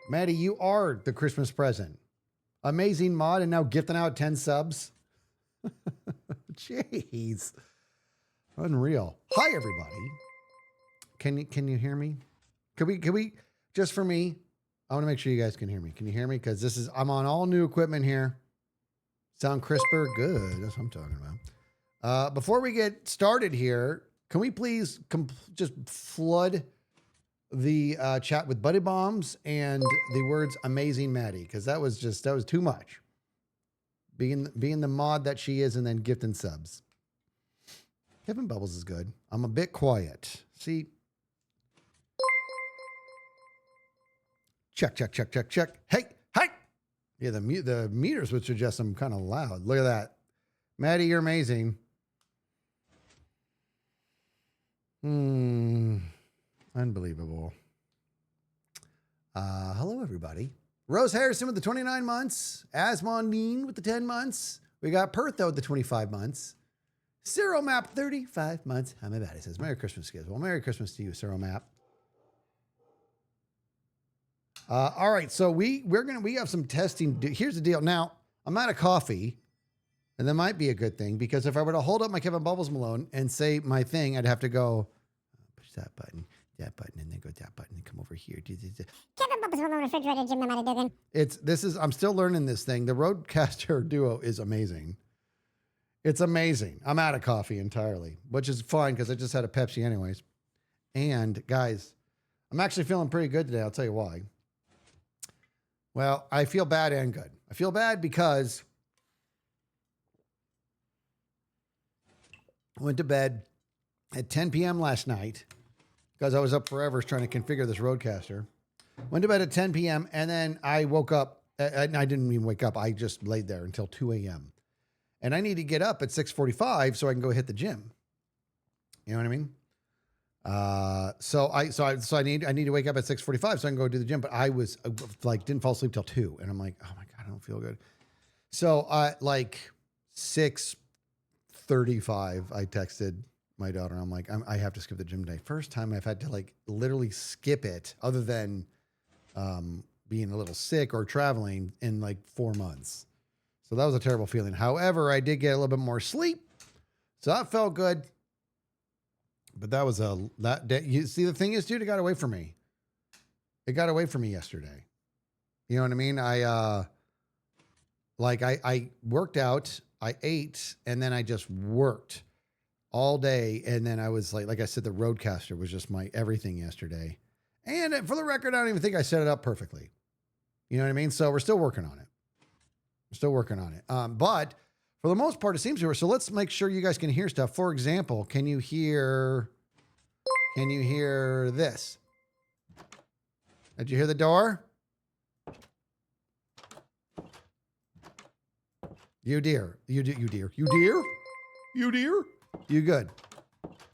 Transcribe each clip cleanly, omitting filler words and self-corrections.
Maddie, you are the Christmas present. Amazing mod and now gifting out 10 subs. Jeez. Unreal. Hi, everybody. Can you hear me? Can we, just for me, I want to make sure you guys can hear me. Can you hear me? Because I'm on all new equipment here. Sound crisper? Good. That's what I'm talking about. Before we get started here, can we please just flood the chat with buddy bombs and the words "Amazing Maddie"? Because that was too much. Being the mod that she is, and then gifting subs. Kevin Bubbles is good. I'm a bit quiet. See. Check. Hey. Yeah, the meters would suggest I'm kind of loud. Look at that. Maddie, you're amazing. Unbelievable. Hello, everybody. Rose Harrison with the 29 months. Asmondine with the 10 months. We got Pertho with the 25 months. Cyril Map, 35 months. How about it? It says, Merry Christmas, kids. Well, Merry Christmas to you, Cyril Map. All right, so we have some testing. Here's the deal. Now, I'm out of coffee, and that might be a good thing, because if I were to hold up my Kevin Bubbles Malone and say my thing, I'd have to go push that button, and then go that button, and come over here. Kevin Bubbles Malone refrigerator, Jim the Mighty Dugan. I'm still learning this thing. The Roadcaster Duo is amazing. It's amazing. I'm out of coffee entirely, which is fine because I just had a Pepsi anyways. And guys, I'm actually feeling pretty good today. I'll tell you why. Well, I feel bad and good. I feel bad because I went to bed at 10 p.m. last night because I was up forever trying to configure this Roadcaster. Went to bed at 10 p.m. and then I woke up. And I didn't even wake up. I just laid there until 2 a.m. And I need to get up at 6:45 so I can go hit the gym. You know what I mean? So I need to wake up at 6:45 so I can go do the gym. But I was didn't fall asleep till 2, and I'm like, oh my God, I don't feel good. So 6:35, I texted my daughter. I'm like, I have to skip the gym today. First time I've had to literally skip it, other than being a little sick or traveling, in 4 months. So that was a terrible feeling. However, I did get a little bit more sleep, so that felt good. But that was you see, the thing is, dude, it got away from me. It got away from me yesterday. You know what I mean? I worked out, I ate, and then I just worked all day. And then I was like I said, the Roadcaster was just my everything yesterday. And for the record, I don't even think I set it up perfectly. You know what I mean? So we're still working on it. But for the most part, it seems to work. So let's make sure you guys can hear stuff. For example, can you hear this? Did you hear the door? You dear. You good.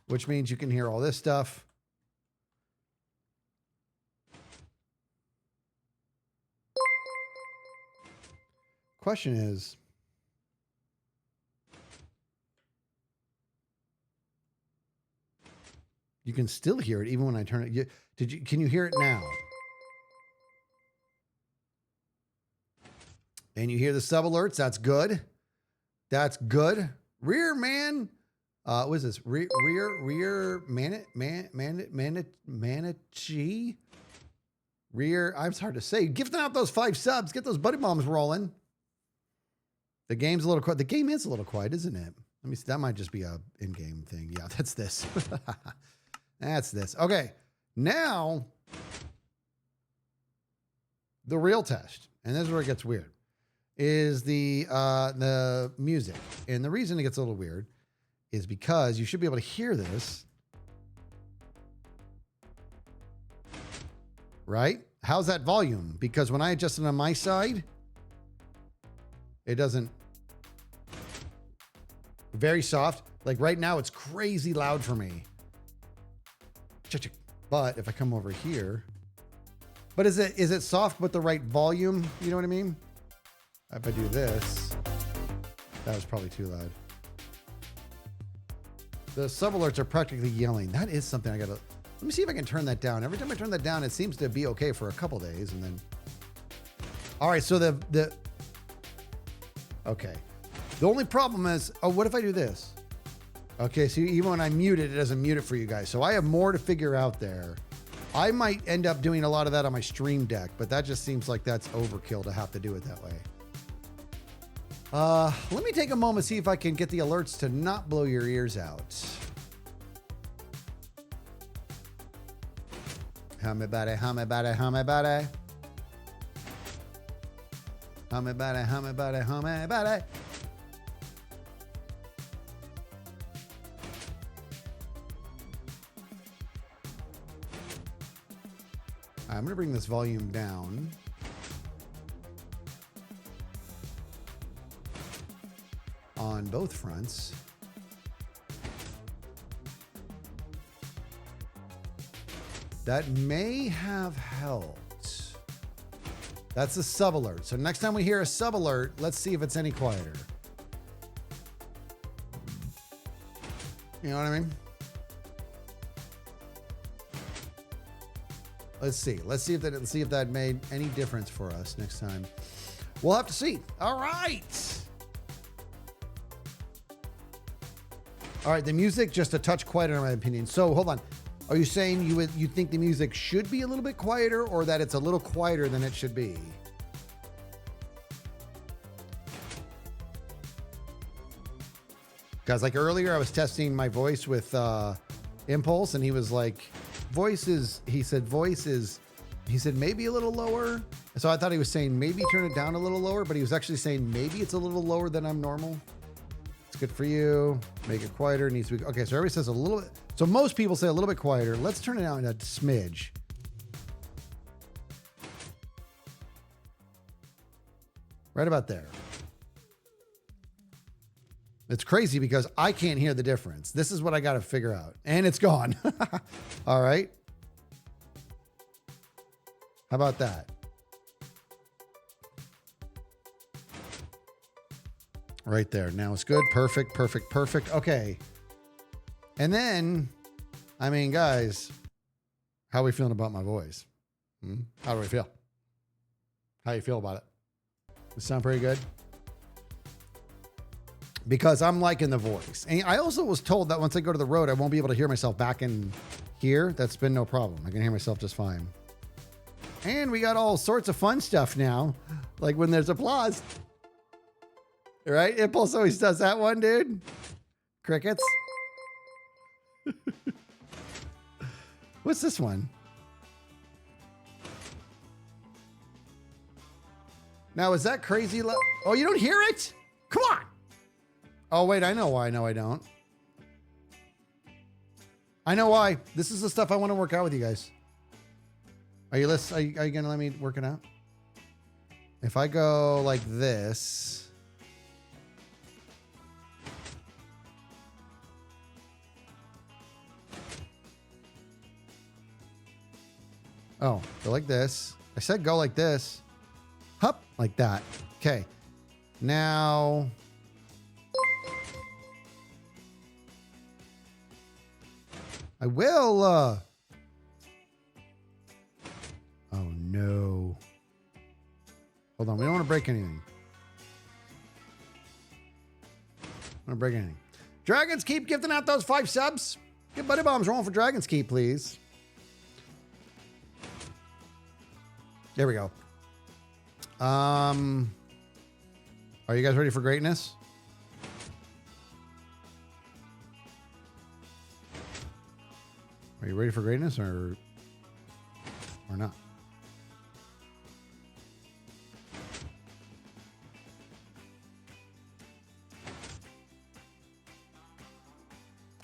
Which means you can hear all this stuff. Question is, you can still hear it even when I turn it. Can you hear it now? And you hear the sub alerts. That's good. Rear man. What is this? Rear Manichi. Rear. It's hard to say. Gifting out those 5 subs. Get those buddy bombs rolling. The game's a little quiet. The game is a little quiet, isn't it? Let me see. That might just be a in-game thing. Yeah, that's this. That's this. Okay. Now, the real test, and this is where it gets weird, is the music. And the reason it gets a little weird is because you should be able to hear this. Right? How's that volume? Because when I adjust it on my side, it doesn't. Very soft. Like right now, it's crazy loud for me. But if I come over here, but is it soft with the right volume? You know what I mean? If I do this, that was probably too loud. The sub alerts are practically yelling. That is something I gotta, let me see if I can turn that down. Every time I turn that down, it seems to be okay for a couple days, and then All right, so okay. The only problem is, oh, what if I do this? Okay, so even when I mute it, it doesn't mute it for you guys. So I have more to figure out there. I might end up doing a lot of that on my stream deck, but that just seems like that's overkill to have to do it that way. Let me take a moment, see if I can get the alerts to not blow your ears out. Hum about it, hum about it, hum about it. Hum about it, hum about it, hum about it. I'm going to bring this volume down. On both fronts. That may have helped. That's a sub alert. So next time we hear a sub alert, let's see if it's any quieter. You know what I mean? Let's see. Let's see if that made any difference for us next time. We'll have to see. All right. All right, the music just a touch quieter in my opinion. So hold on. Are you saying you think the music should be a little bit quieter, or that it's a little quieter than it should be? Because like earlier I was testing my voice with Impulse, and he was like, he said maybe a little lower. So I thought he was saying maybe turn it down a little lower, but he was actually saying maybe it's a little lower than I'm normal. It's good for you. Make it quieter. Needs to be okay. So everybody says a little bit. So most people say a little bit quieter. Let's turn it down a smidge. Right about there. It's crazy because I can't hear the difference. This is what I got to figure out. And it's gone. All right. How about that? Right there. Now it's good. Perfect, perfect, perfect. Okay. And then, I mean, guys, how are we feeling about my voice? How do we feel? How you feel about it? Does it sound pretty good? Because I'm liking the voice. And I also was told that once I go to the road, I won't be able to hear myself back in here. That's been no problem. I can hear myself just fine. And we got all sorts of fun stuff now. Like when there's applause. Right? Impulse always does that one, dude. Crickets. What's this one? Now, is that crazy? Oh, you don't hear it? Come on. Oh, wait, I know why. No, I don't. I know why. This is the stuff I want to work out with you guys. Are you going to let me work it out? If I go like this. Oh, go like this. I said go like this. Hup, like that. Okay. Now. I will. Oh, no. Hold on. We don't want to break anything. I don't want to break anything. Dragons, keep gifting out those 5 subs. Get Buddy Bombs rolling for Dragons Keep, please. There we go. Are you guys ready for greatness? Are you ready for greatness or not?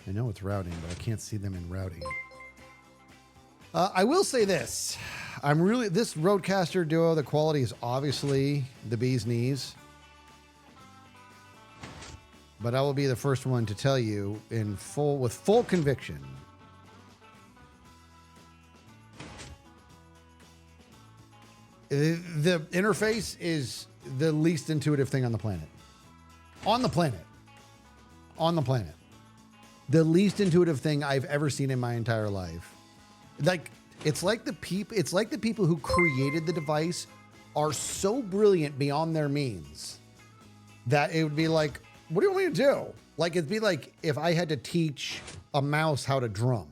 I know it's routing, but I can't see them in routing. I will say this. This Rodecaster Duo, the quality is obviously the bee's knees. But I will be the first one to tell you with full conviction. The interface is the least intuitive thing on the planet. On the planet. The least intuitive thing I've ever seen in my entire life. Like, it's like the people who created the device are so brilliant beyond their means that it would be like, what do you want me to do? Like, it'd be like if I had to teach a mouse how to drum.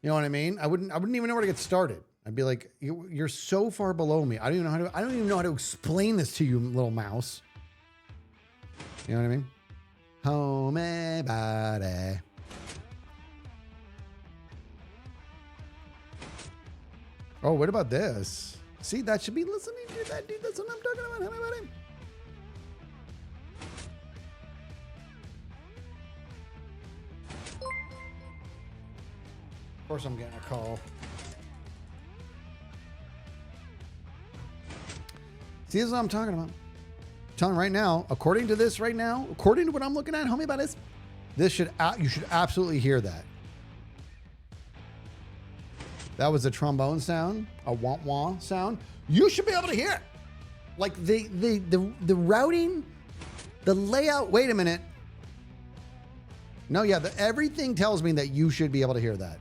You know what I mean? I wouldn't even know where to get started. I'd be like, you're so far below me. I don't even know how to explain this to you, little mouse. You know what I mean? Homie body. Oh, what about this? See, that should be listening to that, dude. That's what I'm talking about. Homie body. Of course I'm getting a call. See, this is what I'm talking about. I'm telling you right now, according to this right now, according to what I'm looking at, homie about this should, you should absolutely hear that. That was a trombone sound, a wah-wah sound. You should be able to hear it. Like the routing, the layout. Wait a minute. No, yeah, everything tells me that you should be able to hear that.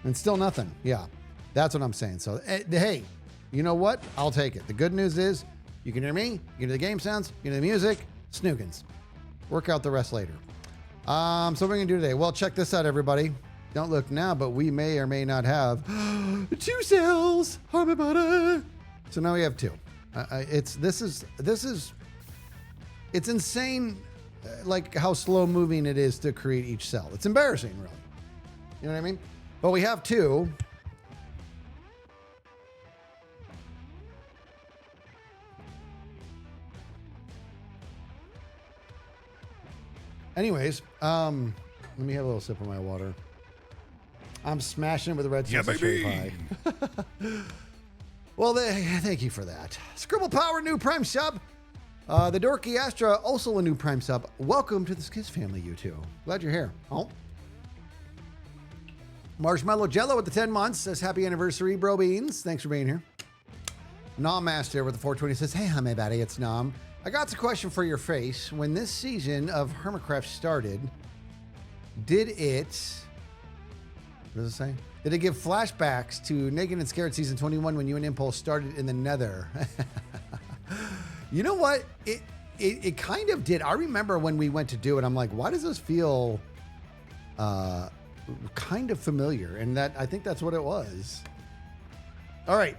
And still nothing. Yeah, that's what I'm saying. So, hey, you know what? I'll take it. The good news is you can hear me, you can hear the game sounds, you can hear the music, snookins. Work out the rest later. So what are we going to do today? Well, check this out, everybody. Don't look now, but we may or may not have 2 cells. So now we have 2. It's insane, like how slow moving it is to create each cell. It's embarrassing, really. You know what I mean? But we have 2. Anyways, let me have a little sip of my water. I'm smashing it with a Redstone pie. Well, thank you for that. Scribble Power, new Prime sub. The Dorky Astra, also a new Prime sub. Welcome to the Skiz family, you two. Glad you're here. Oh. Marshmallow Jello with the 10 months says, happy anniversary, bro beans. Thanks for being here. Nom Master with the 420 says, hey, hummy buddy, it's Nom. I got a question for your face. When this season of Hermitcraft started, did it, what does it say? Did it give flashbacks to Naked and Scared season 21 when you and Impulse started in the Nether? You know what? It kind of did. I remember when we went to do it, I'm like, why does this feel kind of familiar? And that, I think that's what it was. All right.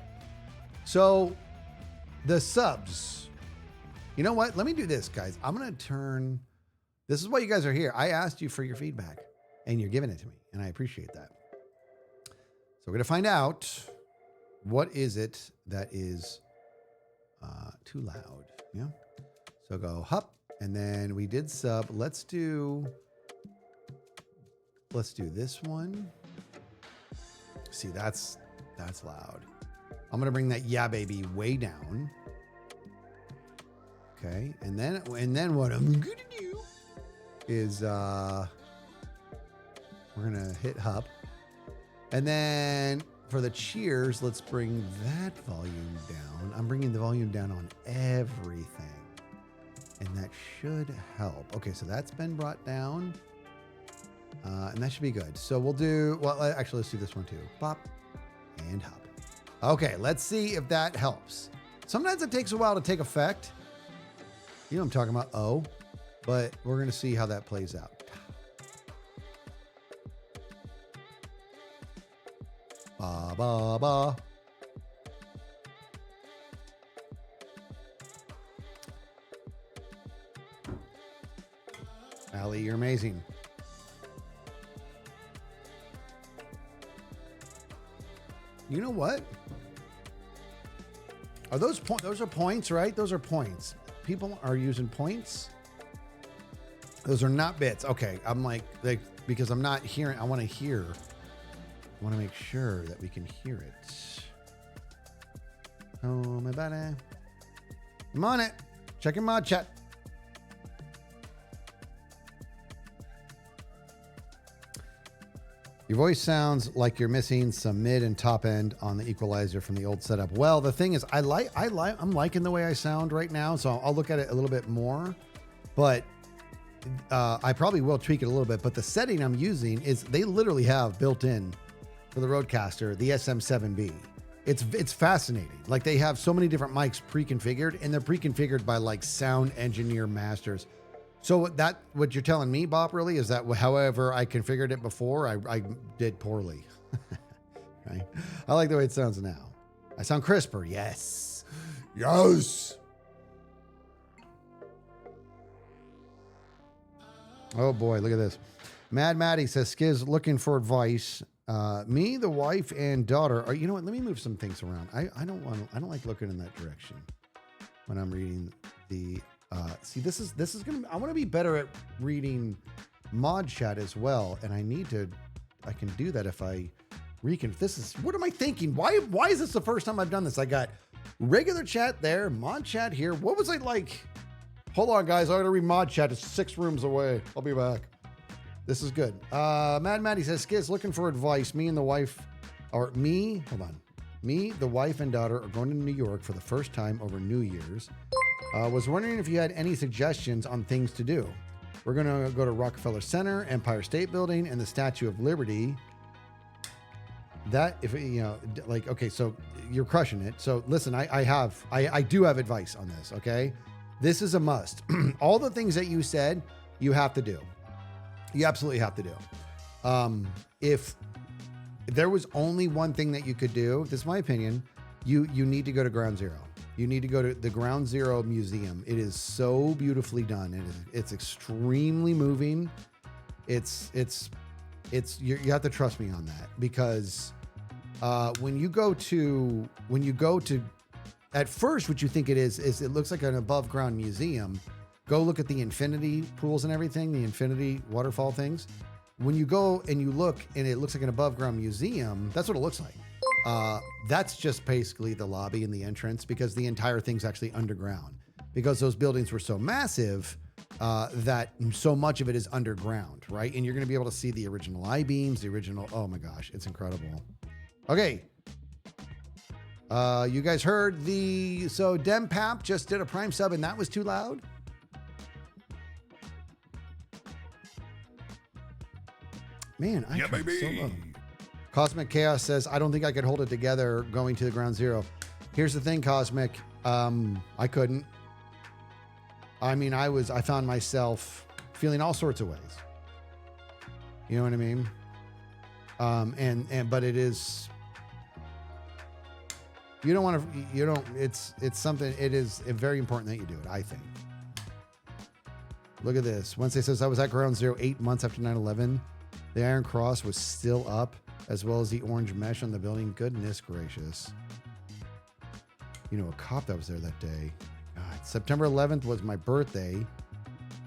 So the subs. You know what? Let me do this, guys. I'm going to turn, this is why you guys are here. I asked you for your feedback and you're giving it to me. And I appreciate that. So we're going to find out what is it that is too loud. Yeah. So go hup. And then we did sub. Let's do this one. See, that's loud. I'm going to bring that yeah baby way down. Okay. And then what I'm going to do is we're going to hit hup. And then for the cheers, let's bring that volume down. I'm bringing the volume down on everything. And that should help. Okay, so that's been brought down. And that should be good. So we'll do, well, actually, let's do this one too. Pop and hop. Okay, let's see if that helps. Sometimes it takes a while to take effect. You know what I'm talking about, oh. But we're going to see how that plays out. Ba, ba, ba. Allie, you're amazing. You know what? Are those points? Those are points, right? Those are points. People are using points. Those are not bits. Okay, I'm like because I'm not hearing. I want to hear. I want to make sure that we can hear it. Oh, my body. I'm on it. Check your mod chat. Your voice sounds like you're missing some mid and top end on the equalizer from the old setup. Well, the thing is, I'm liking the way I sound right now, so I'll look at it a little bit more. But I probably will tweak it a little bit. But the setting I'm using is they literally have built in for the Rodecaster, the SM7B. It's fascinating. Like they have so many different mics pre-configured, and they're pre-configured by like sound engineer masters. So what you're telling me, Bob, really is that however I configured it before, I did poorly. Right? I like the way it sounds now. I sound crisper. Yes. Yes. Oh boy, look at this. Mad Maddie says, Skiz looking for advice. Me, the wife, and daughter are, you know what? Let me move some things around. I don't like looking in that direction when I'm reading the, see, this is going to, I want to be better at reading mod chat as well. And I can do that if I what am I thinking? Why is this the first time I've done this? I got regular chat there, mod chat here. What was I like? Hold on, guys. I got to read mod chat. It's 6 rooms away. I'll be back. This is good. Mad Maddie says, Skiz looking for advice. Me, the wife, and daughter are going to New York for the first time over New Year's. Was wondering if you had any suggestions on things to do. We're going to go to Rockefeller Center, Empire State Building, and the Statue of Liberty. That, if you know, like, okay, so you're crushing it. So listen, I do have advice on this. Okay. This is a must. All the things that you said, you have to do. You absolutely have to do. If there was only one thing that you could do, this is my opinion, you need to go to Ground Zero. You need to go to the Ground Zero Museum. It is so beautifully done. It's extremely moving. You have to trust me on that, because when you go to at first, what you think it is it looks like an above ground museum. Go look at the infinity pools and everything, the infinity waterfall things. When you go and you look and it looks like an above ground museum, that's what it looks like. That's just basically the lobby and the entrance, because the entire thing's actually underground, because those buildings were so massive that so much of it is underground, right? And you're going to be able to see the original I-beams, oh my gosh, it's incredible. Okay. You guys heard so Dempap just did a Prime sub and that was too loud. Man, I tried so low. Cosmic Chaos says, I don't think I could hold it together going to the Ground Zero. Here's the thing, Cosmic. I couldn't. I mean, I found myself feeling all sorts of ways. You know what I mean? But it is, it's something, it is very important that you do it, I think. Look at this. Wednesday says, I was at Ground Zero 8 months after 9/11. The Iron Cross was still up, as well as the orange mesh on the building. Goodness gracious. You know, a cop that was there that day. God, September 11th was my birthday,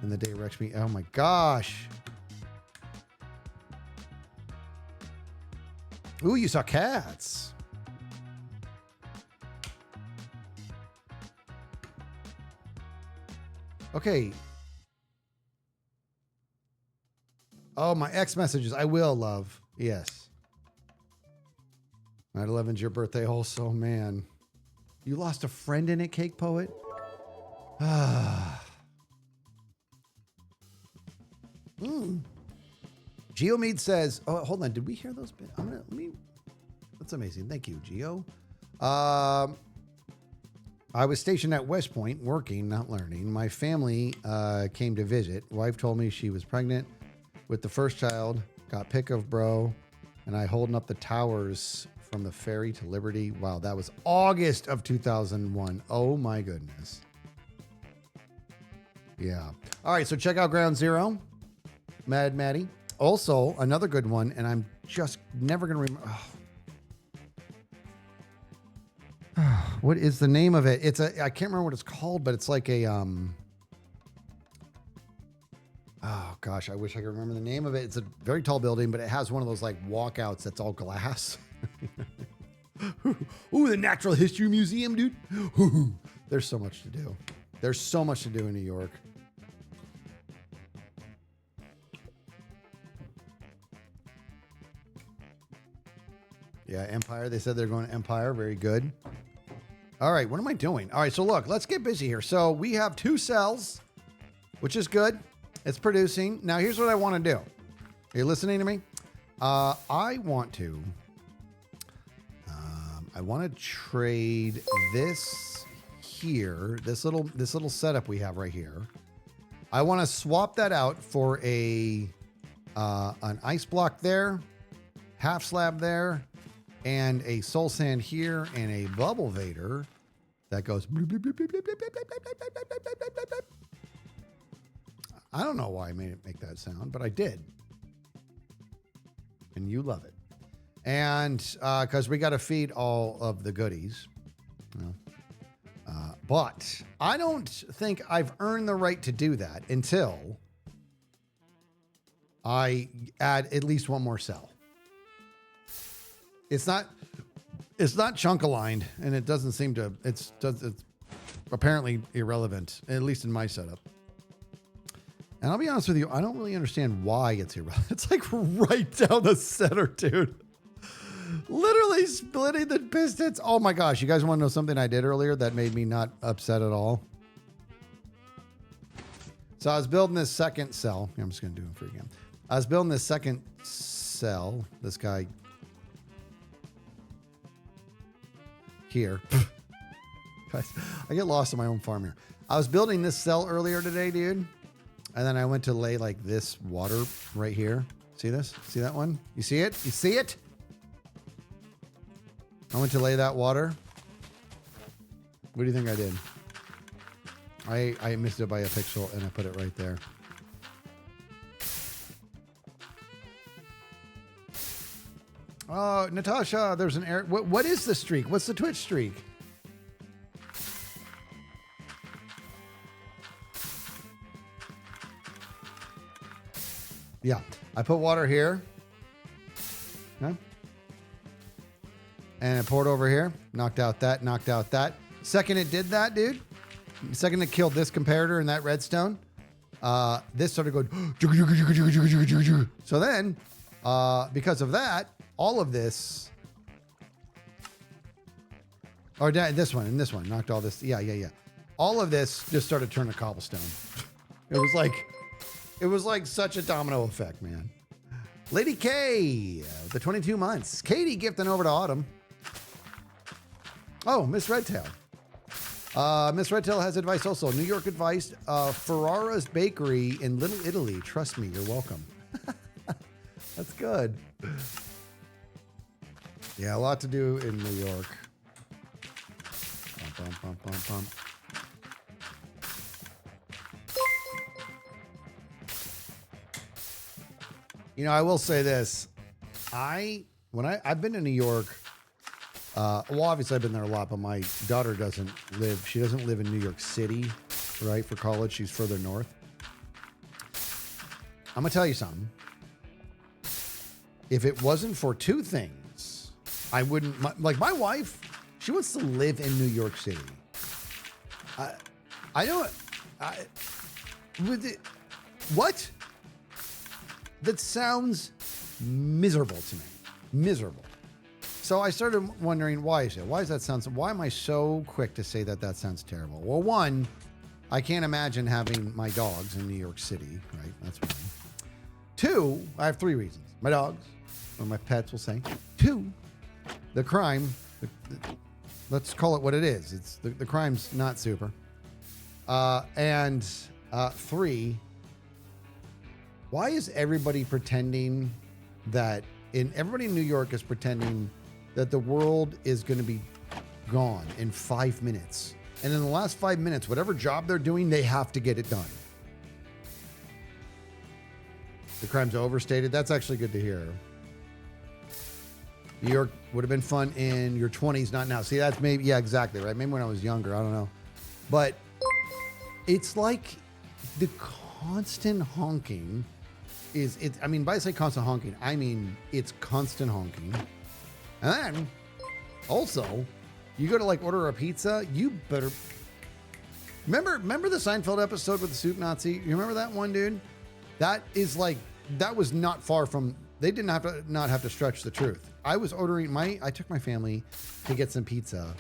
and the day wrecked me. Oh my gosh. Ooh, you saw cats. Okay. Oh, my X messages. I will, love. Yes. 9/11's your birthday also, man. You lost a friend in it, Cake Poet? Geomead says, oh, hold on. Did we hear those? That's amazing. Thank you, Geo. I was stationed at West Point working, not learning. My family came to visit. Wife told me she was pregnant with the first child. Got pic of bro. And I holding up the towers from the ferry to Liberty. Wow, that was August of 2001. Oh my goodness. Yeah. All right, so check out Ground Zero. Mad Maddie. Also, another good one, and I'm just never going to remember. Oh. What is the name of it? I can't remember what it's called, but it's like a, oh gosh, I wish I could remember the name of it. It's a very tall building, but it has one of those like walkouts that's all glass. Ooh, the Natural History Museum, dude. Ooh, there's so much to do. There's so much to do in New York. Yeah, Empire. They said they're going to Empire. Very good. All right, what am I doing? All right, so look, let's get busy here. So we have 2 cells, which is good. It's producing. Now, here's what I want to do. Are you listening to me? I want to I want to trade this here, this little setup we have right here. I want to swap that out for a an ice block there, half slab there, and a soul sand here, and a bubble vader that goes. I don't know why I made it make that sound, but I did. And you love it. And because we got to feed all of the goodies. You know. But I don't think I've earned the right to do that until I add at least one more cell. It's not chunk aligned, and it doesn't seem to. It's apparently irrelevant, at least in my setup. And I'll be honest with you, I don't really understand why it's irrelevant. It's like right down the center, dude. Literally splitting the pistons. Oh my gosh. You guys want to know something I did earlier that made me not upset at all? So I was building this second cell. I'm just going to do it for again. I was building this second cell. This guy here. Guys, I get lost in my own farm here. I was building this cell earlier today, dude. And then I went to lay like this water right here. See this? See that one? You see it? You see it? I went to lay that water. What do you think I did? I missed it by a pixel and I put it right there. Oh, Natasha, there's an error. What is the streak? What's the Twitch streak? Yeah, I put water here. Okay. And it poured over here. Knocked out that, knocked out that. Second it did that, dude. Second it killed this comparator and that redstone. This started going. So then, because of that, all of this. Or this one and this one knocked all this. Yeah. All of this just started turning to cobblestone. It was like such a domino effect, man. Lady K, the 22 months. Katie gifting over to Autumn. Oh, Miss Redtail. Miss Redtail has advice also. New York advice. Ferrara's Bakery in Little Italy. Trust me, you're welcome. That's good. Yeah, a lot to do in New York. Bum, bum, bum, bum. You know, I will say this. I've been to New York. Well, obviously I've been there a lot, but my daughter doesn't live in New York City, right? For college, she's further north. I'm gonna tell you something. If it wasn't for two things, I wouldn't like my wife. She wants to live in New York City. What? That sounds miserable to me. Miserable. So I started wondering why is it? Why does that sound? Why am I so quick to say that sounds terrible? Well, one, I can't imagine having my dogs in New York City, right? That's one. Two, I have three reasons. My dogs, or my pets will say. Two, the crime. Let's call it what it is. It's the crime's not super. And three, why is everybody pretending that everybody in New York is pretending that the world is going to be gone in 5 minutes. And in the last 5 minutes, whatever job they're doing, they have to get it done. The crime's overstated. That's actually good to hear. New York would have been fun in your 20s, not now. See, that's maybe, yeah, exactly, right? Maybe when I was younger, I don't know. But it's like the constant honking I mean, by say constant honking, I mean it's constant honking. And then also, you go to like order a pizza, you better remember the Seinfeld episode with the soup Nazi? You remember that one, dude? That was not far from, they didn't have to stretch the truth. I was ordering I took my family to get some pizza,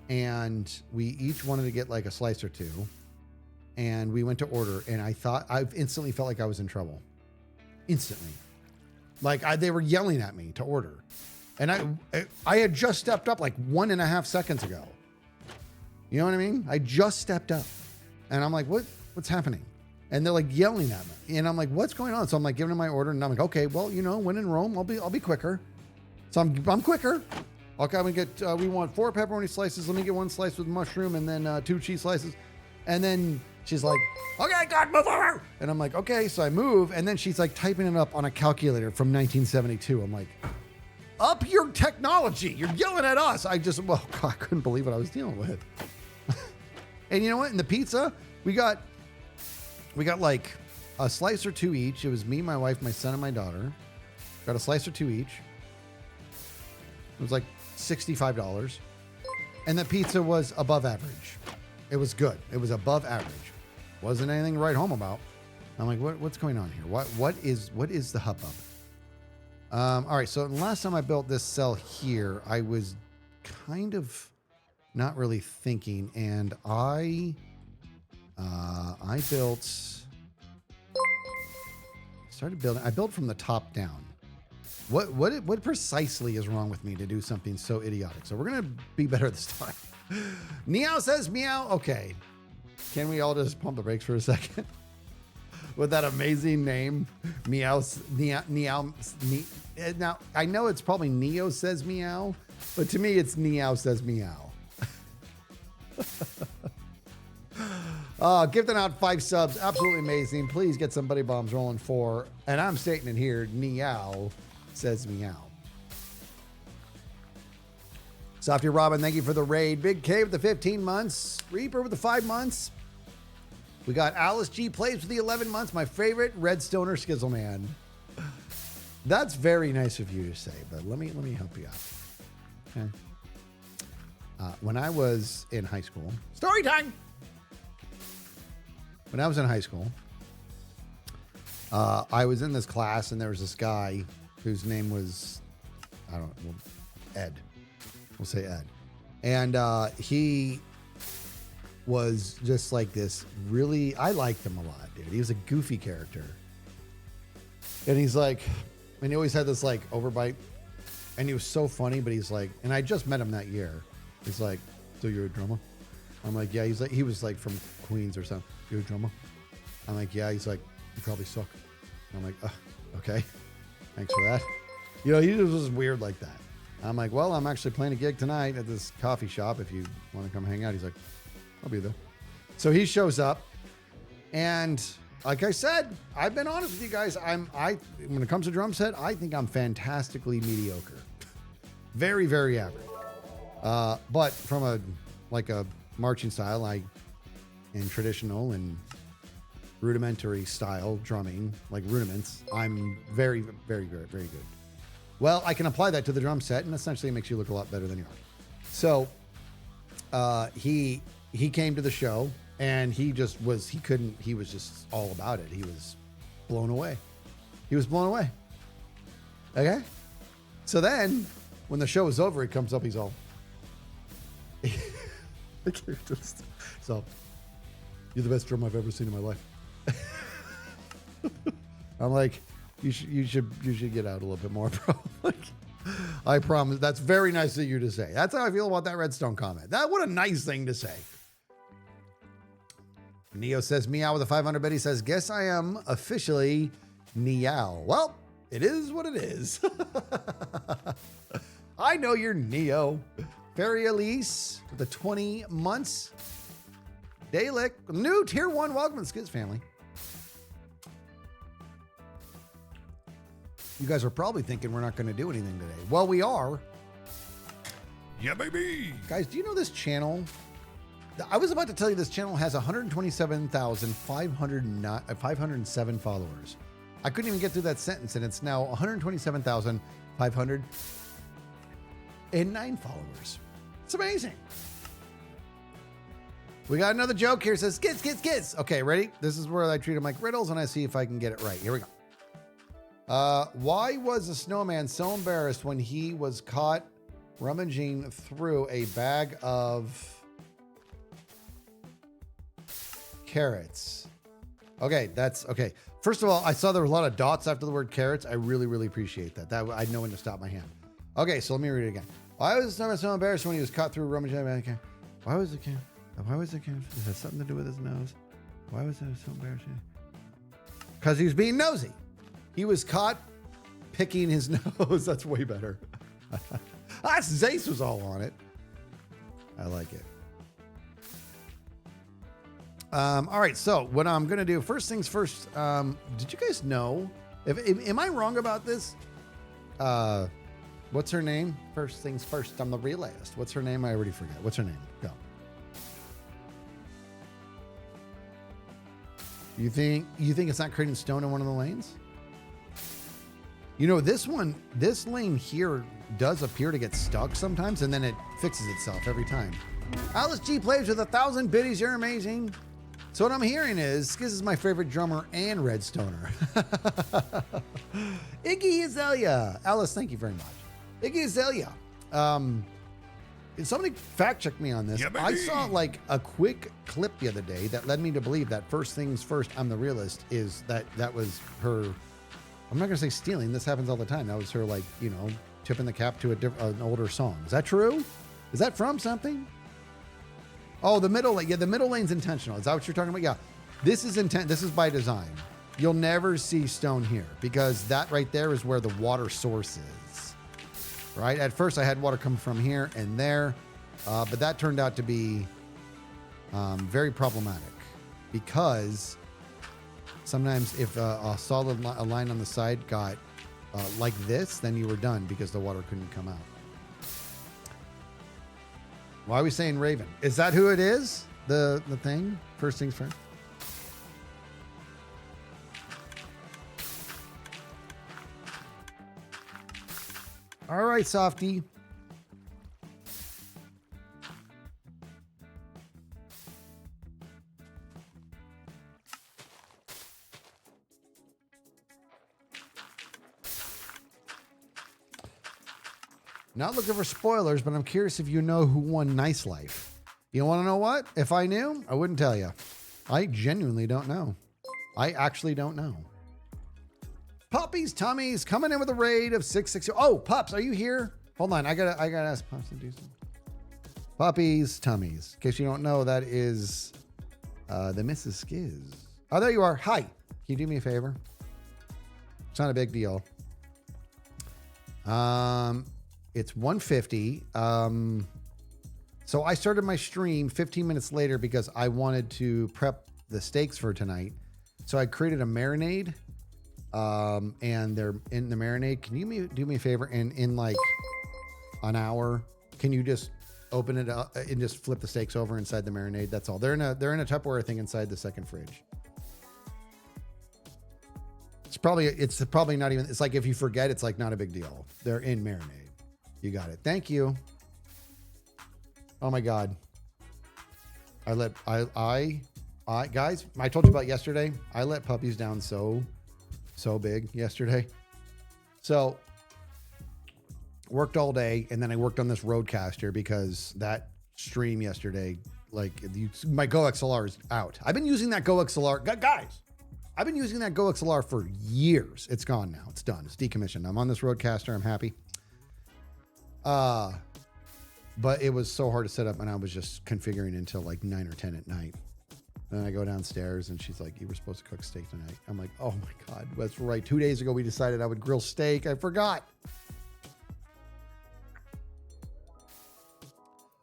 and we each wanted to get like a slice or two, and we went to order, and I instantly felt like I was in trouble. Instantly. Like they were yelling at me to order. And I had just stepped up like 1.5 seconds ago. You know what I mean? I just stepped up. And I'm like, what's happening? And they're like yelling at me. And I'm like, what's going on? So I'm like giving them my order. And I'm like, okay, well, when in Rome, I'll be quicker. So I'm quicker. Okay, we want 4 pepperoni slices. Let me get 1 slice with mushroom and then 2 cheese slices. And then she's like, okay, God, move over. And I'm like, okay. So I move. And then she's like typing it up on a calculator from 1972. I'm like, up your technology. You're yelling at us. I couldn't believe what I was dealing with. And you know what? In the pizza, we got like a slice or 2 each. It was me, my wife, my son, and my daughter. Got a slice or 2 each. It was like $65. And the pizza was above average. It was good. It was above average. Wasn't anything to write home about. I'm like, what's going on here? What is the hubbub? All right. So last time I built this cell here, I was kind of not really thinking, and I built from the top down. What precisely is wrong with me to do something so idiotic? So we're gonna be better this time. Meow says meow. Okay, can we all just pump the brakes for a second? With that amazing name, meow. Now I know it's probably Neo says meow, but to me it's meow says meow. Gifting out 5 subs, absolutely amazing. Please get some buddy bombs rolling for, and I'm stating it here, meow says meow. Softy Robin, thank you for the raid. Big K with the 15 months. Reaper with the 5 months. We got Alice G plays with the 11 months. My favorite Redstoner Skizzleman. That's very nice of you to say, but let me help you out. Okay. When I was in high school, story time. When I was in high school, I was in this class and there was this guy whose name was, Ed. We'll say Ed. And he was just like this really, I liked him a lot, dude. He was a goofy character. And he's like, and he always had this like overbite. And he was so funny, but he's like, and I just met him that year. He's like, so you're a drummer? I'm like, yeah. He's like, he was like from Queens or something. You're a drummer? I'm like, yeah. He's like, you probably suck. I'm like, okay. Thanks for that. You know, he just was weird like that. I'm like, well, I'm actually playing a gig tonight at this coffee shop. If you want to come hang out. He's like, I'll be there. So he shows up. And like I said, I've been honest with you guys. When it comes to drum set, I think I'm fantastically mediocre. Very, very average. But from a marching style, in traditional and rudimentary style drumming, like rudiments, I'm very, very good, very good. Well, I can apply that to the drum set, and essentially it makes you look a lot better than you are. So he came to the show, and he was just all about it. He was blown away. Okay? So then, when the show was over, he comes up, he's all... So, you're the best drum I've ever seen in my life. I'm like, you should get out a little bit more, bro. Like, I promise. That's very nice of you to say. That's how I feel about that Redstone comment. What a nice thing to say. Neo says meow with a 500 bit. He says, guess I am officially Neo. Well, it is what it is. I know you're Neo. Fairy Elise with the 20 months. Dalek, new tier 1. Welcome to the Skiz family. You guys are probably thinking we're not going to do anything today. Well, we are. Yeah, baby. Guys, do you know this channel? I was about to tell you this channel has 127,507 followers. I couldn't even get through that sentence, and it's now 127,509 followers. It's amazing. We got another joke here. It says, skits. Okay, ready? This is where I treat them like riddles, and I see if I can get it right. Here we go. Why was the snowman so embarrassed when he was caught rummaging through a bag of carrots? Okay, that's okay. First of all, I saw there were a lot of dots after the word carrots. I really, really appreciate that. I know when to stop my hand. Okay, so let me read it again. Why was the snowman so embarrassed when he was caught through a Roman jam? Why was the king? It has something to do with his nose. Why was it so embarrassing? Because he was being nosy. He was caught picking his nose. That's way better. Zace was all on it. I like it. All right, so what I'm going to do, first things first, did you guys know, am I wrong about this? What's her name? First things first, I'm the realist. What's her name? I already forget. What's her name? Go. You think it's not creating stone in one of the lanes? You know, this lane here does appear to get stuck sometimes, and then it fixes itself every time. Alice G plays with 1,000 biddies. You're amazing. So what I'm hearing is, Skiz is my favorite drummer and Redstoner. Iggy Azalea. Alice, thank you very much. Iggy Azalea. Somebody fact checked me on this. Yeah, I saw like a quick clip the other day that led me to believe that first things first, I'm the realist, is that was her. I'm not going to say stealing. This happens all the time. That was her, like, you know, tipping the cap to an older song. Is that true? Is that from something? Oh, the middle lane. Yeah, the middle lane's intentional. Is that what you're talking about? Yeah. This is intent. This is by design. You'll never see stone here because that right there is where the water source is. Right? At first, I had water come from here and there, but that turned out to be very problematic because sometimes if a solid line on the side got like this, then you were done because the water couldn't come out. Why are we saying Raven? Is that who it is? The thing? First things first. All right, Softy. Not looking for spoilers, but I'm curious if you know who won Nice Life. You want to know what? If I knew, I wouldn't tell you. I genuinely don't know. I actually don't know. Puppies, Tummies, coming in with a raid of 660. Oh, Pups, are you here? Hold on, I gotta ask Pups to do something. Puppies, Tummies. In case you don't know, that is the Mrs. Skiz. Oh, there you are. Hi. Can you do me a favor? It's not a big deal. It's 1:50. So I started my stream 15 minutes later because I wanted to prep the steaks for tonight. So I created a marinade. And they're in the marinade. Can you do me a favor? And in like an hour, can you just open it up and just flip the steaks over inside the marinade? That's all. They're in a Tupperware thing inside the second fridge. It's probably not even. It's like if you forget, it's like not a big deal. They're in marinade. You got it. Thank you. Oh my God. Guys, I told you about yesterday. I let puppies down so big yesterday. So worked all day, and then I worked on this Roadcaster because that stream yesterday, like my Go XLR is out. I've been using that Go XLR, guys. I've been using that Go XLR for years. It's gone now. It's done. It's decommissioned. I'm on this Roadcaster. I'm happy. But it was so hard to set up, and I was just configuring until like 9 or 10 at night. Then I go downstairs and she's like, you were supposed to cook steak tonight. I'm like, oh my God, that's right. 2 days ago, we decided I would grill steak. I forgot.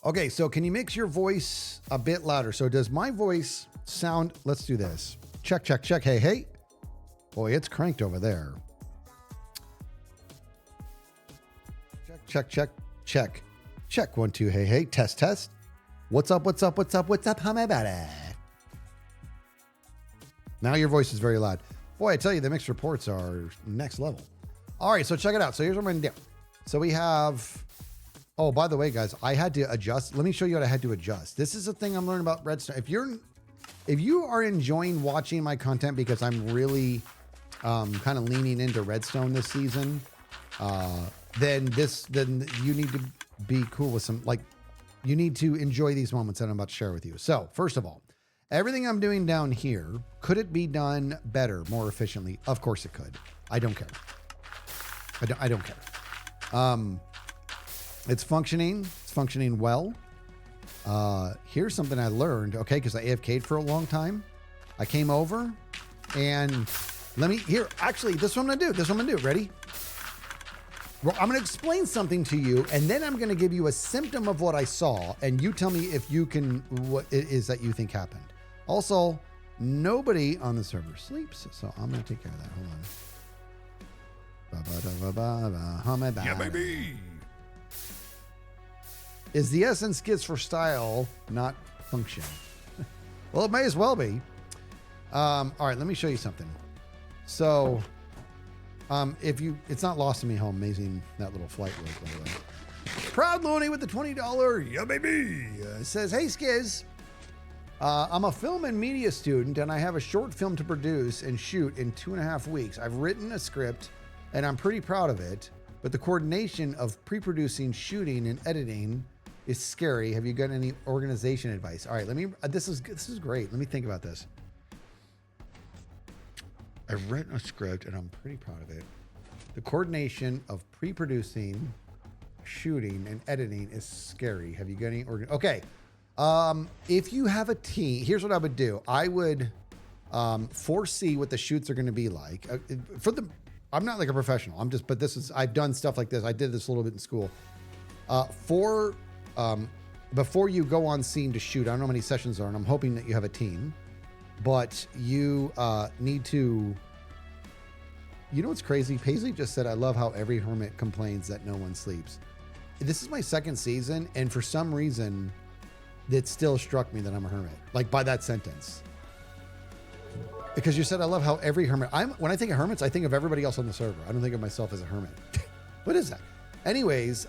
Okay, so can you mix your voice a bit louder? So does my voice sound, let's do this. Check, check, check. Hey, hey. Boy, it's cranked over there. Check, check, check, check. Check, 1, 2, hey, hey. Test, test. What's up, what's up, what's up, what's up? How am I about it? Now your voice is very loud. Boy, I tell you, the mixed reports are next level. All right, so check it out. So here's what I'm going to do. So we have, oh, by the way, guys, I had to adjust. Let me show you what I had to adjust. This is a thing I'm learning about Redstone. If you are enjoying watching my content because I'm really kind of leaning into Redstone this season, then you need to be cool with some, like, you need to enjoy these moments that I'm about to share with you. So first of all, everything I'm doing down here, could it be done better, more efficiently? Of course it could. I don't care. I don't care. It's functioning well. Here's something I learned, okay, because I AFK'd for a long time. I came over and actually, this is what I'm gonna do. Ready? Well, I'm gonna explain something to you, and then I'm gonna give you a symptom of what I saw, and you tell me if you can, what it is that you think happened. Also, nobody on the server sleeps, so I'm gonna take care of that. Hold on. Yeah, baby. Is the S in skits for style not function? Well, it may as well be. All right, let me show you something. So, it's not lost to me how amazing that little flight was, by the way. Proud Looney with the $20. Yeah, baby. Says, hey, Skiz. I'm a film and media student, and I have a short film to produce and shoot in 2.5 weeks. I've written a script, and I'm pretty proud of it, but the coordination of pre-producing, shooting, and editing is scary. Have you got any organization advice? All right, this is great. Let me think about this. I've written a script, and I'm pretty proud of it. The coordination of pre-producing, shooting, and editing is scary. Have you got any okay. If you have a team, here's what I would do. I would foresee what the shoots are going to be like. I'm not like a professional. I've done stuff like this. I did this a little bit in school. Before you go on scene to shoot, I don't know how many sessions are, and I'm hoping that you have a team, but you need to, you know what's crazy? Paisley just said, I love how every hermit complains that no one sleeps. This is my second season, and for some reason, it still struck me that I'm a hermit, like by that sentence. Because you said, I love how every hermit, when I think of hermits, I think of everybody else on the server. I don't think of myself as a hermit. What is that? Anyways,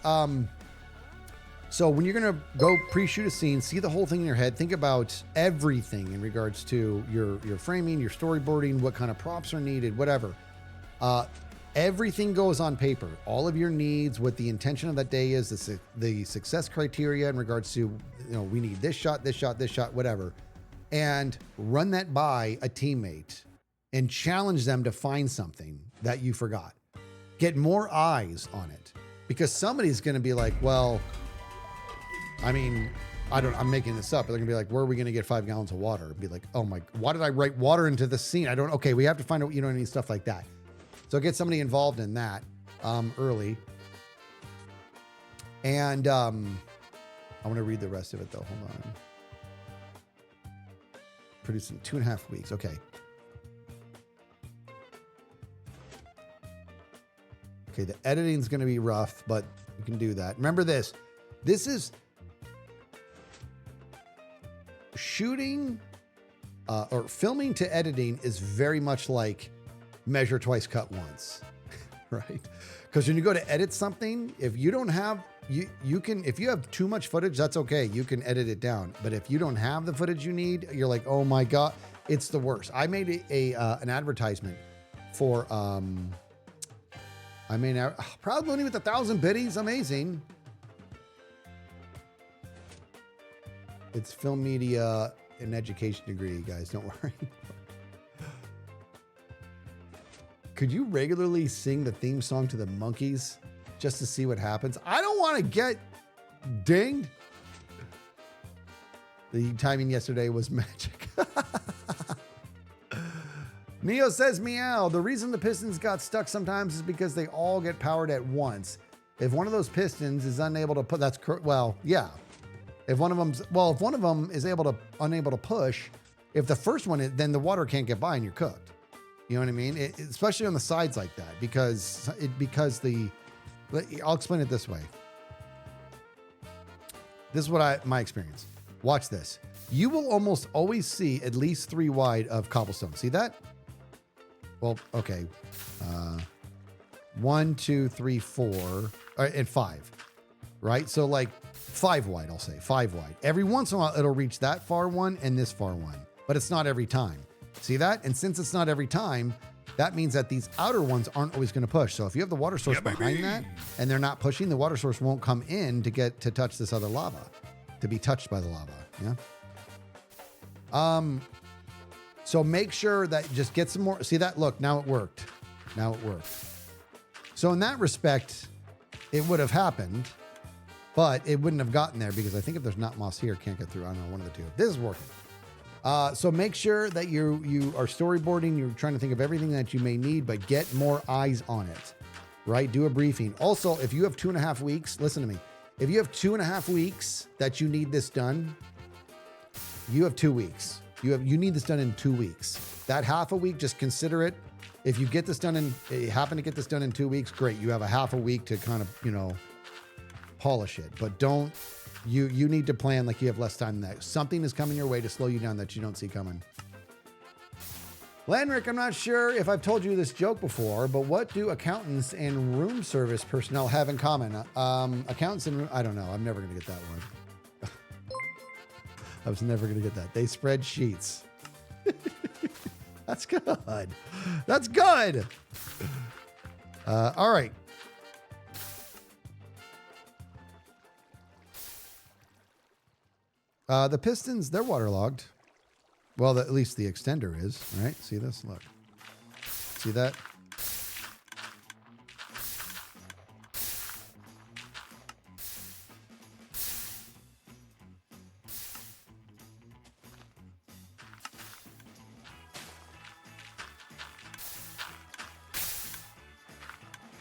so when you're going to go pre-shoot a scene, see the whole thing in your head, think about everything in regards to your framing, your storyboarding, what kind of props are needed, whatever. Everything goes on paper. All of your needs, what the intention of that day is, the success criteria in regards to, we need this shot, whatever. And run that by a teammate and challenge them to find something that you forgot. Get more eyes on it, because somebody's going to be like, well, I'm making this up, but they're gonna be like, where are we gonna get 5 gallons of water? And be like, oh my, why did I write water into the scene? Okay, we have to find out, any stuff like that. So get somebody involved in that early. And I want to read the rest of it though. Hold on. Producing 2.5 weeks. Okay. Okay, the editing's gonna be rough, but you can do that. Remember this. This is shooting or filming to editing is very much like measure twice, cut once, right? Because when you go to edit something, if you don't have, you can, if you have too much footage, that's okay. You can edit it down. But if you don't have the footage you need, you're like, oh my God, it's the worst. I made an advertisement for, Proud Looney with 1,000 biddies. Amazing. It's film media and education degree, guys. Don't worry. Could you regularly sing the theme song to the monkeys just to see what happens? I don't want to get dinged. The timing yesterday was magic. Neo says meow. The reason the pistons got stuck sometimes is because they all get powered at once. If one of those pistons is unable to put, yeah. If one of them is unable to push, if the first one is, then the water can't get by and you're cooked. You know what I mean? Especially on the sides like that, because I'll explain it this way. This is what my experience. Watch this. You will almost always see at least 3 wide of cobblestone. See that? Well, okay. 1, 2, 3, 4, and 5. Right? So like 5 wide, I'll say 5 wide. Every once in a while, it'll reach that far one and this far one, but it's not every time. See that? And since it's not every time, that means that these outer ones aren't always going to push. So if you have the water source behind that and they're not pushing, the water source won't come in to get to touch this other lava, to be touched by the lava. Yeah. So make sure that just get some more. See that? Look, now it worked. Now it worked. So in that respect, it would have happened but it wouldn't have gotten there because I think if there's not moss here, it can't get through. I don't know, one of the two. This is working. So make sure that you are storyboarding. You're trying to think of everything that you may need, but get more eyes on it, right? Do a briefing. Also, if you have 2.5 weeks, listen to me. If you have 2.5 weeks that you need this done, you have 2 weeks. You need this done in 2 weeks. That half a week, just consider it. If you get this done happen to get this done in 2 weeks, great. You have a half a week to kind of, polish it, but don't. You need to plan like you have less time than that. Something is coming your way to slow you down that you don't see coming. Landrick, I'm not sure if I've told you this joke before, but what do accountants and room service personnel have in common? Accountants and I don't know. I'm never going to get that one. I was never going to get that. They spread sheets. That's good. That's good. All right. The pistons, they're waterlogged. Well, at least the extender is, right? See this? Look. See that?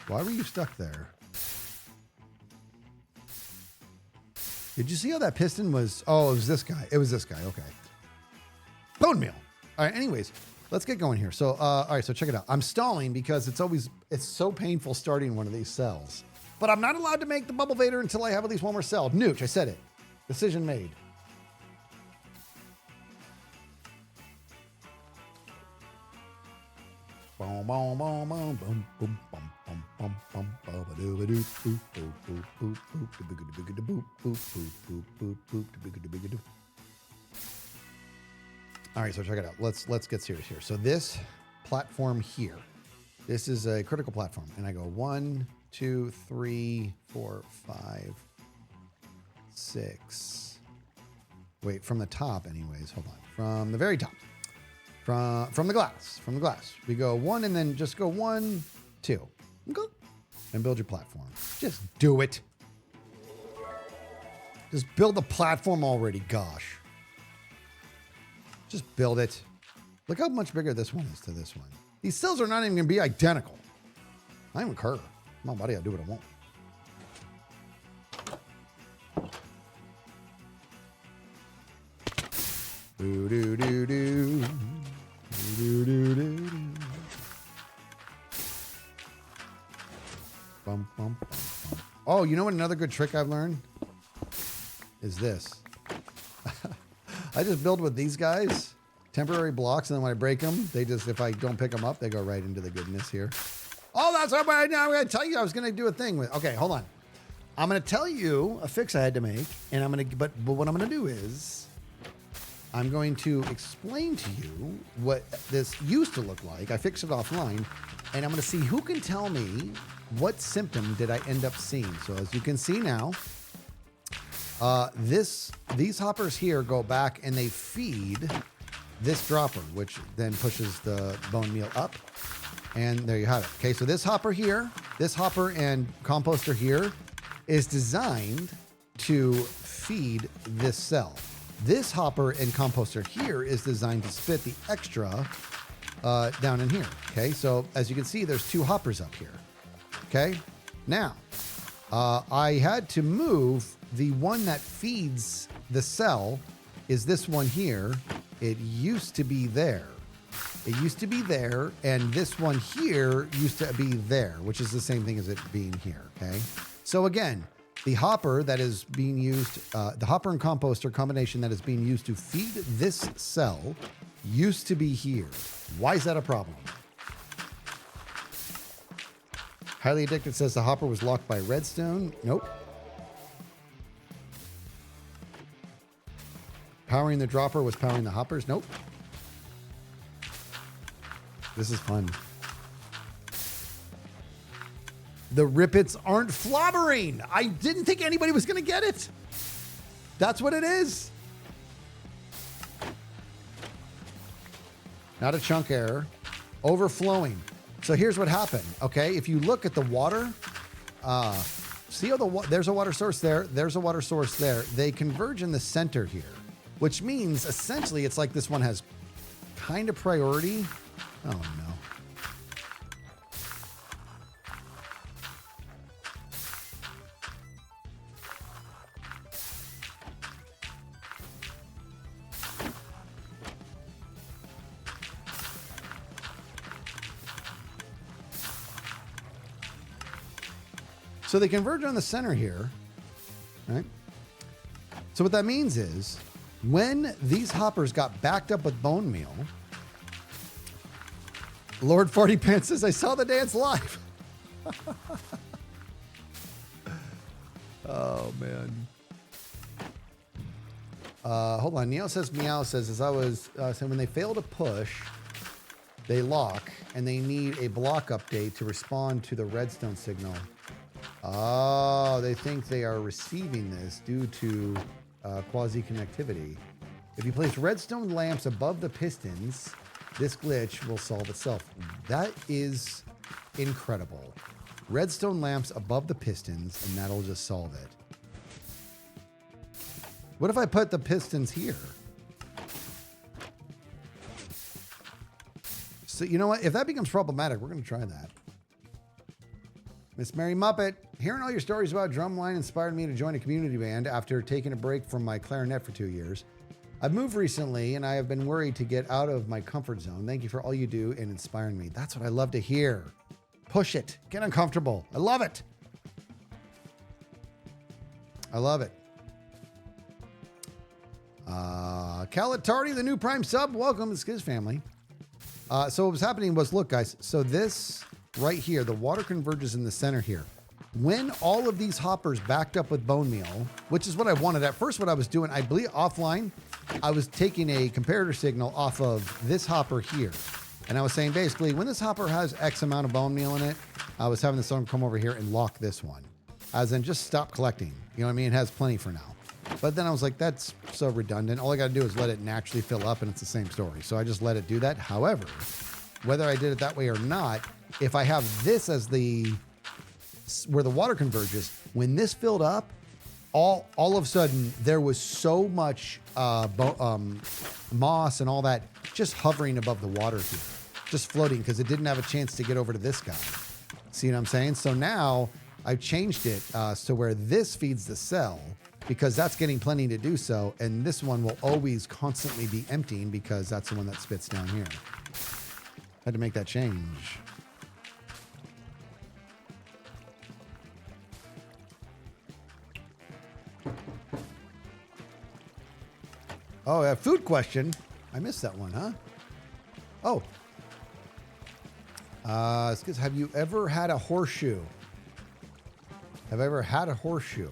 Why were you stuck there? Did you see how that piston was? Oh, it was this guy. It was this guy. Okay. Bone meal. All right. Anyways, let's get going here. So, all right. So check it out. I'm stalling because it's so painful starting one of these cells. But I'm not allowed to make the bubble vader until I have at least one more cell. Nooch, I said it. Decision made. Boom, boom, boom, boom, boom, boom, boom, boom, boom, boom, boom, boop, boop, boop, boop, boop, boop, boop, boop, boop. All right, so check it out. Let's get serious here. So this platform here, this is a critical platform, and I go 1, 2, 3, 4, 5, 6. Wait, from the top, anyways. Hold on, from the very top. From the glass, we go 1 and then just go 1, 2, okay, and build your platform. Just do it. Just build the platform already. Gosh, just build it. Look how much bigger this one is to this one. These cells are not even gonna be identical. I don't even care. Come on, buddy, I'll do what I want. Do do do do. Do, do, do, do. Bum, bum, bum, bum. Oh, you know what another good trick I've learned is this. I just build with these guys, temporary blocks, and then when I break them, they just, if I don't pick them up, they go right into the goodness here. Oh, that's what I'm going to tell you. I was going to do a thing with. Okay, hold on. I'm going to tell you a fix I had to make, and I'm going to, but what I'm going to do is, I'm going to explain to you what this used to look like. I fixed it offline, and I'm going to see who can tell me what symptom did I end up seeing. So as you can see now, these hoppers here go back and they feed this dropper, which then pushes the bone meal up. And there you have it. Okay, so this hopper here, this hopper and composter here is designed to feed this cell. This hopper and composter here is designed to spit the extra down in here. Okay, so as you can see, there's 2 hoppers up here. Okay, now I had to move the one that feeds the cell is this one here. It used to be there. It used to be there, and this one here used to be there, which is the same thing as it being here. Okay, so again, the hopper that is being used, the hopper and composter combination that is being used to feed this cell used to be here. Why is that a problem? Highly Addicted says the hopper was locked by redstone. Nope. Powering the dropper was powering the hoppers. Nope. This is fun. The rippets aren't flobbering. I didn't think anybody was going to get it. That's what it is. Not a chunk error. Overflowing. So here's what happened. Okay, if you look at the water, See how there's a water source there. There's a water source there. They converge in the center here, which means essentially it's like this one has kind of priority. Oh no. So they converge on the center here, right? So what that means is when these hoppers got backed up with bone meal, Lord Farty Pants says, I saw the dance live. Oh, man. Hold on. Neil says, Meow says, as I was saying, when they fail to push, they lock, and they need a block update to respond to the redstone signal. Oh, they think they are receiving this due to quasi-connectivity. If you place redstone lamps above the pistons, this glitch will solve itself. That is incredible. Redstone lamps above the pistons, and that'll just solve it. What if I put the pistons here? So you know what? If that becomes problematic, we're going to try that. Miss Mary Muppet, hearing all your stories about drumline inspired me to join a community band after taking a break from my clarinet for 2 years. I've moved recently and I have been worried to get out of my comfort zone. Thank you for all you do and inspiring me. That's what I love to hear. Push it. Get uncomfortable. I love it. I love it. Calitardi, the new Prime sub. Welcome to the Skiz family. So what was happening was, look, guys. So this right here, the water converges in the center here. When all of these hoppers backed up with bone meal, which is what I wanted. At first, what I was doing, I believe offline, I was taking a comparator signal off of this hopper here. And I was saying, basically, when this hopper has X amount of bone meal in it, I was having this one come over here and lock this one. As in, just stop collecting. You know what I mean? It has plenty for now. But then I was like, that's so redundant. All I got to do is let it naturally fill up, and it's the same story. So I just let it do that. However, whether I did it that way or not, if I have this as where the water converges, when this filled up, all of a sudden there was so much moss and all that just hovering above the water here, just floating because it didn't have a chance to get over to this guy. See what I'm saying? So now I've changed it so where this feeds the cell, because that's getting plenty to do so, and this one will always constantly be emptying because that's the one that spits down here. Had to make that change. Oh, a food question. I missed that one, huh? Oh. Have you ever had a horseshoe? Have I ever had a horseshoe?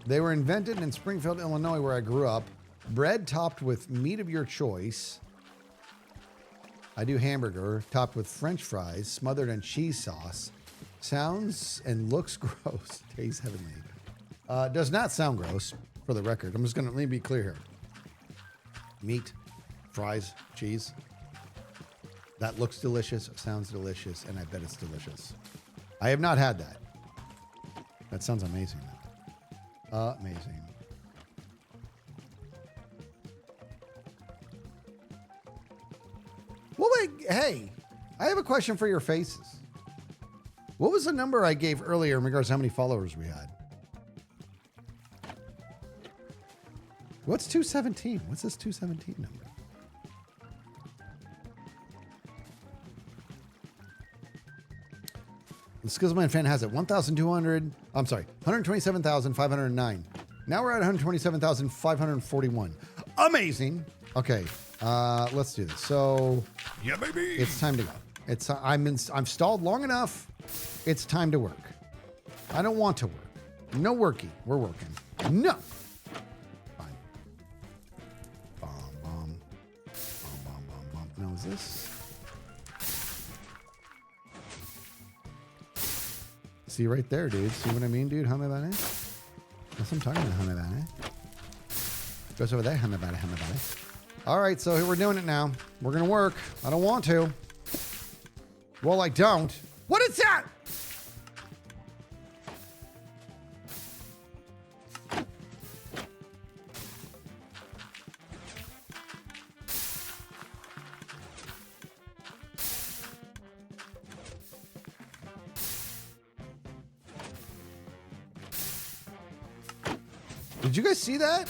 They were invented in Springfield, Illinois, where I grew up. Bread topped with meat of your choice. I do hamburger topped with French fries, smothered in cheese sauce. Sounds and looks gross. Tastes heavenly. Does not sound gross, for the record. I'm just going to, let me be clear here. Meat, fries, cheese. That looks delicious, sounds delicious, and I bet it's delicious. I have not had that. That sounds amazing. Amazing. Well, wait, hey, I have a question for your faces. What was the number I gave earlier in regards to how many followers we had? What's 217? What's this 217 number? The Skizzleman fan has it. 1,200. I'm sorry, 127,509. Now we're at 127,541. Amazing. Okay, let's do this. So, yeah, baby. It's time to go. I'm stalled long enough. It's time to work. I don't want to work. No worky. We're working. No. Fine. Bomb, bomb. Bomb, bomb, bomb, bomb. Now is this? See right there, dude. See what I mean, dude? Hamabane? That's what I'm talking about, Hamabane. Goes over there, Hamabane, Hamabane. All right, so here we're doing it now. We're going to work. I don't want to. Well, I don't. What is that? Did you guys see that?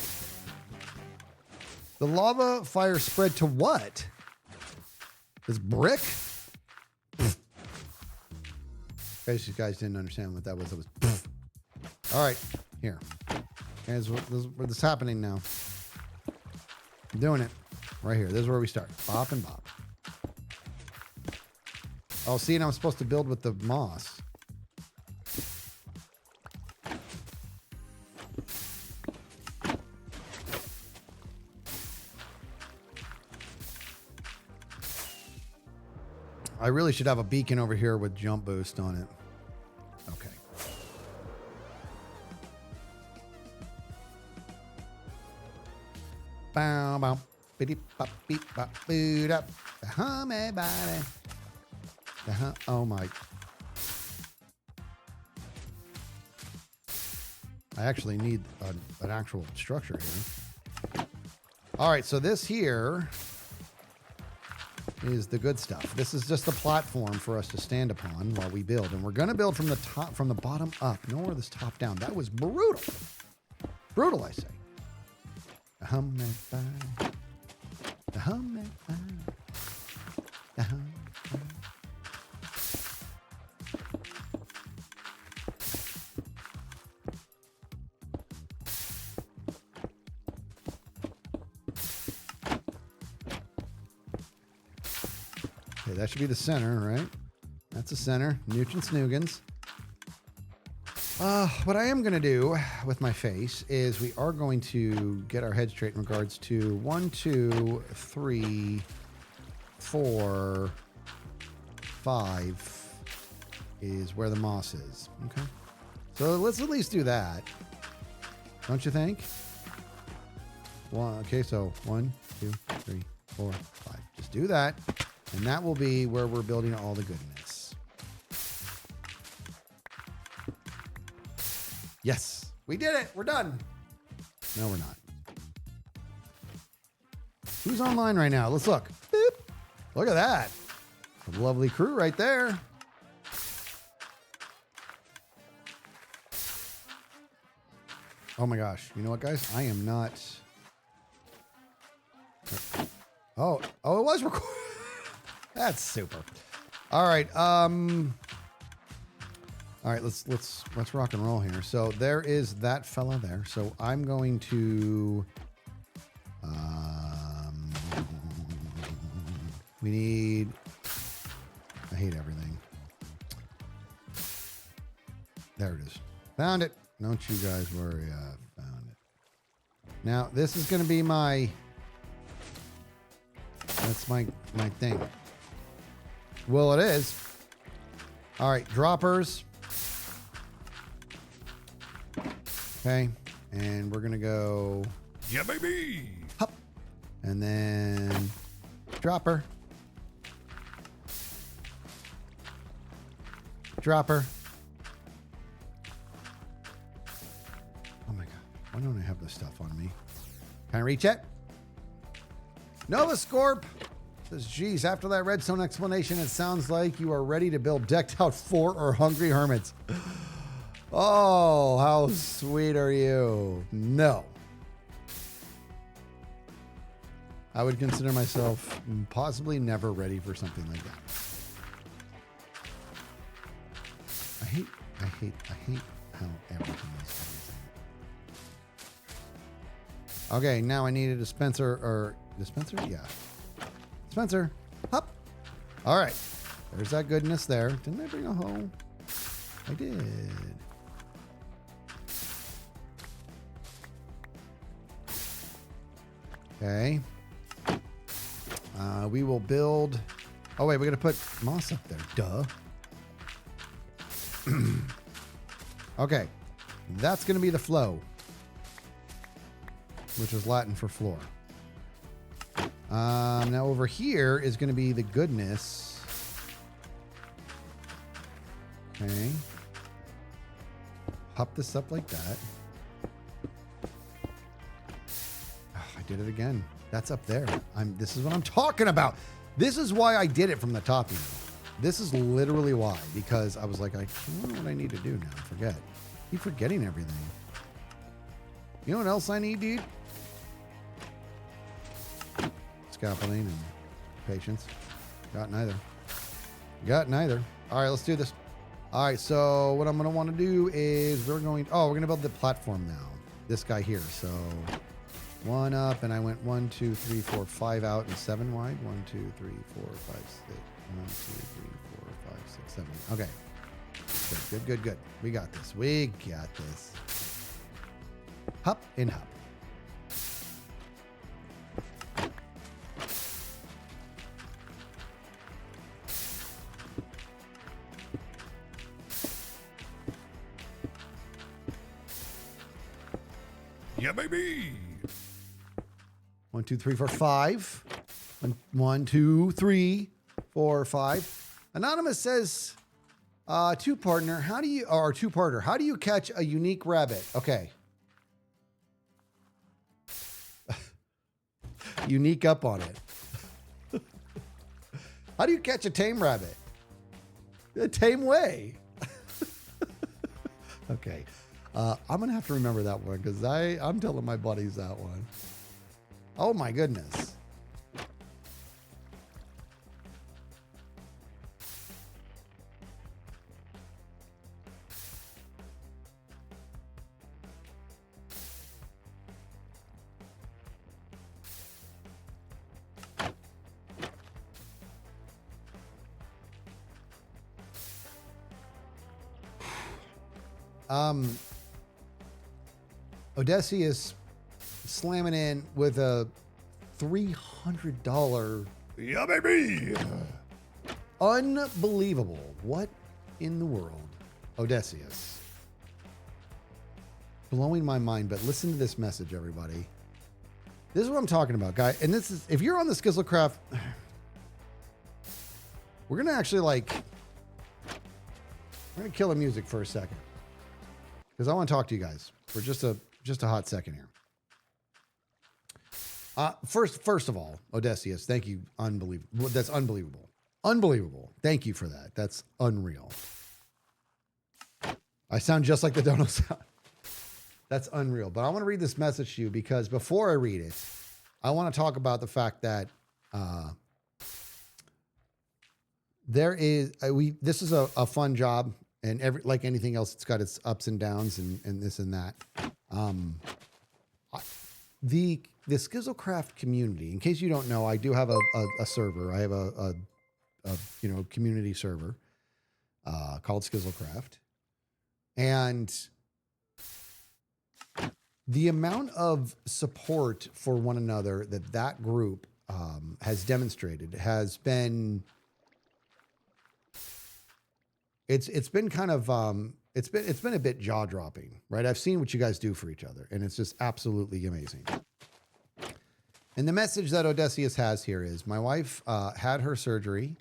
The lava fire spread to what? This brick? In case you guys didn't understand what that was. It was. All right, here. Here's what this is happening now. I'm doing it right here. This is where we start. Bop and bop. Oh, see, and I'm supposed to build with the moss. I really should have a beacon over here with jump boost on it. Okay. Bow, bow, biddy, bop, beep, bop, boot up. The hummy body. Oh my. I actually need an actual structure here. All right, so this here is the good stuff. This is just a platform for us to stand upon while we build. And we're going to build from the top, from the bottom up, nor this top down. That was brutal. Brutal, I say. The hummy body. The hummy body. The hummy body. Okay, that should be the center, right? That's the center. Nooch and Snoogans. What I am going to do with my face is we are going to get our head straight in regards to 1, 2, 3, 4, 5 is where the moss is. Okay. So let's at least do that. Don't you think? Okay, so 1, 2, 3, 4, 5. Just do that. And that will be where we're building all the goodness. Yes, we did it. We're done. No, we're not. Who's online right now? Let's look. Boop. Look at that. A lovely crew right there. Oh my gosh. You know what, guys? I am not. Oh, it was recorded. That's super. All right. All right, let's rock and roll here. So there is that fella there. So I'm going to we need, I hate everything. There it is. Found it. Don't you guys worry, I found it. Now this is going to be my, that's my thing. Well, it is. All right, droppers. Okay, and we're gonna go. Yeah, baby. Hop, and then dropper. Dropper. Oh my god! Why don't I have this stuff on me? Can I reach it? Nova Scorp. Says, geez, after that redstone explanation, it sounds like you are ready to build decked out fort or hungry hermits. Oh, how sweet are you? No. I would consider myself possibly never ready for something like that. I hate how everything is. Okay, now I need a dispenser or dispenser? Yeah. Spencer, hop. All right. There's that goodness there. Didn't I bring a hoe? I did. Okay. We will build. Oh, wait, we got to put moss up there. Duh. Okay. That's going to be the flow, which is Latin for floor. Now over here is going to be the goodness. Okay. Pop this up like that. Oh, I did it again. That's up there. This is what I'm talking about. This is why I did it from the top. This is literally why, because I was like, I don't know what I need to do now. Forget. Keep forgetting everything. You know what else I need, dude? Scaffolding and patience. Got neither. Got neither. All right, let's do this. All right, so what I'm going to want to do is we're going to build the platform now. This guy here. So 1 up, and I went 1, 2, 3, 4, 5 out and 7 wide. 1, 2, 3, 4, 5, 6. 1, 2, 3, 4, 5, 6, 7. Okay. Good, good, good. We got this. We got this. Hop and hop. Yeah, baby. 1, 2, 3, 4, 5. 1, 2, 3, 4, 5. Anonymous says, two-parter, how do you catch a unique rabbit? Okay. Unique up on it. How do you catch a tame rabbit? A tame way. Okay. I'm going to have to remember that one because I'm telling my buddies that one. Oh my goodness. Odysseus slamming in with a $300. Yeah, baby. Unbelievable. What in the world? Odysseus. Blowing my mind, but listen to this message, everybody. This is what I'm talking about, guy. And this is, if you're on the Skizzlecraft, we're going to actually we're going to kill the music for a second. Because I want to talk to you guys for just a hot second here. First of all, Odysseus, thank you. Unbelievable. That's unbelievable. Unbelievable. Thank you for that. That's unreal. I sound just like the dono sound. That's unreal. But I want to read this message to you because before I read it, I want to talk about the fact that this is a fun job. And like anything else, it's got its ups and downs and this and that. The Skizzlecraft community, in case you don't know, I do have a server. I have a community server called Skizzlecraft. And the amount of support for one another that group has demonstrated has been... It's been kind of it's been a bit jaw-dropping, right? I've seen what you guys do for each other, and it's just absolutely amazing. And the message that Odysseus has here is, my wife had her surgery,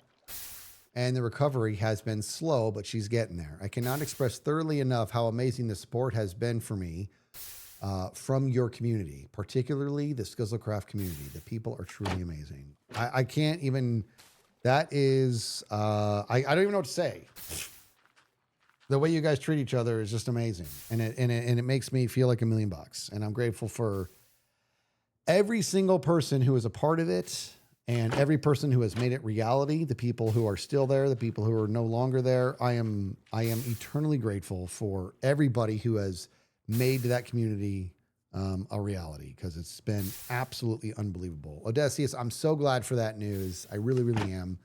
and the recovery has been slow, but she's getting there. I cannot express thoroughly enough how amazing the support has been for me from your community, particularly the Skizzlecraft community. The people are truly amazing. I can't even... That is... I don't even know what to say. The way you guys treat each other is just amazing. And it makes me feel like $1 million. And I'm grateful for every single person who is a part of it and every person who has made it reality, the people who are still there, the people who are no longer there. I am eternally grateful for everybody who has made that community a reality, because it's been absolutely unbelievable. Odysseus, I'm so glad for that news. I really, really am.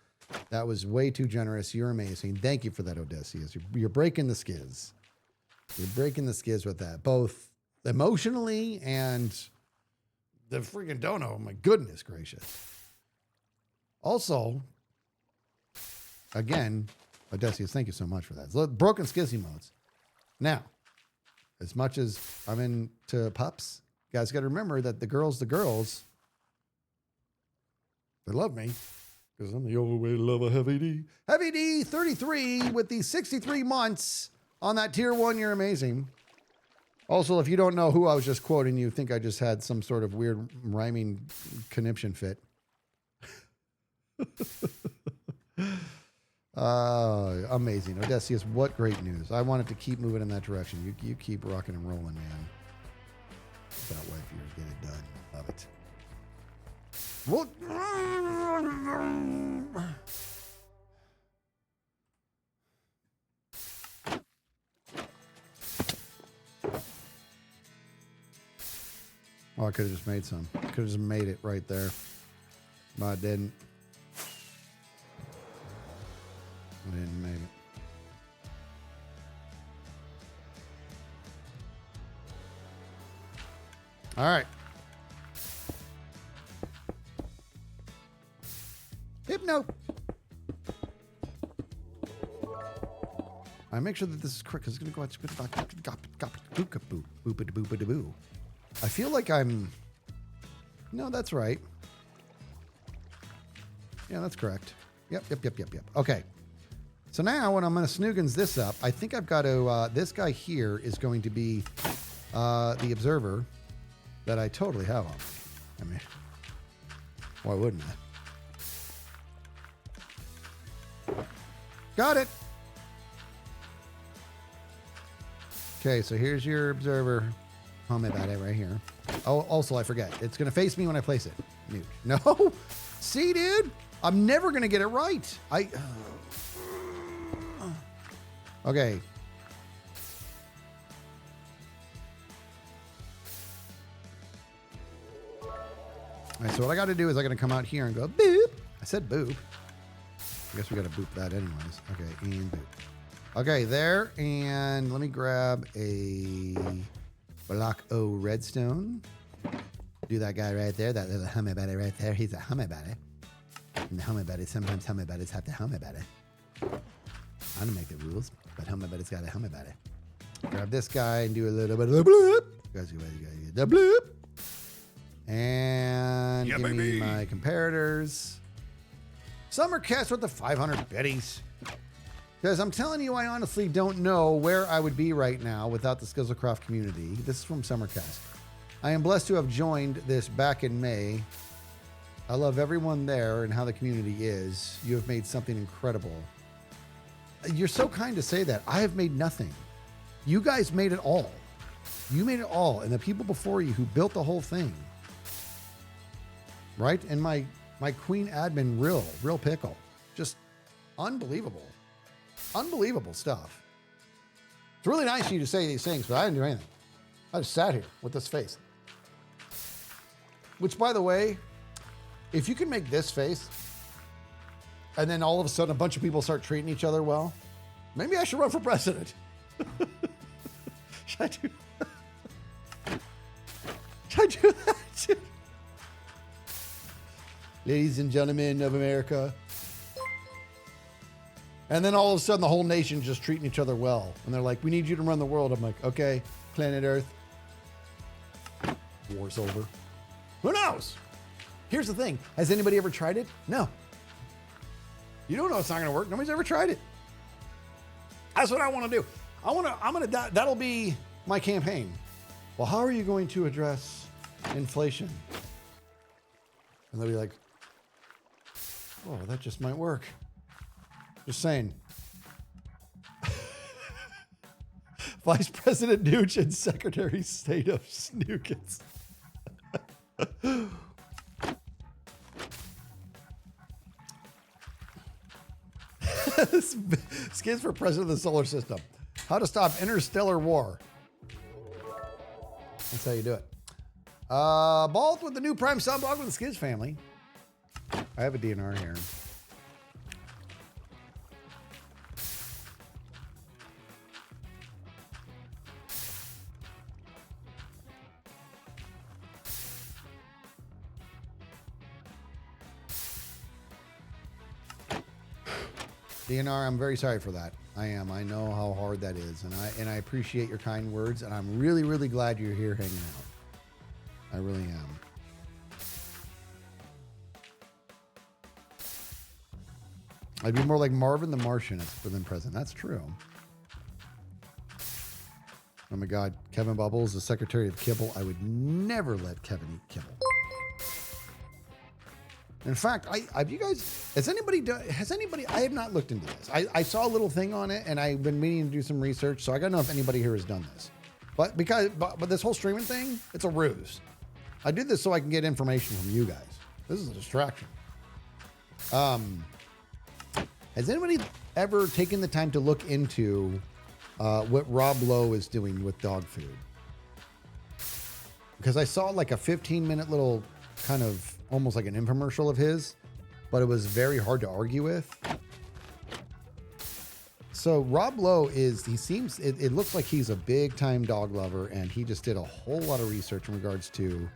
That was way too generous. You're amazing. Thank you for that, Odysseus. You're breaking the skiz. You're breaking the skiz with that, both emotionally and the freaking dono. My goodness gracious. Also, again, Odysseus, thank you so much for that. So, broken skizzy modes. Now, as much as I'm into pups, you guys got to remember that the girls, they love me. Because I'm the overweight lover, Heavy D. Heavy D, 33 with the 63 months on that tier 1. You're amazing. Also, if you don't know who I was just quoting, you think I just had some sort of weird rhyming conniption fit. Amazing. Odysseus, what great news. I wanted to keep moving in that direction. You keep rocking and rolling, man. That way, if you get it done, I love it. What? Oh, I could have just made some. Could have just made it right there. But I didn't. I didn't make it. All right. Hypno. I make sure that this is correct because it's going to go out. I feel like I'm... No, that's right. Yeah, that's correct. Yep. Okay. So now when I'm going to snoogans this up, I think I've got to... this guy here is going to be the observer that I totally have on. I mean, why wouldn't I? Got it. Okay, so here's your observer. Tell me about it right here. Oh, also, I forget. It's going to face me when I place it. Mute. No. See, dude? I'm never going to get it right. Okay. All right, so what I got to do is I got to come out here and go boop. I said boop. I guess we got to boop that anyways. Okay, and boop. Okay, there. And let me grab a block O redstone. Do that guy right there, that little hummingbuddy right there. He's a hummingbuddy. And the hummingbuddy, sometimes hummingbuddies have to hummingbuddy. I don't make the rules, but hummingbuddy's got a hummingbuddy. Grab this guy and do a little bit of the bloop. The bloop. And give me my comparators. Summercast with the 500 biddies. Because I'm telling you, I honestly don't know where I would be right now without the Skizzlecraft community. This is from Summercast. I am blessed to have joined this back in May. I love everyone there and how the community is. You have made something incredible. You're so kind to say that. I have made nothing. You guys made it all. You made it all. And the people before you who built the whole thing. Right? And my queen admin, real pickle. Just unbelievable. Unbelievable stuff. It's really nice of you to say these things, but I didn't do anything. I just sat here with this face. Which, by the way, if you can make this face, and then all of a sudden a bunch of people start treating each other well, maybe I should run for president. Should I do that? Should I do that? Ladies and gentlemen of America. And then all of a sudden the whole nation's just treating each other well. And they're like, we need you to run the world. I'm like, okay, planet Earth. War's over. Who knows? Here's the thing. Has anybody ever tried it? No. You don't know it's not going to work. Nobody's ever tried it. That's what I want to do. That'll be my campaign. Well, how are you going to address inflation? And they'll be like, oh, that just might work. Just saying. Vice President Nooch and Secretary of State of Snookins. Skins for President of the Solar System. How to stop interstellar war. That's how you do it. Balt with the new Prime Sunblock with the Skids family. I have a DNR here. DNR, I'm very sorry for that. I am. I know how hard that is, and I appreciate your kind words, and I'm really, really glad you're here hanging out. I really am. I'd be more like Marvin the Martian than president. That's true. Oh my God, Kevin Bubbles, the Secretary of Kibble. I would never let Kevin eat kibble. In fact, has anybody, I have not looked into this. I saw a little thing on it and I've been meaning to do some research. So I gotta know if anybody here has done this. But this whole streaming thing, it's a ruse. I do this so I can get information from you guys. This is a distraction. Has anybody ever taken the time to look into what Rob Lowe is doing with dog food? Because I saw like a 15-minute little kind of almost like an infomercial of his, but it was very hard to argue with. So Rob Lowe it looks like he's a big time dog lover, and he just did a whole lot of research in regards to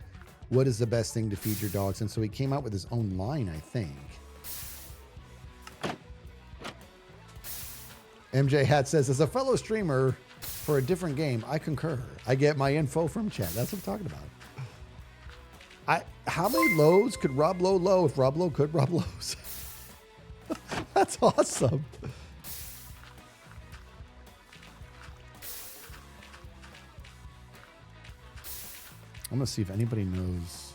what is the best thing to feed your dogs. And so he came out with his own line, I think. MJ Hat says, as a fellow streamer for a different game, I concur. I get my info from chat. That's what I'm talking about. How many lows could Rob Lowe low if Rob Lowe could Rob Lowe's? That's awesome. I'm going to see if anybody knows.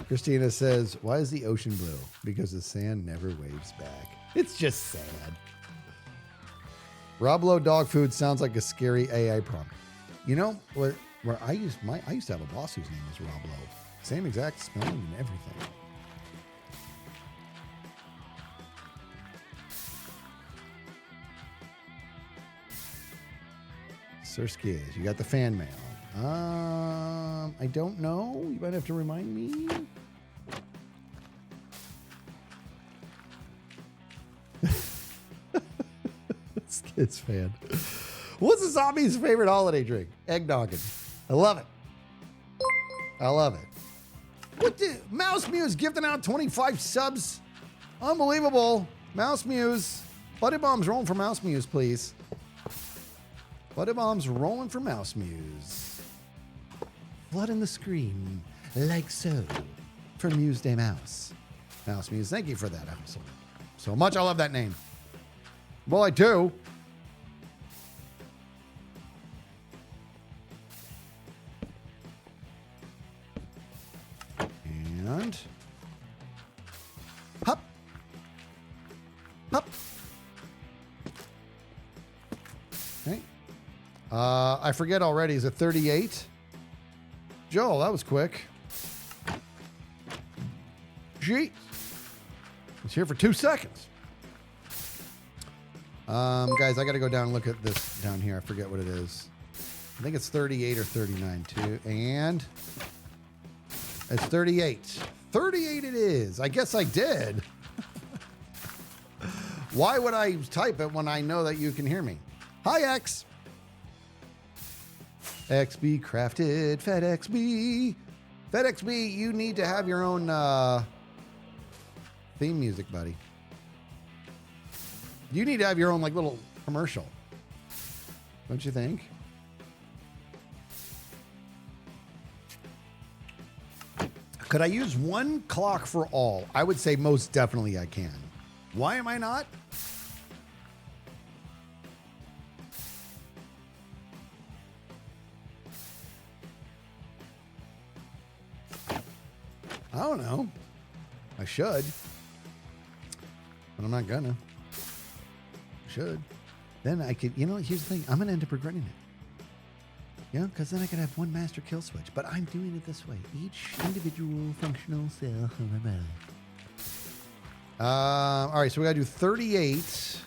Christina says, why is the ocean blue? Because the sand never waves back. It's just sad. Rob Lowe dog food sounds like a scary AI prompt. You know what? Where I used to have a boss whose name was Rob Lowe. Same exact spelling and everything. Sir Skiz, you got the fan mail. I don't know. You might have to remind me. Skiz fan. What's a zombie's favorite holiday drink? Eggnoggin. I love it. I love it. What the Mouse Muse gifting out 25 subs? Unbelievable. Mouse Muse. Buddy Bombs rolling for Mouse Muse, please. Buddy Bombs rolling for Mouse Muse. Flooding the screen like so for Muse Day Mouse. Mouse Muse, thank you for that so much. I love that name. Well, I do. And hop. Hop. Okay. I forget already. Is it 38? Joel, that was quick. Gee. It's here for 2 seconds. Guys, I got to go down and look at this down here. I forget what it is. I think it's 38 or 39 too. And it's 38. 38 it is. I guess I did. Why would I type it when I know that you can hear me? Hi, X. XB crafted. FedXB. FedXB, you need to have your own theme music, buddy. You need to have your own like little commercial. Don't you think? Could I use one clock for all? I would say most definitely I can. Why am I not? I don't know. I should. But I'm not gonna. Should. Then I could, here's the thing. I'm gonna end up regretting it. Because then I could have one master kill switch. But I'm doing it this way. Each individual functional cell. All right, so we gotta do 38.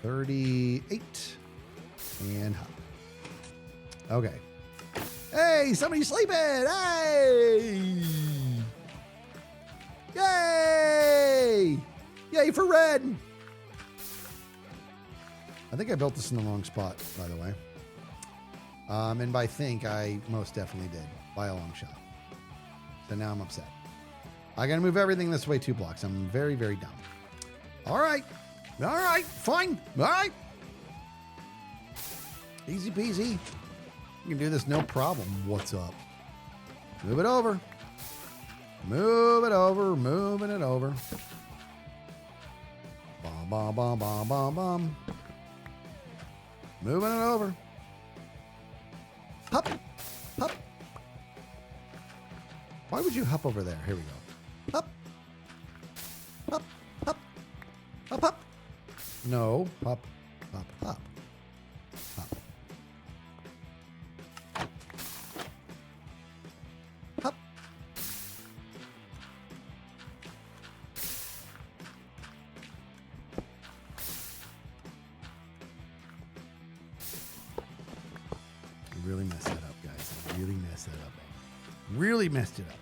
38. And hop. Okay. Hey, somebody's sleeping! Hey! Yay! Yay for red! I think I built this in the wrong spot, by the way. And by think, I most definitely did. By a long shot. So now I'm upset. I gotta move everything this way 2 blocks. I'm very, very dumb. All right. All right. Fine. All right. Easy peasy. You can do this no problem. What's up? Move it over. Move it over. Moving it over. Bom, bom, bom, bom, bom, bom. Moving it over. Hop. Hop. Why would you hop over there? Here we go. Hop. Hop. Hop. No. Pop, pop, pop. Pop. Pop. Really messed it up, guys. Really messed it up. Really messed it up, guys.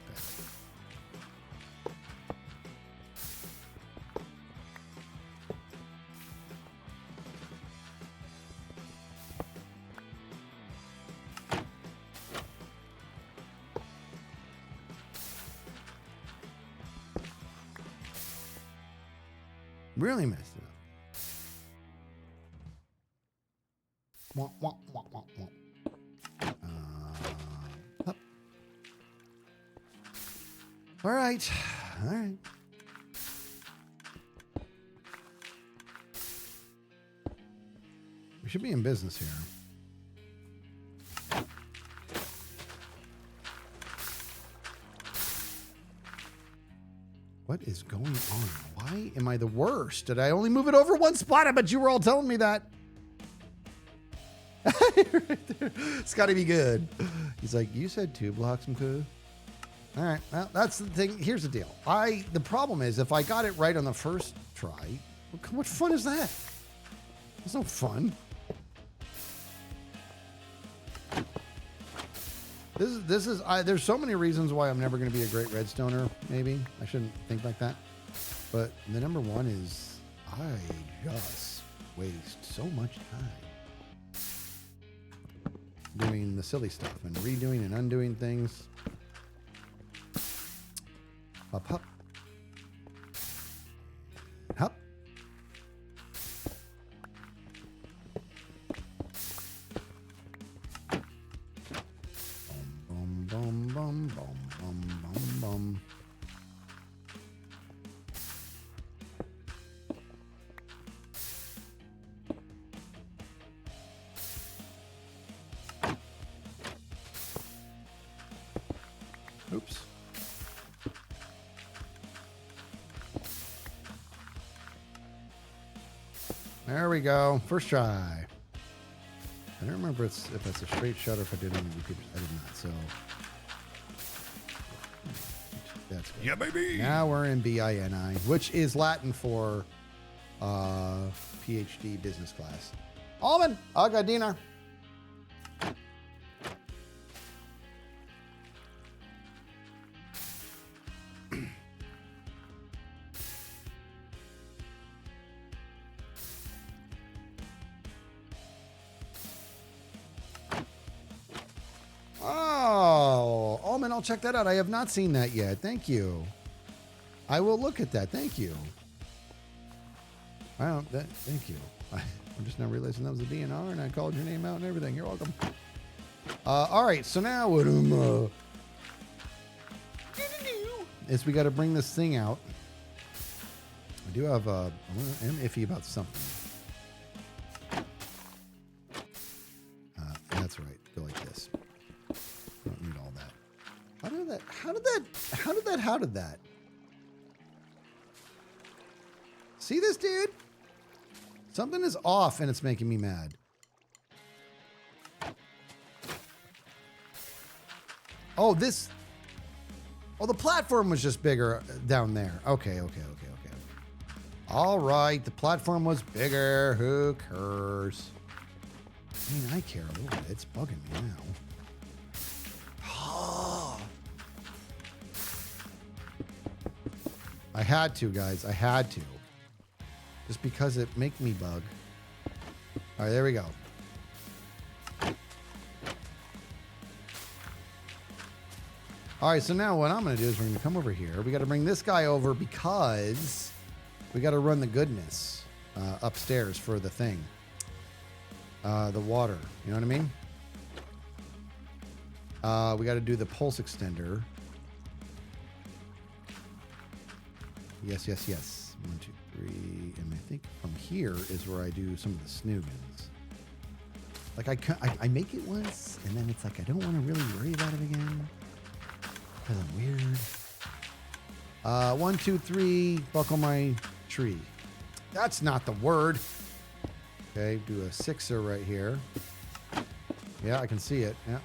Really messed it up. Wah, wah, wah, wah, wah. Up. All right. All right. We should be in business here. What is going on? Why am I the worst? Did I only move it over one spot? I bet you were all telling me that. Right there. It's got to be good. He's like, you said 2 blocks, McCoo. All right. Well, that's the thing. Here's the deal. The problem is if I got it right on the first try, what fun is that? It's no fun. There's so many reasons why I'm never going to be a great redstoner. Maybe I shouldn't think like that. But the number one is I just waste so much time doing the silly stuff and redoing and undoing things. Hop, hop. Hop. Bum, bum, bum, bum, bum, bum, bum. Oops. There we go. First try. I don't remember if it's a straight shot or if I did on the repeaters. I did not, so that's good. Yeah, baby. Now we're in BINI, which is Latin for PhD business class. Almond, aga dinar. Oh, Almond, I'll check that out. I have not seen that yet. Thank you. I will look at that. Thank you. Thank you. I'm just now realizing that was a DNR and I called your name out and everything. You're welcome. All right, so now what is we got to bring this thing out. I do have I'm iffy about something. That's right. Go like this. Don't need all that. How did that? See this, dude? Something is off and it's making me mad. Oh, the platform was just bigger down there. Okay. All right, the platform was bigger. Who cares? I mean, I care a little bit. It's bugging me now. I had to, guys. I had to. Just because it make me bug. All right, there we go. All right, so now what I'm going to do is we're going to come over here. We got to bring this guy over because we got to run the goodness upstairs for the thing. The water. You know what I mean? We got to do the pulse extender. Yes. 1, 2, 3. And I think from here is where I do some of the snoogans. Like I make it once, and then it's like I don't want to really worry about it again. Because I'm weird. 1, 2, 3, buckle my tree. That's not the word. Okay, do a 6er right here. Yeah, I can see it. Yeah.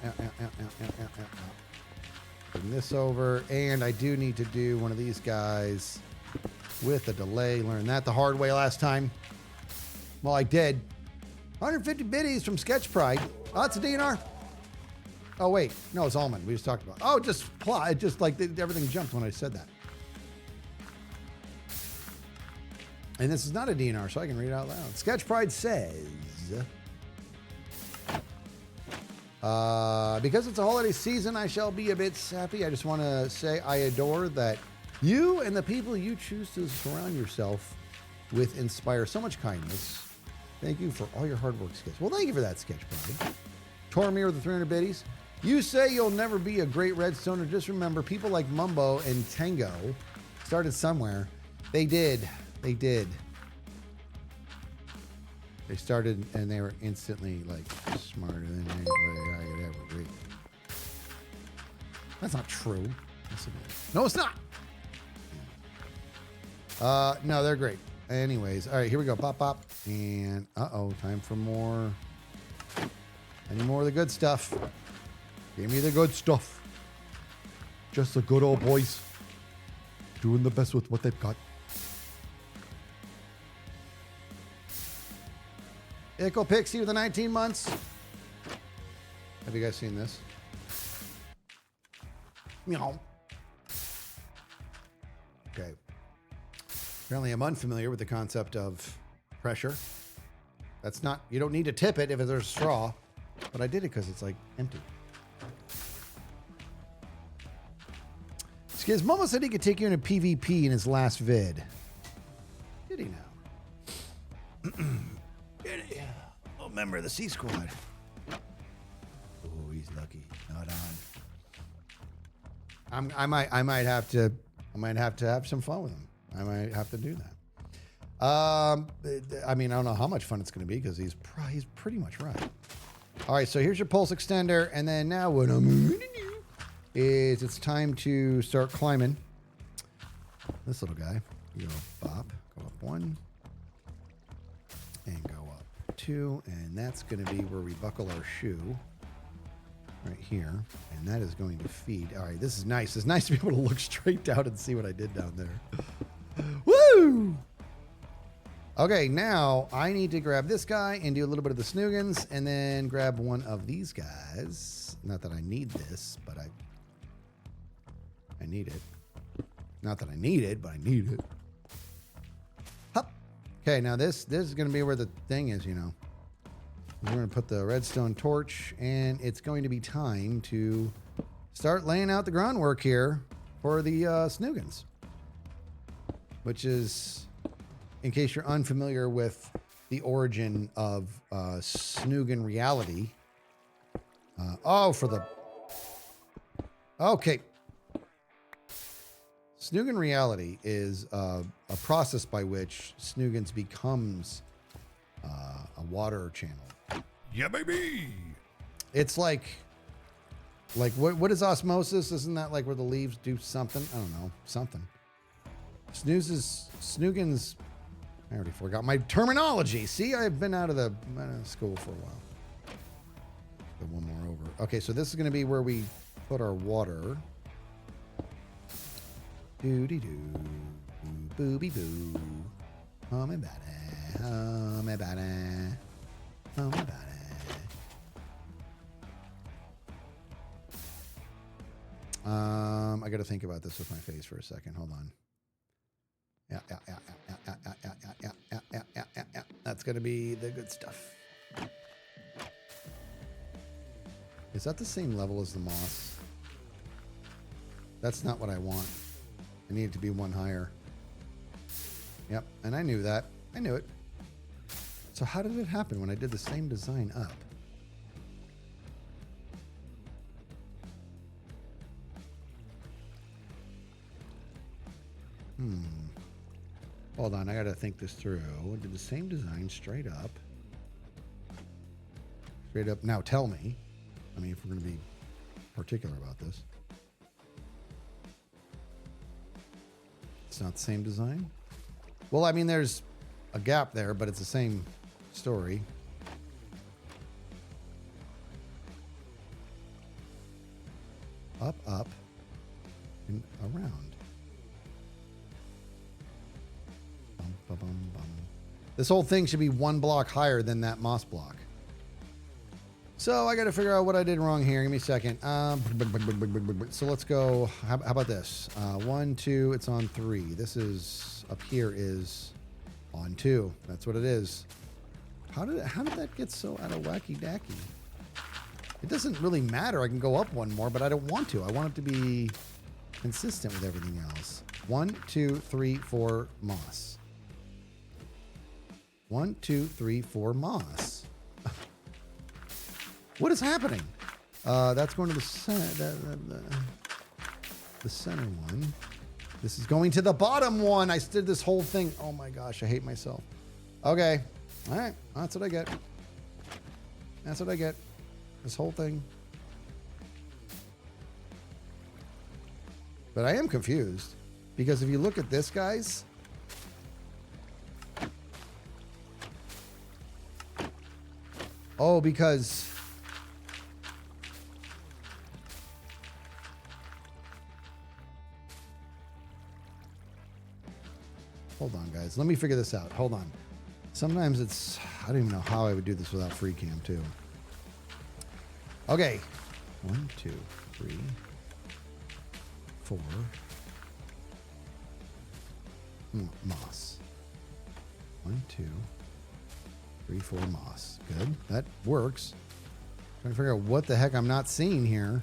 Bring this over, and I do need to do one of these guys with a delay. Learned that the hard way last time. Well, I did. 150 biddies from Sketch Pride. Oh, that's a DNR. Oh, wait. No, it's almond. We just talked about. Oh, just plot. It just like everything jumped when I said that. And this is not a DNR, so I can read it out loud. Sketch Pride says, because it's a holiday season, I shall be a bit sappy. I just want to say I adore that you and the people you choose to surround yourself with inspire so much kindness. Thank you for all your hard work, Sketch. Well, thank you for that, Sketch Pride. Tormir with the 300 biddies. You say you'll never be a great redstoner. Just remember, people like Mumbo and Tango started somewhere. They did. They did. They started and they were instantly like smarter than anybody I could ever read. That's not true. Yes, it is. No, it's not. No, they're great. Anyways, all right, here we go. Pop, pop. And time for more. Any more of the good stuff. Give me the good stuff. Just the good old boys. Doing the best with what they've got. Ickle Pixie with the 19 months. Have you guys seen this? Meow. Okay. Apparently I'm unfamiliar with the concept of pressure. That's not, you don't need to tip it if there's straw, but I did it because it's like empty. Skiz, Momo said he could take you into PvP in his last vid. Did he now? Oh, member of the C Squad. Oh, he's lucky. Not on. I might have to have some fun with him. I might have to do that. I mean, I don't know how much fun it's going to be because he's pretty much right. All right, so here's your pulse extender, and then now what I'm going to do is it's time to start climbing. This little guy, you go bop, go up 1, and go up 2, and that's going to be where we buckle our shoe right here, and that is going to feed. All right, this is nice. It's nice to be able to look straight down and see what I did down there. Woo! Okay, now I need to grab this guy and do a little bit of the snoogans, and then grab one of these guys. Not that I need this, but I need it. Not that I need it, but I need it. Hup. Okay, now this is going to be where the thing is, you know. We're going to put the redstone torch, and it's going to be time to start laying out the groundwork here for the snoogans. Which is, in case you're unfamiliar with the origin of snoogan reality. Okay. Snoogan reality is a process by which snoogans becomes a water channel. Yeah, baby. It's like what is osmosis? Isn't that like where the leaves do something? I don't know, something. Snoogans. I already forgot my terminology. See, I've been out of the school for a while. Go one more over. Okay, so this is going to be where we put our water. Doody doo, booby boo. Oh my body, oh my body, oh my body. I got to think about this with my face for a second. Hold on. Yeah. That's going to be the good stuff. Is that the same level as the moss? That's not what I want. I need it to be one higher. Yep, and I knew that. I knew it. So how did it happen when I did the same design up? Hold on, I gotta think this through. Did the same design straight up. Straight up. Now tell me. I mean, if we're gonna be particular about this. It's not the same design? Well, I mean, there's a gap there, but it's the same story. Up, up, and around. Bum, bum, bum, bum. This whole thing should be 1 block higher than that moss block. So I got to figure out what I did wrong here. Give me a second. So let's go. How about this? 1, 2. It's on 3. This is up here is on 2. That's what it is. How did that get so out of wacky dacky? It doesn't really matter. I can go up 1 more, but I don't want to. I want it to be consistent with everything else. 1, 2, 3, 4 moss. 1, 2, 3, 4 moss. What is happening? That's going to the center one. This is going to the bottom one. I did this whole thing. Oh my gosh, I hate myself. Okay. All right. That's what I get. That's what I get. This whole thing. But I am confused because if you look at this, guys. Oh, because hold on, guys. Let me figure this out. Hold on. Sometimes it's, I don't even know how I would do this without free cam too. Okay. 1, 2, 3, 4. Moss. 1, 2, 3, 4 moss. Good. That works. Trying to figure out what the heck I'm not seeing here.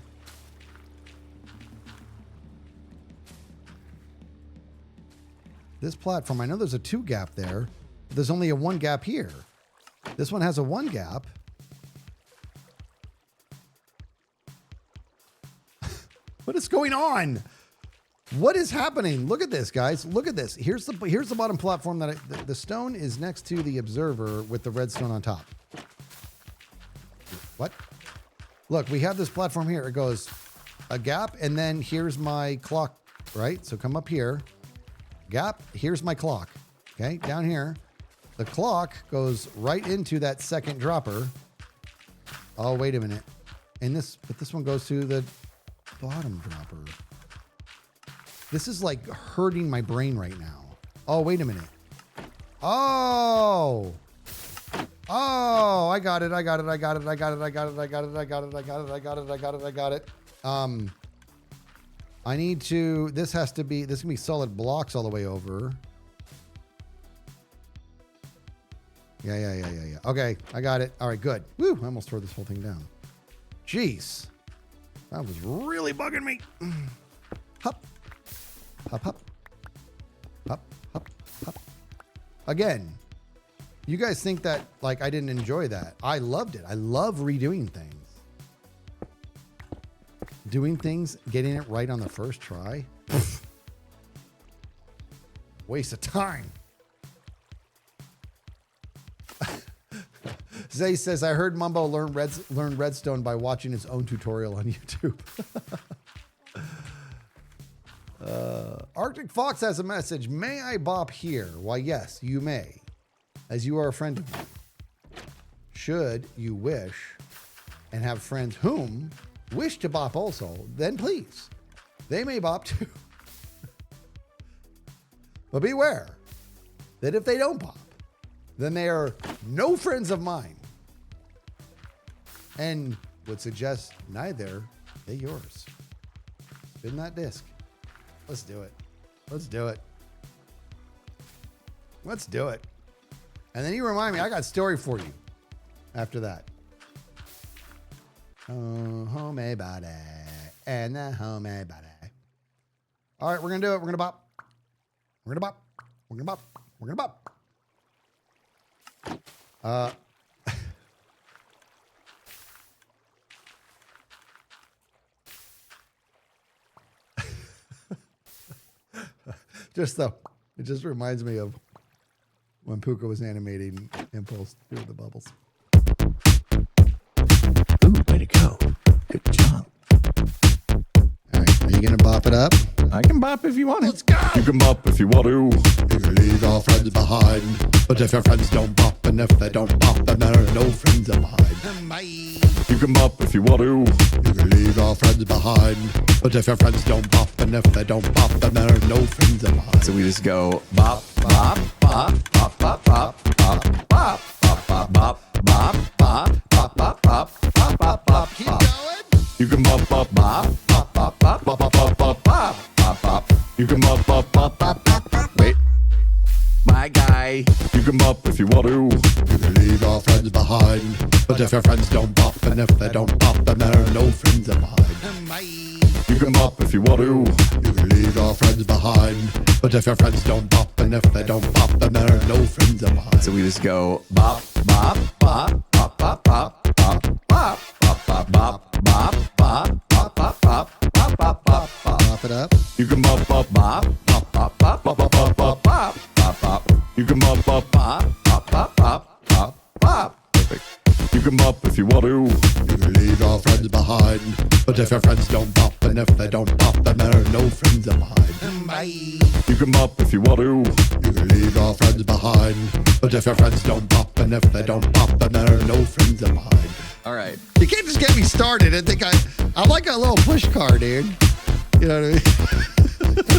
This platform, I know there's a 2 gap there. But there's only a 1 gap here. This one has a 1 gap. What is going on? What is happening? Look at this, guys. Look at this. Here's the bottom platform that the stone is next to the observer with the redstone on top. What? Look, we have this platform here. It goes a gap, and then here's my clock, right? So come up here. Gap, here's my clock. Okay, down here. The clock goes right into that second dropper. Oh, wait a minute. But this one goes to the bottom dropper. This is like hurting my brain right now. Oh, wait a minute. Oh, I got it. I need to, this can be solid blocks all the way over. Yeah. Okay, I got it. All right, good. Woo, I almost tore this whole thing down. Jeez. That was really bugging me. Hop. Hop, hop. Hop, hop, hop. Again, you guys think that, like, I didn't enjoy that. I loved it. I love redoing things. Doing things, getting it right on the first try. Waste of time. Zay says, I heard Mumbo learn Redstone by watching his own tutorial on YouTube. Arctic Fox has a message. May I bop here? Why, yes, you may, as you are a friend of mine. Should you wish and have friends whom wish to bop also, then please, they may bop too. But beware that if they don't bop, then they are no friends of mine, and would suggest neither they yours. Spin that disc. Let's do it. Let's do it. Let's do it. And then you remind me, I got a story for you after that. Oh, homie body. And the homie body. All right, we're going to do it. We're going to bop. We're going to bop. We're going to bop. We're going to bop. It just reminds me of when Puka was animating Impulse through the bubbles. Ooh, way to go. Good job. All right, are you going to bop it up? I can bop if you want to. Let's go. You can bop if you want to. You can leave your friends behind. But if your friends don't bop, and if they don't bop, then there are no friends of mine. Bye. You can bop if you want to. You can leave your friends behind. But if your friends don't bop, and if they don't bop, then there are no friends of mine. So we just go bop, bop, bop, bop, bop, bop, bop, bop, bop, bop, bop, bop, bop, bop, bop, bop, bop, bop, bop. Keep going. You can bop, bop, bop. Bop, bop, bop, Bop, bop, bop, bop. bop, bop, bop. You can bop, bop, bop, bop. Wait. My guy. You can bop if you want to. You can leave your friends behind. But if your friends don't bop, and if they don't bop, then there are no friends of mine. Bye. You can bop if you want to. You can leave your friends behind. But if your friends don't bop, and if they don't bop, then there are no friends of mine. So we just go bop, bop, bop, bop, bop, bop, bop, bop, bop, bop, bop, bop, bop, bop, bop, bop, bop, bop, bop. Pop it up. You can bop, bop, Bop, bop, bop, bop, bop, bop, bop, bop. bop, bop, bop. You can bop, bop, Bop, bop, bop, bop, bop, bop. perfect. You can bop if you want to. You can leave your friends behind. But if your friends don't bop, and if they don't bop, then there are no friends of mine. Bye. You can bop if you want to. You can leave your friends behind. But if your friends don't bop, and if they don't bop, then there are no friends of mine. All right. You can't just get me started. I think I'm like a little push car, dude. You know what I mean?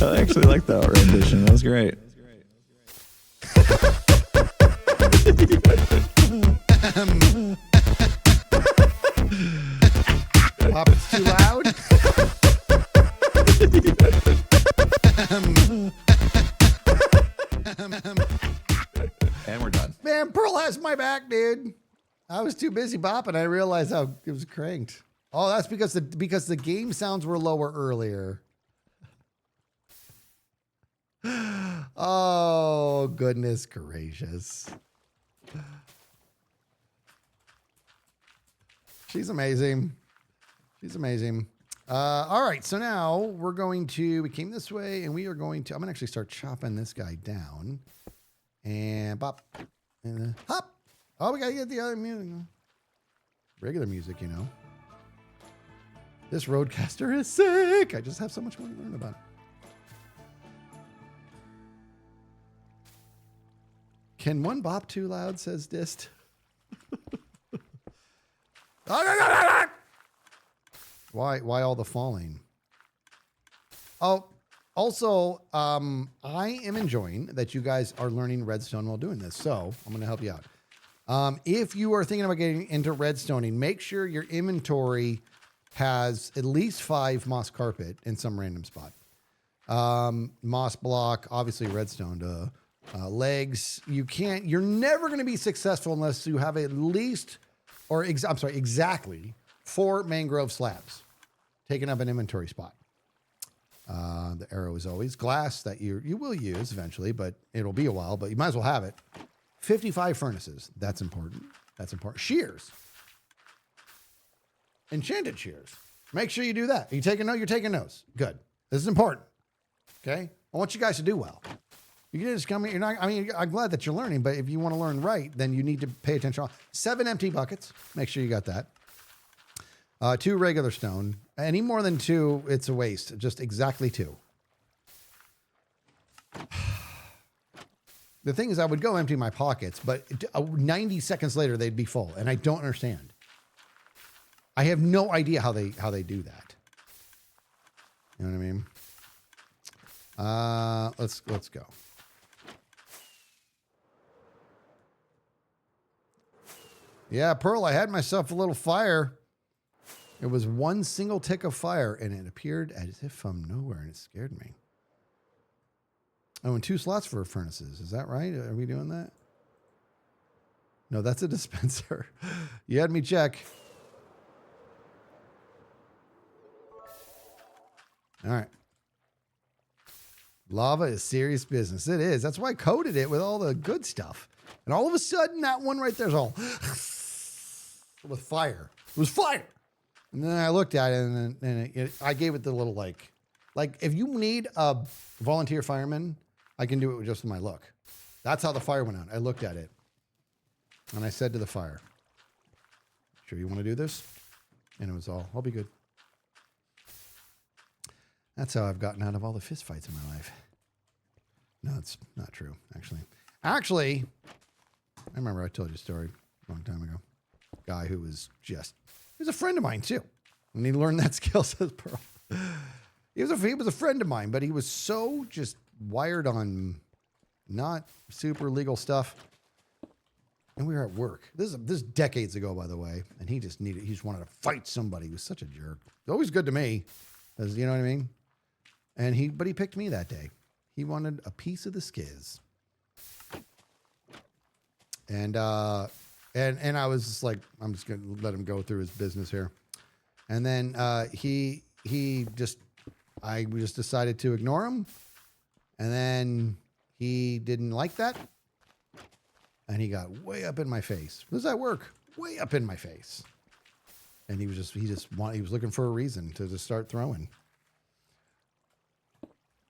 I actually like that rendition. That was great. Pop, it's too loud. And we're done. Man, Pearl has my back, dude. I was too busy bopping. I realized how it was cranked. Oh, that's because the game sounds were lower earlier. Oh, goodness gracious. She's amazing. She's amazing. All right, so now we came this way and we are going to, I'm going to actually start chopping this guy down. And bop. And hop. Oh, we got to get the other music. Regular music, you know. This roadcaster is sick. I just have so much more to learn about it. Can one bop too loud, says Dist. Why all the falling? Oh, also, I am enjoying that you guys are learning Redstone while doing this. So I'm going to help you out. If you are thinking about getting into redstoning, make sure your inventory has at least 5 moss carpet in some random spot. Moss block, obviously redstone, legs. You're never going to be successful unless you have at least, exactly 4 mangrove slabs taking up an inventory spot. The arrow is always glass that you will use eventually, but it'll be a while, but you might as well have it. 55 furnaces. That's important. That's important. Shears. Enchanted shears. Make sure you do that. Are you taking notes? You're taking notes. Good. This is important. Okay. I want you guys to do well. You can just come here. I'm glad that you're learning, but if you want to learn right, then you need to pay attention. 7 empty buckets. Make sure you got that. 2 regular stone. Any more than 2, it's a waste. Just exactly 2. The thing is, I would go empty my pockets, but 90 seconds later, they'd be full, and I don't understand. I have no idea how they do that. You know what I mean? Let's go. Yeah, Pearl, I had myself a little fire. It was one single tick of fire, and it appeared as if from nowhere, and it scared me. Oh, and 2 slots for furnaces. Is that right? Are we doing that? No, that's a dispenser. You had me check. All right. Lava is serious business. It is. That's why I coated it with all the good stuff. And all of a sudden, that one right there is all with fire. It was fire. And then I looked at it, and I gave it the little like if you need a volunteer fireman, I can do it with just my look. That's how the fire went out. I looked at it, and I said to the fire, "Sure you want to do this?" And it was all, "I'll be good." That's how I've gotten out of all the fist fights in my life. No, it's not true, actually. Actually, I remember I told you a story a long time ago. Guy who was he was a friend of mine too. And he learned that skill, says Pearl. He was a friend of mine, but he was so just wired on not super legal stuff. And we were at work. This is decades ago, by the way. And he just wanted to fight somebody. He was such a jerk. Always good to me, as you know what I mean. And but he picked me that day. He wanted a piece of the skiz. And I was just like, I'm just gonna let him go through his business here. And then we just decided to ignore him. And then he didn't like that. And he got way up in my face. Does that work? Way up in my face. And he was looking for a reason to just start throwing.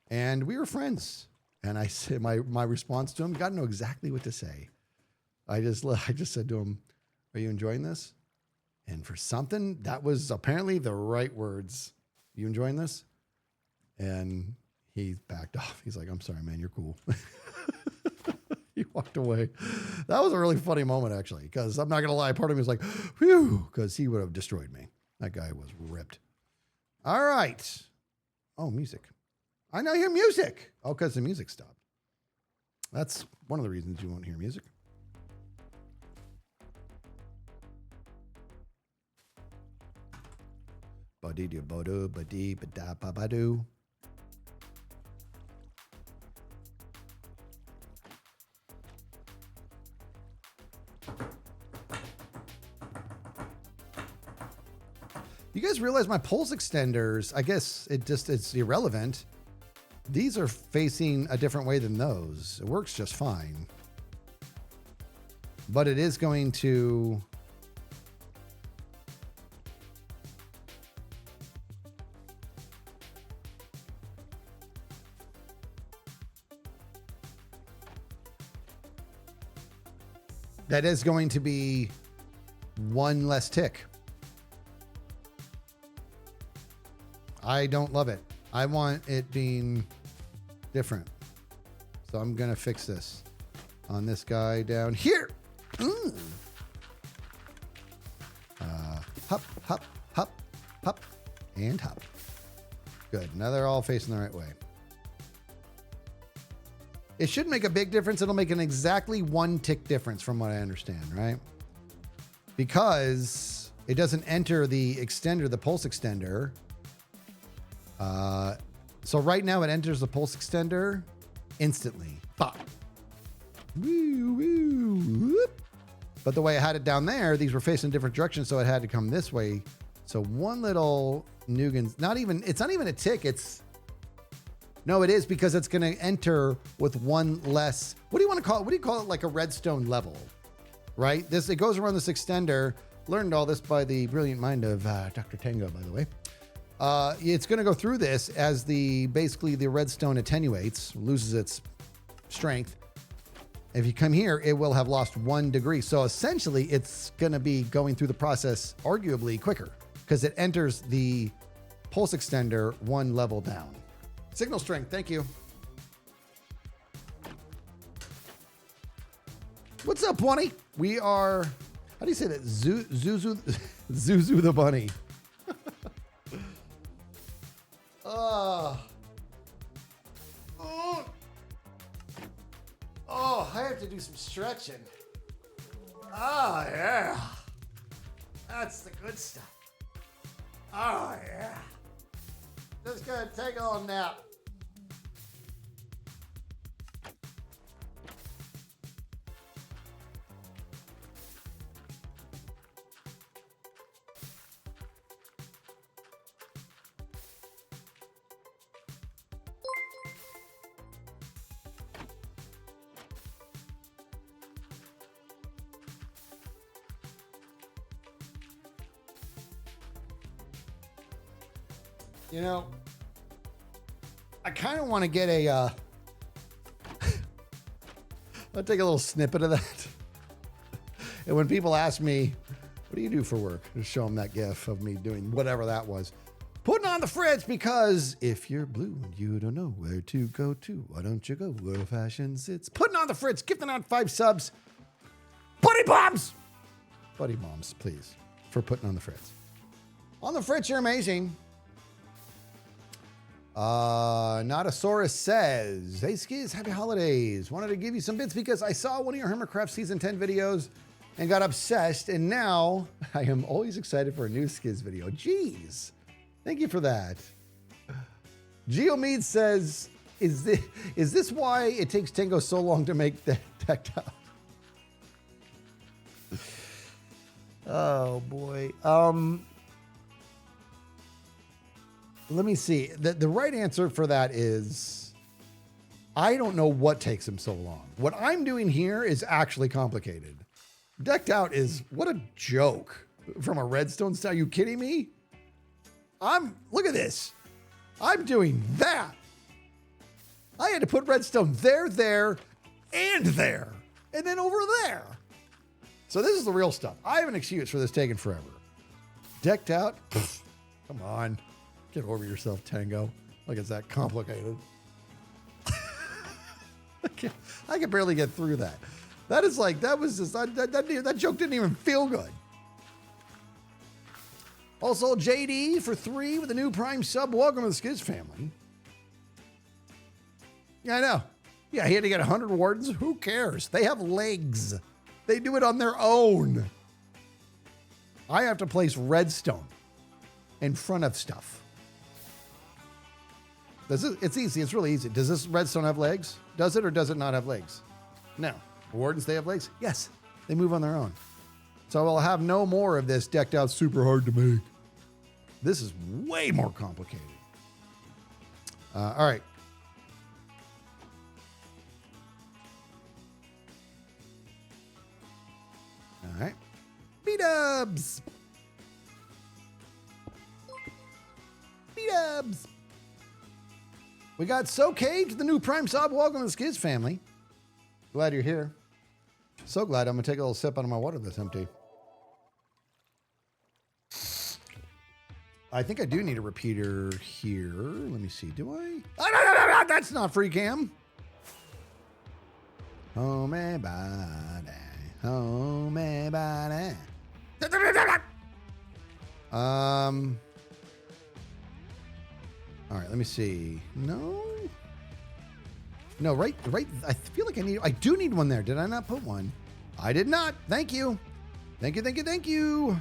And we were friends. And I said, my response to him, got to know exactly what to say. I just said to him, "Are you enjoying this?" And for something, that was apparently the right words. "You enjoying this?" And he backed off. He's like, "I'm sorry, man. You're cool." He walked away. That was a really funny moment, actually, because I'm not going to lie. Part of me was like, whew, because he would have destroyed me. That guy was ripped. All right. Oh, music. I now hear music. Oh, because the music stopped. That's one of the reasons you won't hear music. Ba-dee-doo-ba-doo, ba-dee-ba-da-ba-ba-doo. You guys realize my pulse extenders, I guess it's irrelevant. These are facing a different way than those. It works just fine. But it is going to... That is going to be one less tick. I don't love it. I want it being different. So I'm going to fix this on this guy down here. Hop, hop, hop, hop, and hop. Good. Now they're all facing the right way. It should make a big difference. It'll make an exactly 1 tick difference from what I understand, right? Because it doesn't enter the extender, the pulse extender. So right now it enters the pulse extender instantly. Pop. Woo, woo, whoop. But the way I had it down there, these were facing different directions, so it had to come this way. So one little Nugan's it's not even a tick. No, it is, because it's going to enter with one less. What do you want to call it? What do you call it? Like a redstone level, right? It goes around this extender. Learned all this by the brilliant mind of Dr. Tango, by the way. It's going to go through this as basically the redstone attenuates, loses its strength. If you come here, it will have lost 1 degree. So essentially, it's going to be going through the process arguably quicker because it enters the pulse extender 1 level down. Signal strength, thank you. What's up, Bunny? We are, how do you say that? Zuzu the bunny. I have to do some stretching. Oh, yeah. That's the good stuff. Oh, yeah. Just gonna take a little nap. You know, I kind of want to get I'll take a little snippet of that. And when people ask me, what do you do for work? Just show them that gif of me doing whatever that was. Putting on on the fritz because if you're blue and you don't know where to go to, why don't you go where fashion sits? Putting on the fritz, gifting out 5 subs. Buddy bombs! Buddy bombs, please, for putting on the fritz. On the fritz, you're amazing. Notosaurus says, hey Skiz, happy holidays. Wanted to give you some bits because I saw one of your Hermitcraft Season 10 videos and got obsessed, and now I am always excited for a new Skiz video. Jeez, thank you for that. Geomead says, is this why it takes Tango so long to make the decked out? Oh boy. Let me see. The right answer for that is, I don't know what takes him so long. What I'm doing here is actually complicated. Decked out is, what a joke from a Redstone style. Are you kidding me? Look at this. I'm doing that. I had to put Redstone there, and there, and then over there. So this is the real stuff. I have an excuse for this taking forever. Decked out? Pfft, come on. Get over yourself, Tango. Like it's that complicated. I can barely get through that. That is like, that was just, that joke didn't even feel good. Also, JD for 3 with a new Prime sub. Welcome to the Skiz family. Yeah, I know. Yeah, he had to get 100 wardens. Who cares? They have legs. They do it on their own. I have to place redstone in front of stuff. It's easy. It's really easy. Does this redstone have legs? Does it or does it not have legs? No. Wardens, they have legs? Yes. They move on their own. So I'll have no more of this decked out super hard to make. This is way more complicated. All right. All right. B-dubs. B-dubs. We got So Caged, the new Prime sub. Welcome to the Skiz family. Glad you're here. So glad. I'm going to take a little sip out of my water that's empty. I think I do need a repeater here. Let me see. Do I? Oh, no, that's not free cam. Oh, my body. Oh, my body. All right, let me see. No, right. I feel like I do need one there. Did I not put one? I did not. Thank you. Thank you.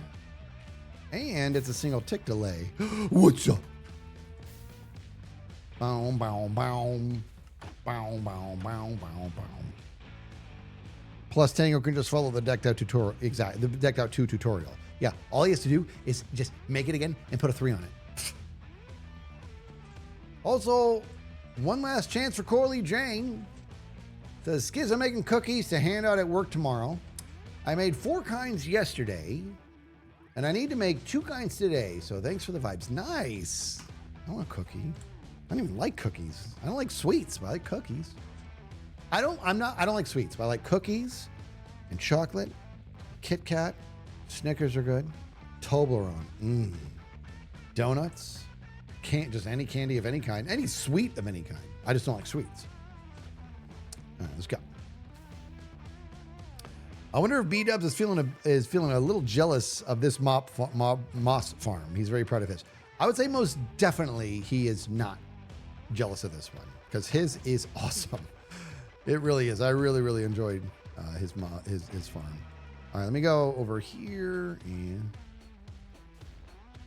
And it's a single tick delay. What's up? Boom, boom, boom. Boom, boom, boom, boom, boom. Plus, Tango can just follow the decked out tutorial. Exactly, the decked out 2 tutorial. Yeah, all he has to do is just make it again and put a 3 on it. Also, one last chance for Corley Jane. Says, Skiz, I'm making cookies to hand out at work tomorrow. I made 4 kinds yesterday, and I need to make 2 kinds today. So thanks for the vibes. Nice. I want a cookie. I don't even like cookies. I don't like sweets, but I like cookies. I don't like sweets, but I like cookies and chocolate. Kit Kat, Snickers are good. Toblerone, donuts. Just any candy of any kind, any sweet of any kind. I just don't like sweets. All right, let's go. I wonder if B-Dubs is feeling a little jealous of this moss farm. He's very proud of his. I would say most definitely he is not jealous of this one because his is awesome. It really is. I really enjoyed his farm. All right, let me go over here and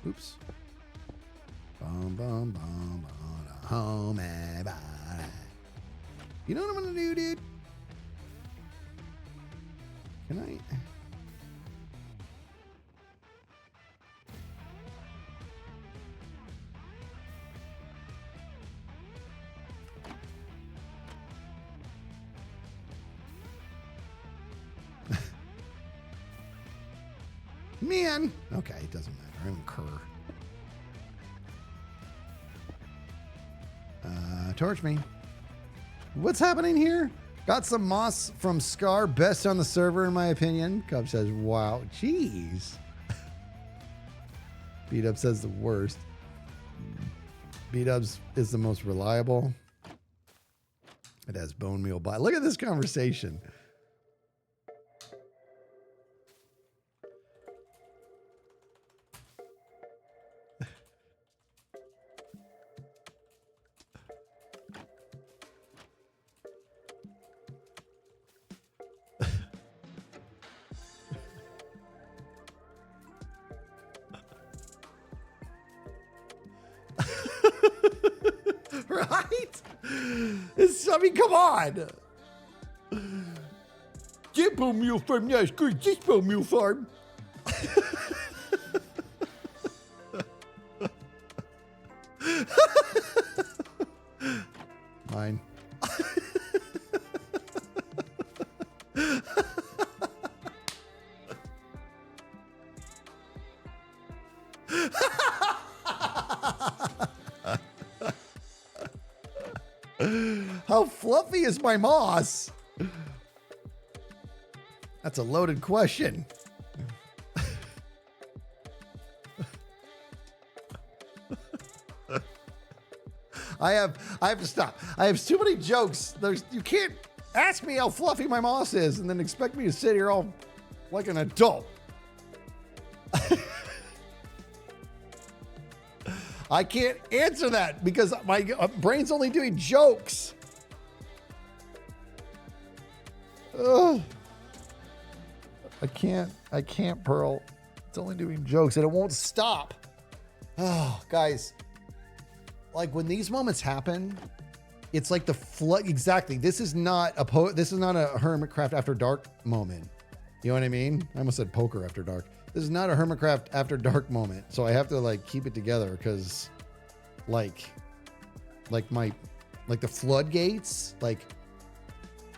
oops. Bum, bum, bum, bum, home, bye. You know what I'm gonna do, dude? Can I? Man. Okay, it doesn't matter. I don't incur. Torch me. What's happening here? Got some moss from Scar, best on the server in my opinion. Cub says, wow, jeez. Beat up says the worst. B-dubs is the most reliable. It has bone meal by. Look at this conversation. Right? I mean, come on. Get bone meal farm. Yeah, it's good. This bone meal farm. Mine. How fluffy is my moss? That's a loaded question. I have to stop. I have too many jokes. You can't ask me how fluffy my moss is and then expect me to sit here all like an adult. I can't answer that because my brain's only doing jokes. Ugh. I can't, Pearl. It's only doing jokes and it won't stop. Oh, guys. Like when these moments happen, it's like the flood. Exactly. This is not a Hermitcraft After Dark moment. You know what I mean? I almost said poker after dark. This is not a Hermitcraft After Dark moment. So I have to like keep it together because like the floodgates, like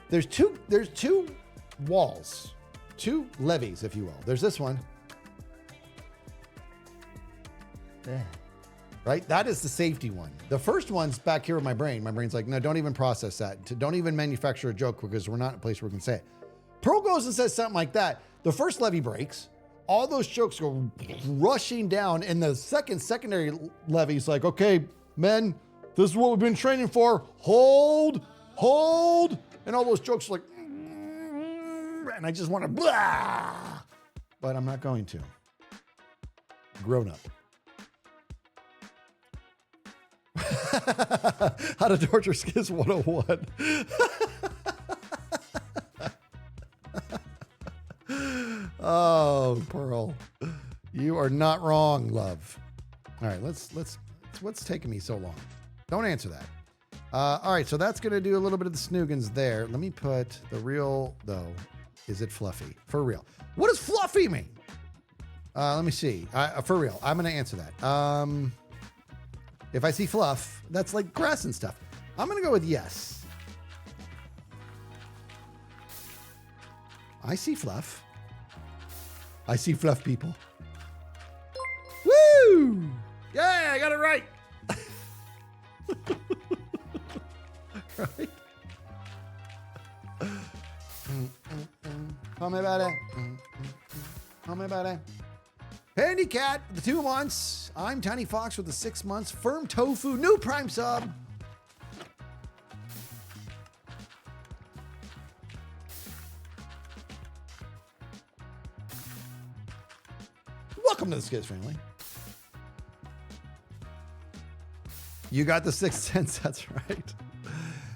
there's two walls, two levees, if you will. There's this one. Right? That is the safety one. The first one's back here with my brain. My brain's like, no, don't even process that. Don't even manufacture a joke because we're not in a place where we can say it. Pearl goes and says something like that. The first levee breaks. All those jokes go rushing down. And the secondary levee's like, okay, men, this is what we've been training for. Hold. And all those jokes are like, and I just want to blah. But I'm not going to. Grown up. How to torture Skiz 101. Oh, Pearl, you are not wrong, love. All right, what's taking me so long? Don't answer that. All right, so that's gonna do a little bit of the snoogans there. Let me put the real though. Is it fluffy? For real. What does fluffy mean? Let me see. For real, I'm gonna answer that. If I see fluff, that's like grass and stuff. I'm gonna go with yes. I see fluff. I see fluff, people. Woo! Yeah, I got it right. Right? Tell me about it. Tell me about it. Handy Cat, the 2 months. I'm Tiny Fox with the 6 months. Firm Tofu, new Prime sub. Welcome to the Skiz family. You got the 6th sense, that's right.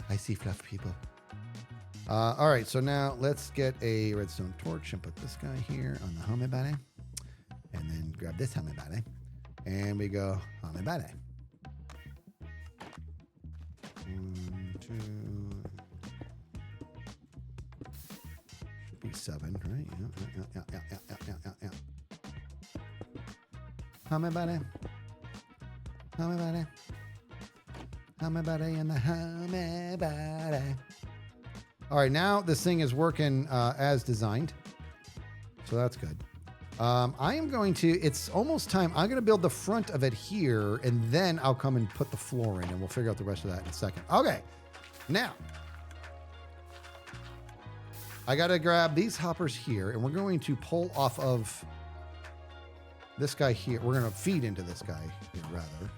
I see fluff, people. All right, so now let's get a redstone torch and put this guy here on the homie body. And then grab this homie body. And we go homie body. 1, 2. Should be 7, right? Yeah. Homie body. Homie body. Homie body and the homie body. All right, now this thing is working as designed. So that's good. I am going to, it's almost time. I'm going to build the front of it here, and then I'll come and put the floor in, and we'll figure out the rest of that in a second. Okay, now, I got to grab these hoppers here, and we're going to pull off of this guy here. We're going to feed into this guy here, rather.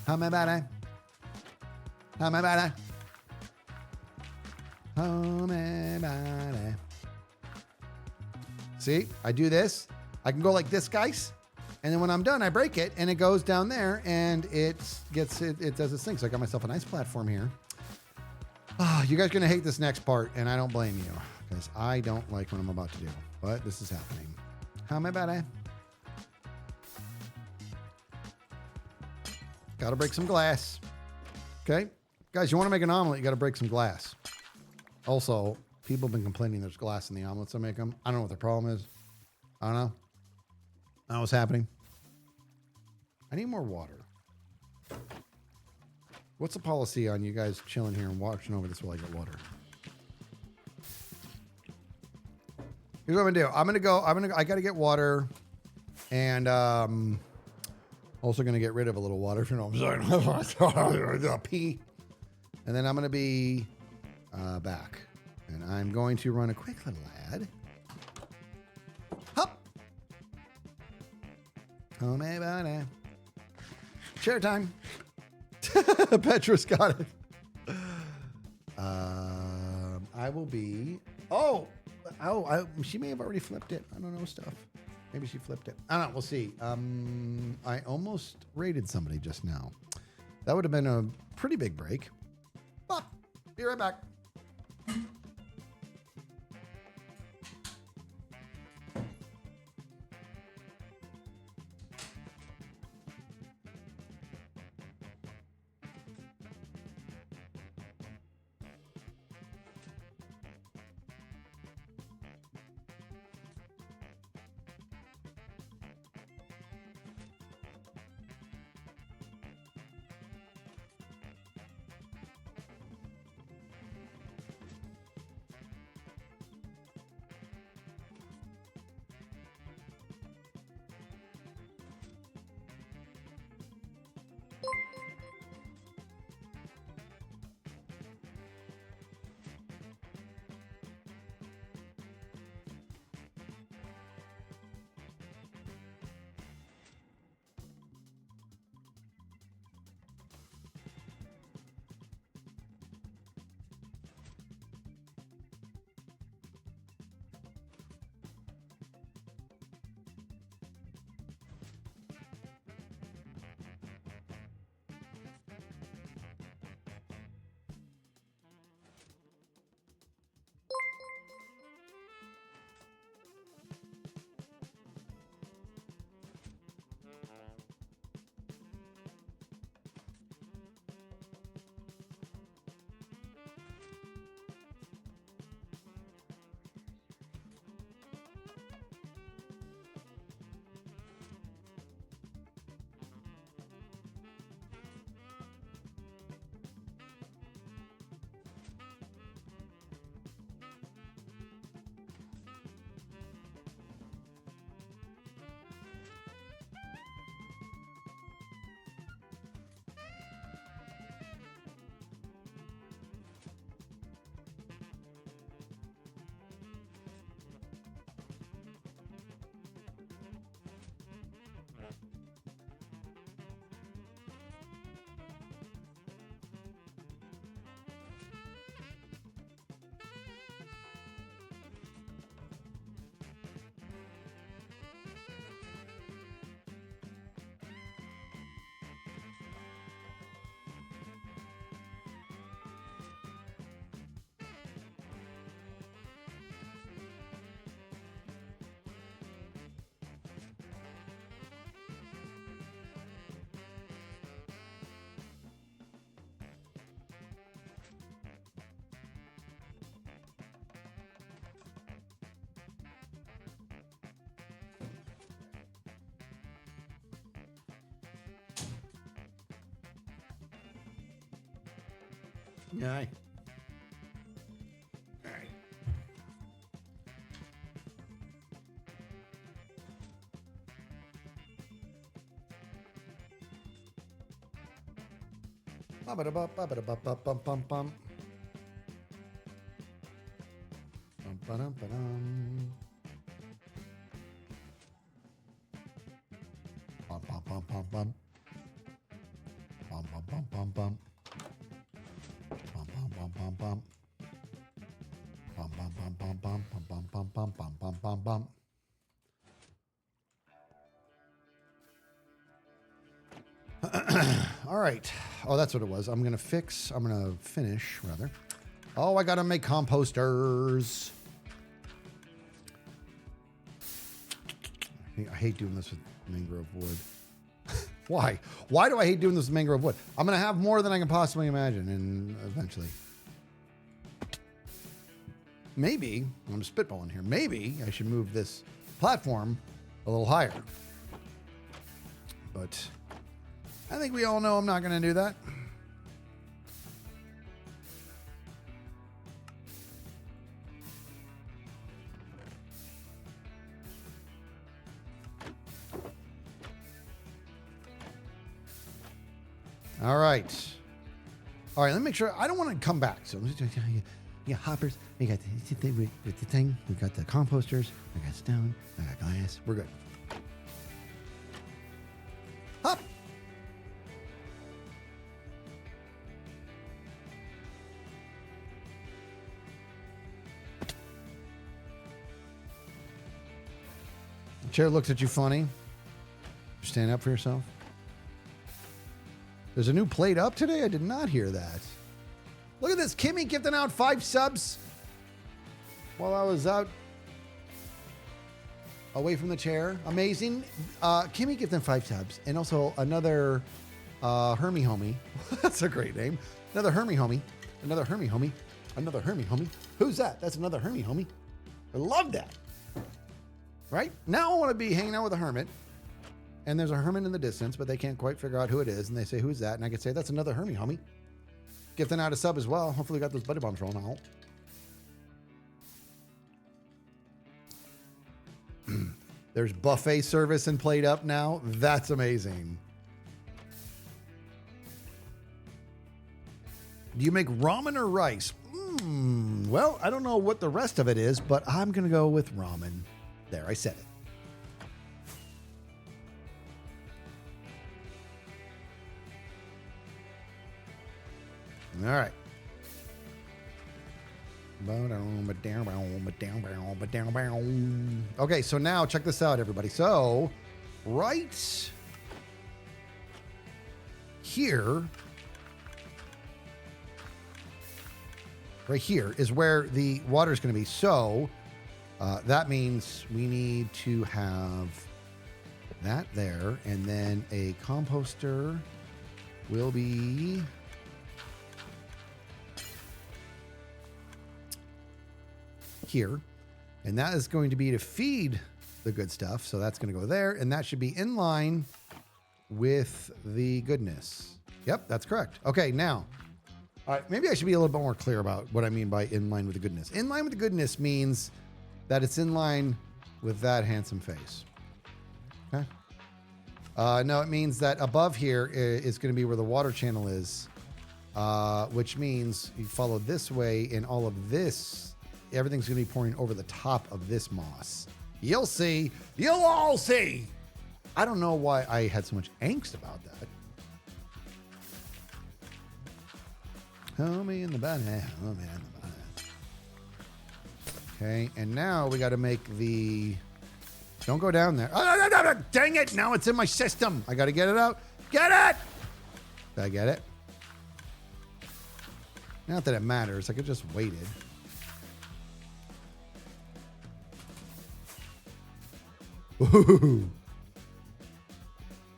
How my body? How my body? How my body? See, I do this. I can go like this, guys. And then when I'm done, I break it and it goes down there and it does its thing. So I got myself a nice platform here. Oh, you guys are going to hate this next part, and I don't blame you because I don't like what I'm about to do, but this is happening. How am I about to? Got to break some glass. Okay. Guys, you want to make an omelet, you got to break some glass. Also, people have been complaining there's glass in the omelets I make them. I don't know what the problem is. I don't know. I don't know what's happening. I need more water. What's the policy on you guys chilling here and watching over this while I get water? Here's what I'm gonna do. I gotta get water, and also gonna get rid of a little water. If you know what I'm saying. Pee, and then I'm gonna be back, and I'm going to run a quick little ad. Hop. Oh my god. Share time. Petra's got it. I will be. She may have already flipped it. I don't know stuff. Maybe she flipped it. I don't know. We'll see. I almost raided somebody just now. That would have been a pretty big break. But be right back. Aye. All right. Ba-ba-da-ba-ba-ba-da-ba-bum-bum-bum. Bum-ba-dum-ba-dum. Bum-bum-bum-bum-bum. bum, bum, bum. Bum, bum, bum, bum, bum. Bum, bum, bum, bum, bum, bum, bum, bum, bum, bum, bum, bum. All right. Oh, that's what it was. I'm going to finish, rather. Oh, I got to make composters. I hate doing this with mangrove wood. Why? Why do I hate doing this with mangrove wood? I'm going to have more than I can possibly imagine, and eventually. Maybe, I'm spitballing here, maybe I should move this platform a little higher. But I think we all know I'm not going to do that. All right. All right, let me make sure. I don't want to come back. So, yeah, hoppers. We got the thing. We got the composters. I got stone. I got glass. We're good. Hop. The chair looks at you funny. You stand up for yourself. There's a new plate up today? I did not hear that. Look at this. Kimmy gifting out 5 subs while I was out away from the chair. Amazing. Kimmy gifting 5 subs. And also another Hermie homie. That's a great name. Another Hermie homie. Another Hermie homie. Another Hermie homie. Who's that? That's another Hermie homie. I love that. Right? Now I want to be hanging out with a hermit. And there's a hermit in the distance, but they can't quite figure out who it is. And they say, who's that? And I can say, that's another Hermie homie. Gifting out a sub as well. Hopefully we got those buddy bombs rolling out. There's buffet service and plate up now. That's amazing. Do you make ramen or rice? Well, I don't know what the rest of it is, but I'm going to go with ramen. There, I said it. All right. Okay, so now check this out, everybody. So, right here is where the water is going to be. So, that means we need to have that there, and then a composter will be here, and that is going to be to feed the good stuff. So that's going to go there, and that should be in line with the goodness. Yep, that's correct. Okay, now, all right, maybe I should be a little bit more clear about what I mean by in line with the goodness. In line with the goodness means that it's in line with that handsome face. Okay. No, it means that above here is going to be where the water channel is, which means you follow this way, and all of this, everything's going to be pouring over the top of this moss. You'll see. You'll all see. I don't know why I had so much angst about that. Homie in the banana. Homie in the banana. Okay, and now we got to make the... Don't go down there. Oh, dang it. Now it's in my system. I got to get it out. Get it. Did I get it? Not that it matters. I could just waited. Ooh.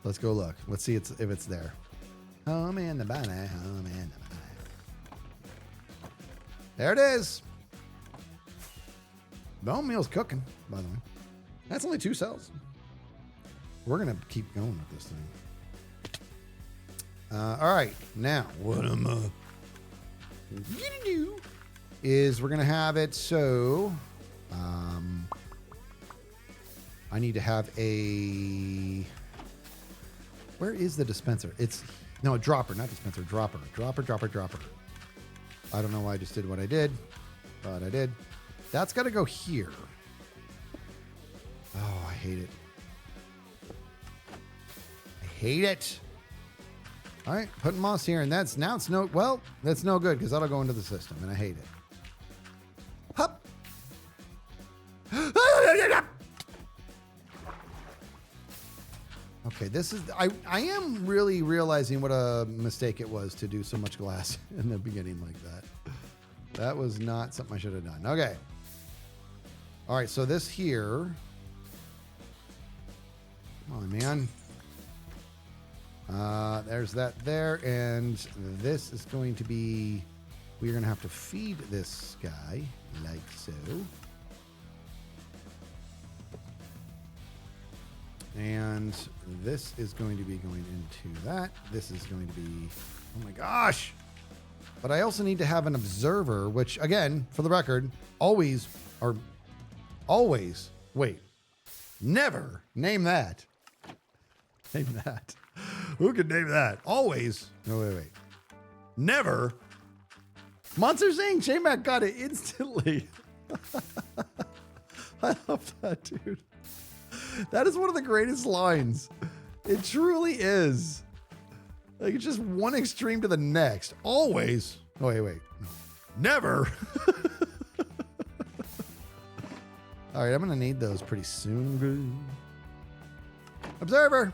Let's go look. Let's see if it's there. Oh man, the banana. Oh man, the banana. There it is. Bone meal's cooking, by the way. That's only 2 cells. We're gonna keep going with this thing. All right, now what I'm gonna do is we're gonna have it so. I need to have a... Where is the dispenser? It's... No, a dropper, not dispenser. Dropper. Dropper. I don't know why I just did what I did, but I did. That's got to go here. Oh, I hate it. I hate it. All right, putting moss here, and that's no good because that'll go into the system, and I hate it. Hup. Okay, this is I am really realizing what a mistake it was to do so much glass in the beginning like that. That was not something I should have done. Okay. All right, so this here. Come on, man. There's that there, and this is going to be, we're going to have to feed this guy like so. And this is going to be going into that. This is going to be, oh my gosh. But I also need to have an observer, which again, for the record, never name that. Name that. Who could name that? Always. No, wait. Never. Monsters Inc. J-Mac got it instantly. I love that, dude. That is one of the greatest lines. It truly is. Like, it's just one extreme to the next. Always. Oh, wait. No. Never. All right, I'm going to need those pretty soon. Observer.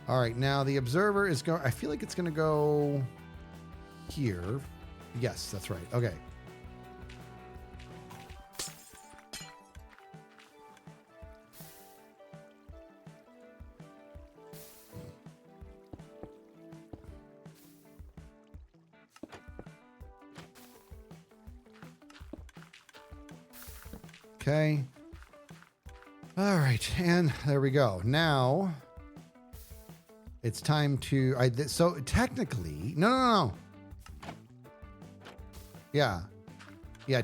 All right, now the observer is going, I feel like it's going to go here. Yes, that's right. Okay. Okay. All right, and there we go. Now it's time to. So technically, no. Yeah.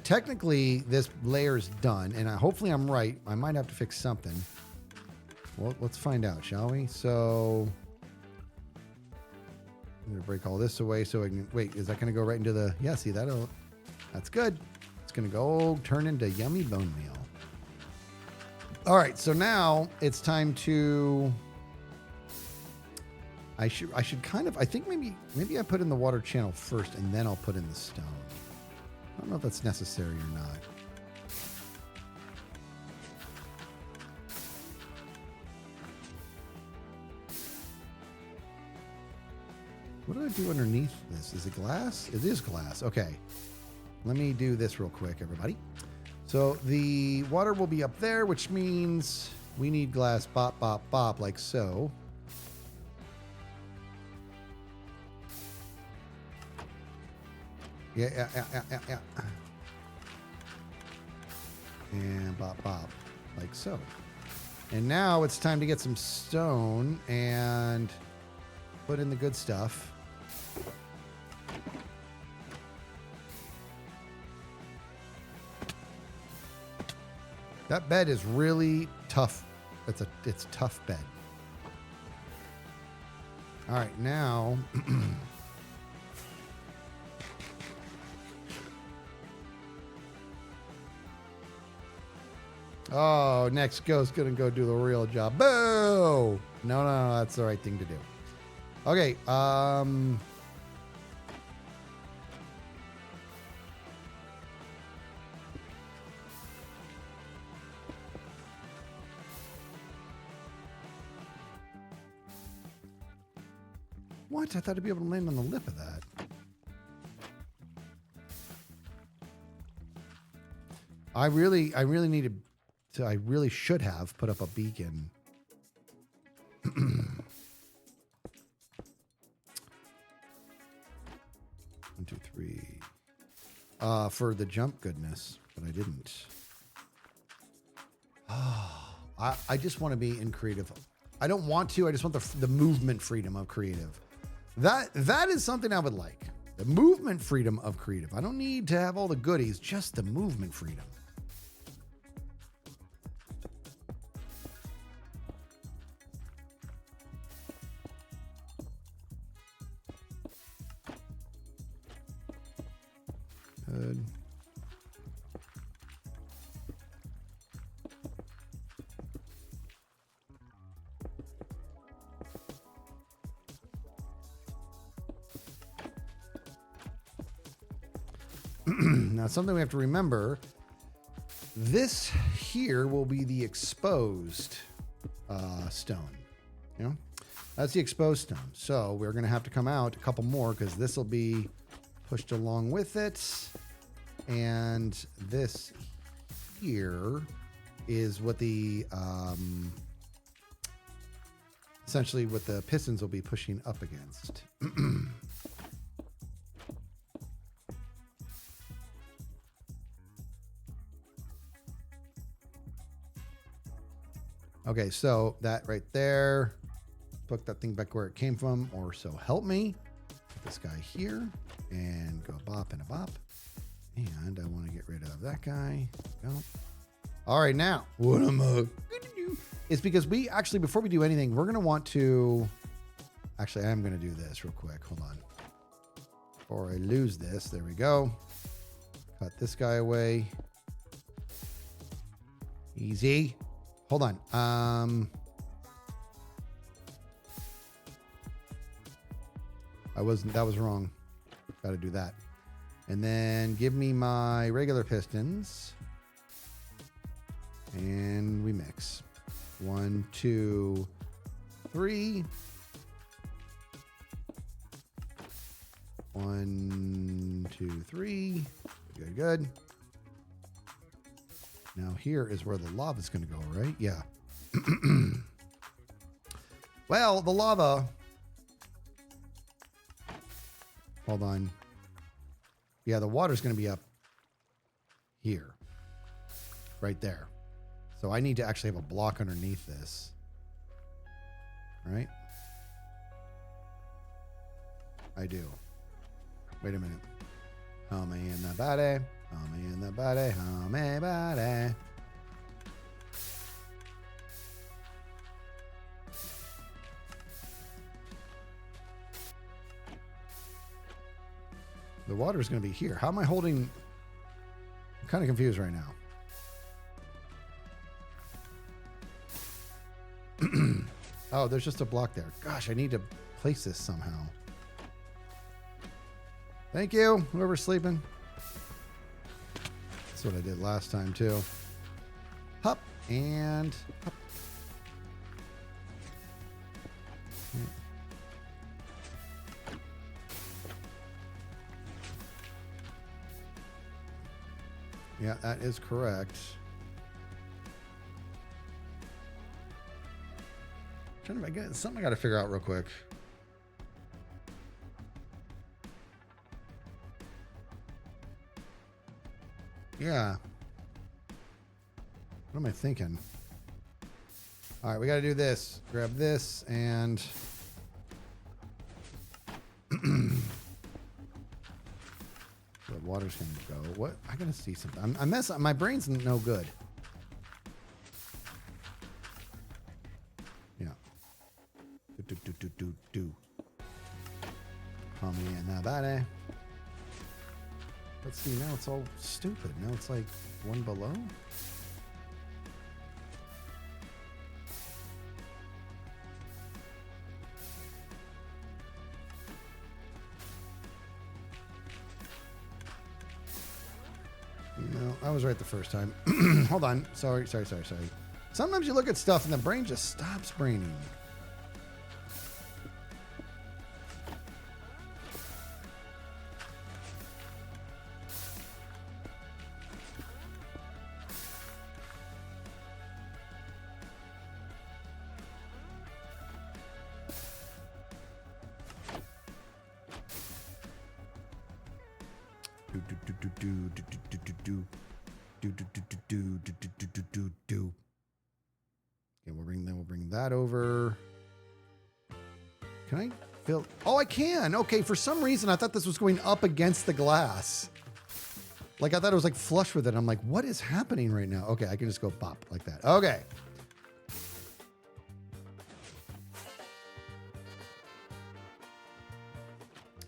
Technically, this layer's done, and hopefully I'm right. I might have to fix something. Well, let's find out, shall we? So I'm gonna break all this away so I can. Wait, is that gonna go right into the? Yeah, see that'll. That's good. It's gonna go turn into yummy bone meal. All right, so now it's time to. I should kind of. I think maybe I put in the water channel first, and then I'll put in the stone. I don't know if that's necessary or not. What did I do underneath this? Is it glass? It is glass. Okay. Let me do this real quick, everybody. So the water will be up there, which means we need glass bop, bop, bop, like so. Yeah. And bop, bop, like so. And now it's time to get some stone and put in the good stuff. That bed is really tough. It's a tough bed. All right, now oh, next ghost gonna go do the real job. Boo! No, that's the right thing to do. Okay, what? I thought I'd be able to land on the lip of that. I really needed to. I really should have put up a beacon. 1, 2, 3. For the jump goodness, but I didn't. I just want to be in creative. I don't want to. I just want the movement freedom of creative. That is something I would like. The movement freedom of creative. I don't need to have all the goodies, just the movement freedom. Good. Now, something we have to remember, this here will be the exposed stone. You know, that's the exposed stone. So we're going to have to come out a couple more because this will be pushed along with it. And this here is what the essentially what the pistons will be pushing up against. Okay, so that right there, put that thing back where it came from, or so help me. Put this guy here and go bop and a bop. And I want to get rid of that guy. Go. All right, now what am I going to do? It's because we actually, before we do anything, we're going to want to, actually, I am going to do this real quick. Hold on. Before I lose this, there we go. Cut this guy away. Easy. Hold on. That was wrong. Got to do that. And then give me my regular pistons. And we mix. 1, 2, 3. 1, 2, 3. Good, good. Now here is where the lava is going to go, right? Yeah. Well, the lava. Hold on. Yeah, the water's going to be up here. Right there. So I need to actually have a block underneath this. All right? I do. Wait a minute. Homie in the body. Homie in the body. Homie body. The water is going to be here. How am I holding? I'm kind of confused right now. Oh, there's just a block there. Gosh, I need to place this somehow. Thank you, whoever's sleeping. That's what I did last time too. Hop and hop. Yeah, that is correct. I get something I got to figure out real quick. Yeah. What am I thinking? All right, we got to do this. Grab this and the water's going to go. What? I got to see something. I'm messing. My brain's no good. Yeah. Do. Homie in the body. Let's see, now it's all stupid. Now it's like one below. No, I was right the first time. Hold on. Sorry. Sometimes you look at stuff and the brain just stops braining. Okay, we'll bring that over. Can I fill? Oh, I can. Okay, for some reason I thought this was going up against the glass. Like I thought it was like flush with it. I'm like, what is happening right now? Okay, I can just go pop like that. Okay.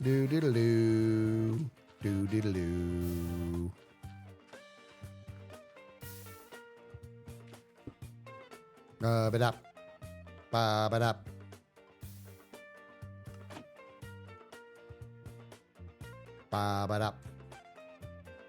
Do diddle do. Do diddle do. Ba-ba-dap. Ba-ba-dap. Ba-ba-dap.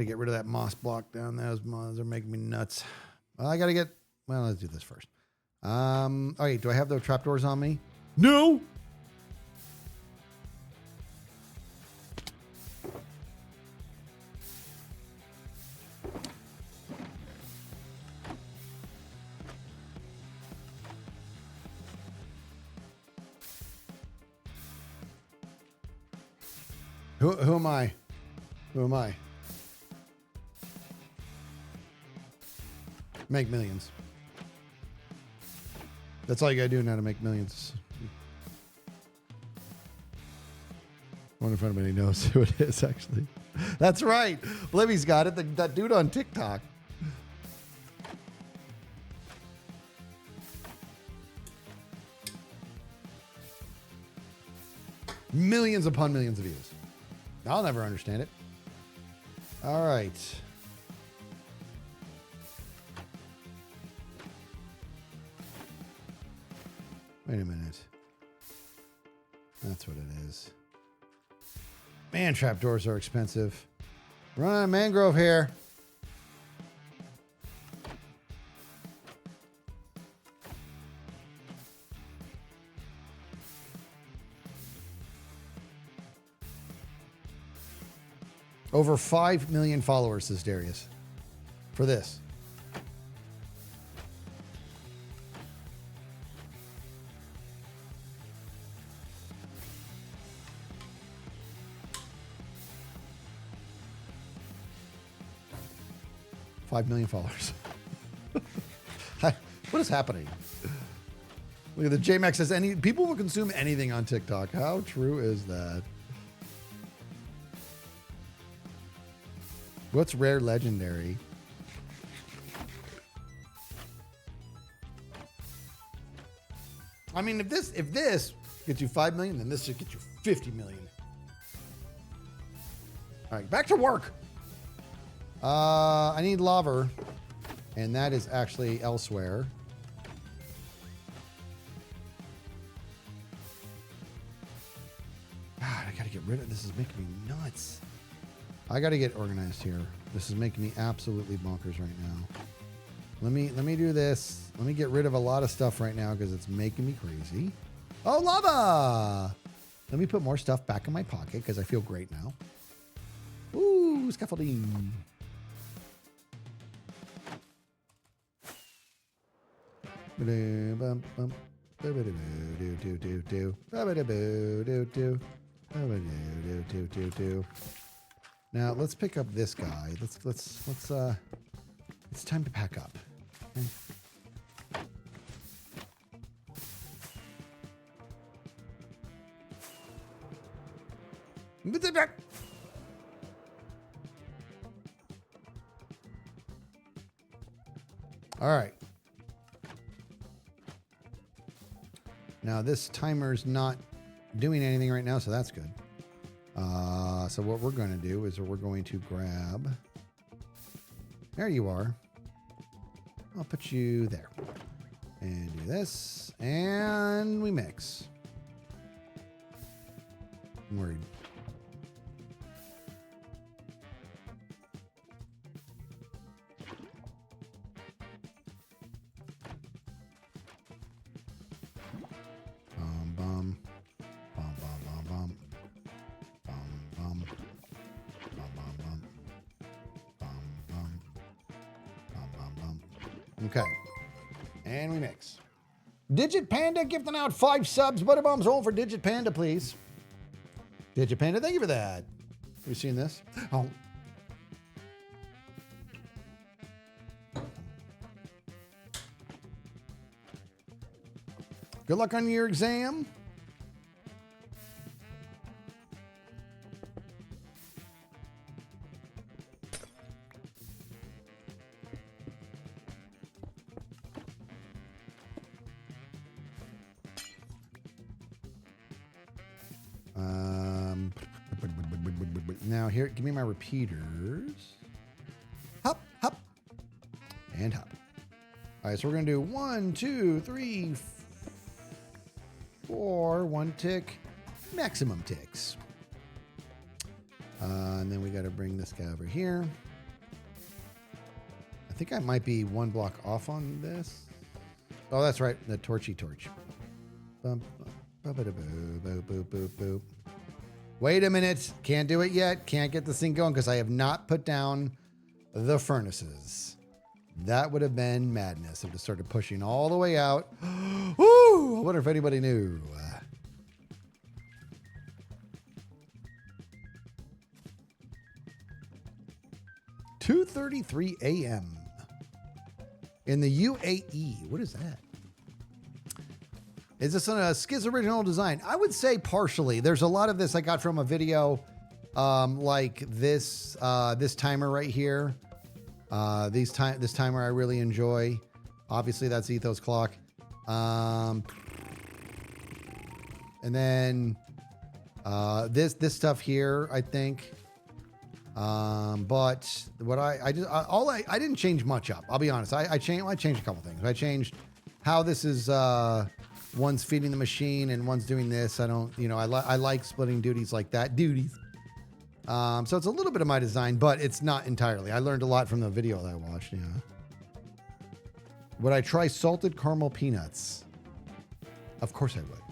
Gotta get rid of that moss block down there. Those moths are making me nuts. Well, I gotta get, well, let's do this first. Okay, do I have the trapdoors on me? No! Who am I? Who am I? Make millions. That's all you gotta do now to make millions. I wonder if anybody knows who it is, actually. That's right. Blivvy's got it. That dude on TikTok. Millions upon millions of views. I'll never understand it. All right. Wait a minute. That's what it is. Man, trapdoors are expensive. Run on Mangrove here. Over 5 million followers, says Darius, for this. $5 million followers. What is happening? Look at the JMax says people will consume anything on TikTok. How true is that? What's rare legendary? I mean, if this gets you 5 million, then this should get you 50 million. All right, back to work. I need lava, and that is actually elsewhere. God, I gotta get rid of this. Is making me nuts. I got to get organized here. This is making me absolutely bonkers right now. Let me do this. Let me get rid of a lot of stuff right now because it's making me crazy. Oh, lava! Let me put more stuff back in my pocket because I feel great now. Ooh, scaffolding. Now let's pick up this guy. It's time to pack up. Okay. All right. Now this timer's not doing anything right now, so that's good. So what we're going to do is we're going to grab, there you are. I'll put you there and do this and we mix. I'm worried. Okay. And we mix. Digit Panda gifting out 5 subs. Butterbombs roll for Digit Panda, please. Digit Panda, thank you for that. Have you seen this? Oh. Good luck on your exam. Now here, give me my repeaters. Hop, hop, and hop. All right, so we're gonna do 1, 2, 3, 4, 1 tick, maximum ticks. And then we got to bring this guy over here. think I might be one block off on this. Oh, that's right. The torchy torch. Bum, bum, ba, da, boo, boo, boo, boo, boo. Wait a minute. Can't do it yet. Can't get this thing going because I have not put down the furnaces. That would have been madness. It would have started pushing all the way out. Woo! I wonder if anybody knew. 2:33 a.m. in the UAE. What is that? Is this a Skiz original design? I would say partially. There's a lot of this I got from a video, like this this timer right here. This timer I really enjoy. Obviously, that's Ethos clock. And then this stuff here, I think. But what I didn't change much up. I'll be honest. I changed a couple things. I changed how this is. One's feeding the machine and one's doing this. I don't, I like splitting duties like that. So it's a little bit of my design, but it's not entirely. I learned a lot from the video that I watched. Yeah. Would I try salted caramel peanuts? Of course I would.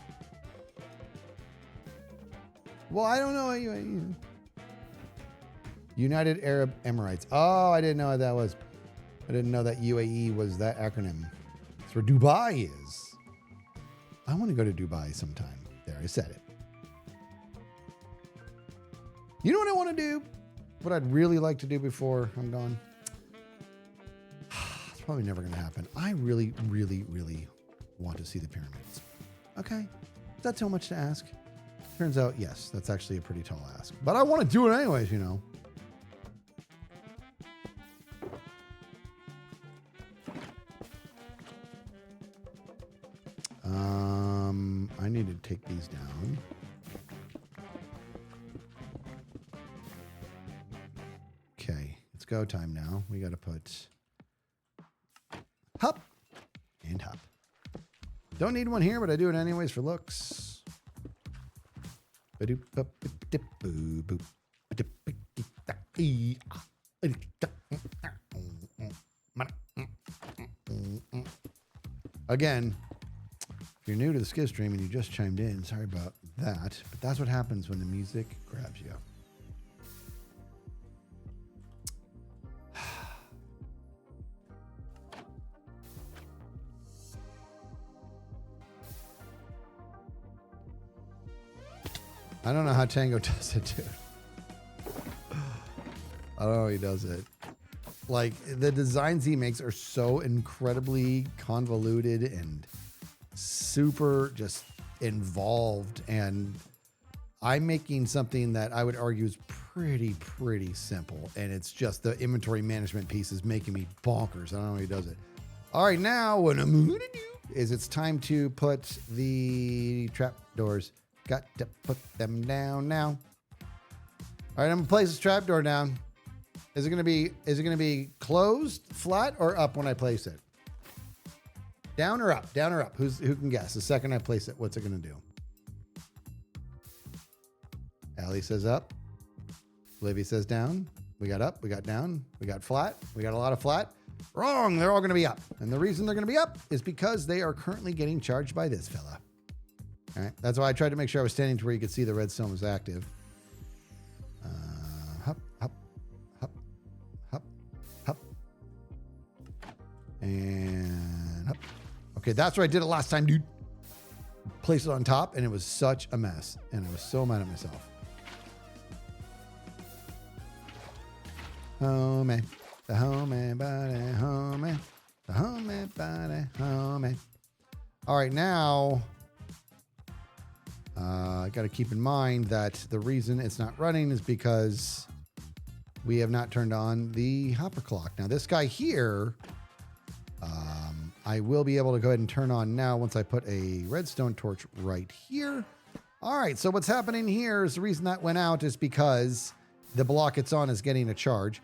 Well, I don't know. United Arab Emirates. Oh, I didn't know what that was. I didn't know that UAE was that acronym. That's where Dubai is. I want to go to Dubai sometime. There, I said it. You know what I want to do? What I'd really like to do before I'm gone? It's probably never going to happen. I really, really, really want to see the pyramids. Okay. Is that too much to ask? Turns out, yes, that's actually a pretty tall ask. But I want to do it anyways, I need to take these down. Okay, it's go time now. We got to put hop and hop. Don't need one here, but I do it anyways for looks. Again, if you're new to the Skiz stream and you just chimed in, sorry about that, but that's what happens when the music grabs you. I don't know how Tango does it, dude. I don't know how he does it. Like, the designs he makes are so incredibly convoluted and super just involved, and I'm making something that I would argue is pretty simple, and it's just the inventory management piece is making me bonkers. I don't know how he does it. All right, now what I'm gonna do is it's time to put the trapdoors. Got to put them down now. All right, I'm gonna place this trapdoor down. Is it gonna be closed, flat, or up when I place it? Down or up? Down or up? Who can guess? The second I place it, what's it gonna do? Allie says up. Livy says down. We got up, we got down, we got flat, we got a lot of flat. Wrong, they're all gonna be up. And the reason they're gonna be up is because they are currently getting charged by this fella. All right, that's why I tried to make sure I was standing to where you could see the redstone was active. Hop, hop, hop, hop, hop, and hop. Okay, that's where I did it last time, dude. Placed it on top, and it was such a mess, and I was so mad at myself. Homie, the homie body, homie, the homie body, homie. All right, now I got to keep in mind that the reason it's not running is because we have not turned on the hopper clock. Now, this guy here, I will be able to go ahead and turn on now once I put a redstone torch right here. All right, so what's happening here is the reason that went out is because the block it's on is getting a charge.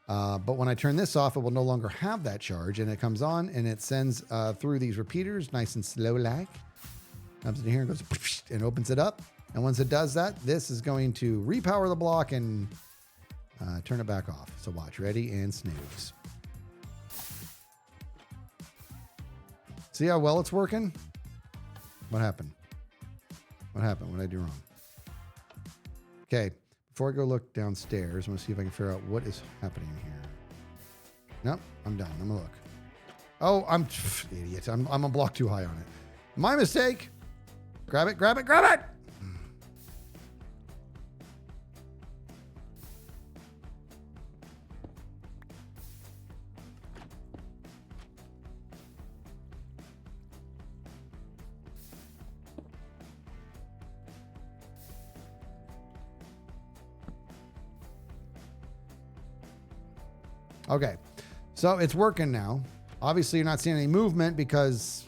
But when I turn this off, it will no longer have that charge, and it comes on and it sends through these repeaters nice and slow like. Comes in here and goes and opens it up. And once it does that, this is going to repower the block and turn it back off. So watch, ready and snooze. See how well it's working? What happened? What happened? What did I do wrong? Okay, before I go look downstairs, I want to see if I can figure out what is happening here. Nope, I'm done. I'm gonna look. Oh, I'm idiot. I'm a block too high on it. My mistake. Grab it, grab it, grab it! Okay, so it's working now. Obviously, you're not seeing any movement because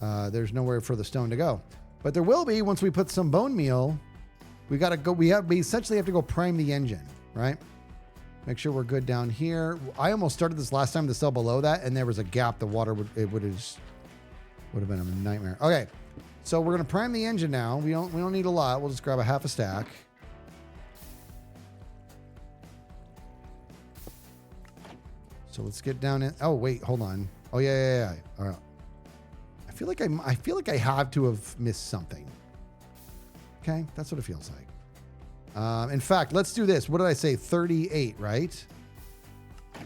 there's nowhere for the stone to go. But there will be once we put some bone meal. We gotta go. We essentially have to go prime the engine, right? Make sure we're good down here. I almost started this last time, the cell below that, and there was a gap. The water would have been a nightmare. Okay, so we're gonna prime the engine now. We don't need a lot. We'll just grab a half a stack. So let's get down in. Oh wait, hold on. Oh yeah. All right. I feel like I have to have missed something. Okay, that's what it feels like. In fact, let's do this. What did I say? 38, right? So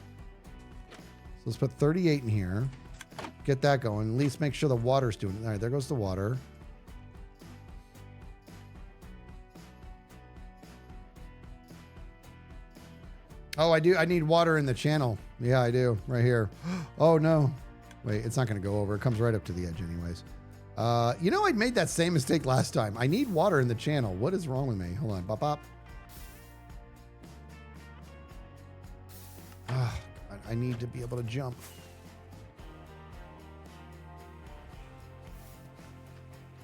let's put 38 in here. Get that going. At least make sure the water's doing it. All right, there goes the water. Oh, I do. I need water in the channel. Yeah, I do. Right here. Oh, no. Wait, it's not going to go over. It comes right up to the edge anyways. You know, I made that same mistake last time. I need water in the channel. What is wrong with me? Hold on. Bop, bop. Oh, God, I need to be able to jump.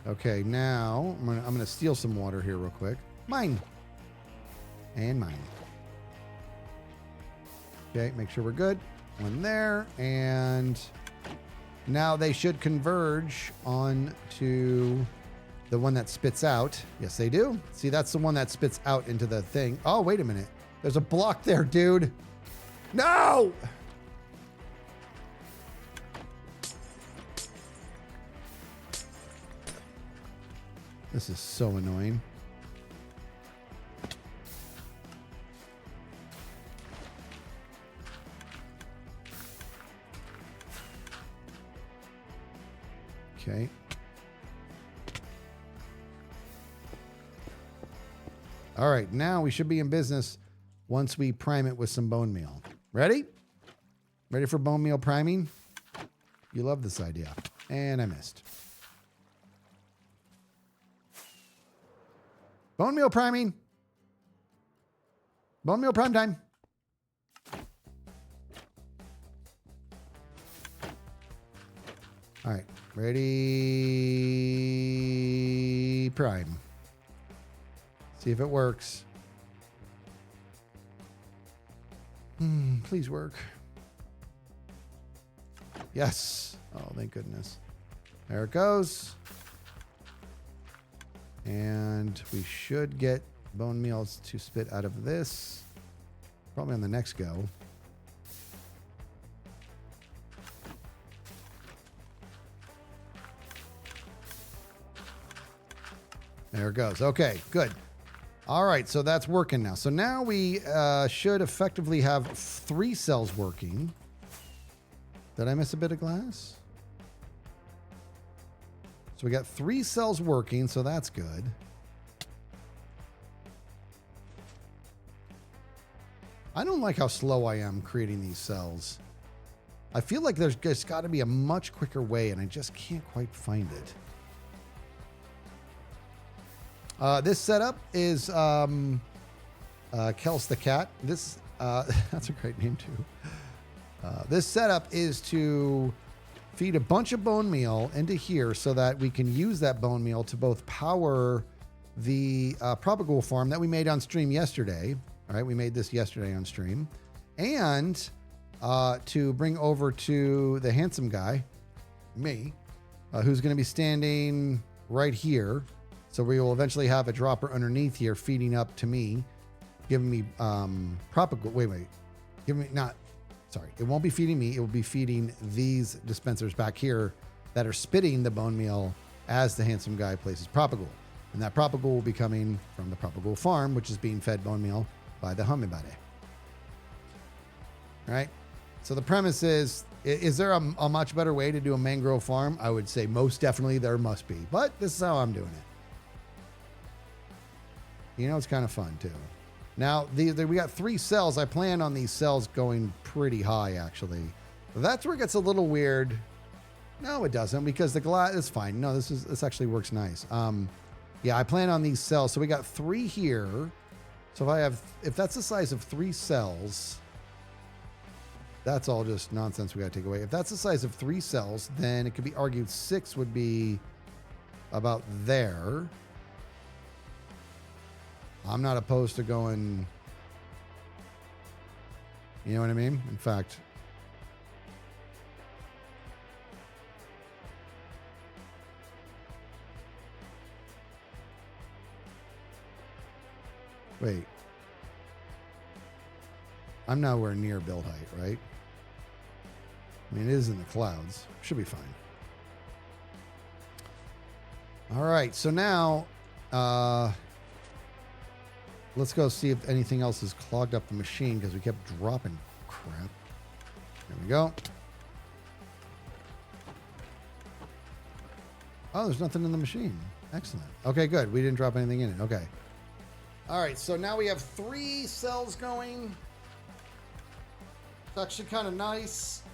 Okay, now I'm gonna steal some water here real quick. Mine. And mine. Okay, make sure we're good. One there, and now they should converge on to the one that spits out. Yes, they do. See, that's the one that spits out into the thing. Oh, wait a minute. There's a block there, dude. No! This is so annoying. Okay. All right, now we should be in business once we prime it with some bone meal. Ready? Ready for bone meal priming? You love this idea. And I missed. Bone meal priming. Bone meal prime time. All right. Ready, prime. See if it works. Please work. Yes. Oh, thank goodness. There it goes. And we should get bone meals to spit out of this. Probably on the next go. There it goes. Okay, good. All right, so that's working now. So now we should effectively have 3 cells working. Did I miss a bit of glass? So we got 3 cells working, so that's good. I don't like how slow I am creating these cells. I feel like there's got to be a much quicker way, and I just can't quite find it. This setup is Kels the cat. This that's a great name too. This setup is to feed a bunch of bone meal into here so that we can use that bone meal to both power the Propagool farm that we made on stream yesterday. All right, we made this yesterday on stream, and to bring over to the handsome guy, me, who's going to be standing right here. So we will eventually have a dropper underneath here feeding up to me, giving me Propagool. Wait. Giving me not sorry, it won't be feeding me. It will be feeding these dispensers back here that are spitting the bone meal as the handsome guy places propagule. And that propagule will be coming from the propagule farm, which is being fed bone meal by the Hummingbird. All right. So the premise is there a much better way to do a mangrove farm? I would say most definitely there must be, but this is how I'm doing it. You know, it's kind of fun too. Now, we got 3 cells. I plan on these cells going pretty high, actually. That's where it gets a little weird. No, it doesn't, because the glass is fine. No, this actually works nice. Yeah, I plan on these cells. So we got 3 here. So if that's the size of 3 cells, that's all just nonsense we got to take away. If that's the size of 3 cells, then it could be argued 6 would be about there. I'm not opposed to going, you know what I mean? In fact, wait, I'm nowhere near build height, right? I mean, it is in the clouds. Should be fine. All right, so now, let's go see if anything else has clogged up the machine because we kept dropping crap. There we go. Oh, there's nothing in the machine. Excellent. Okay, good. We didn't drop anything in it. Okay. All right, so now we have 3 cells going. It's actually kind of nice.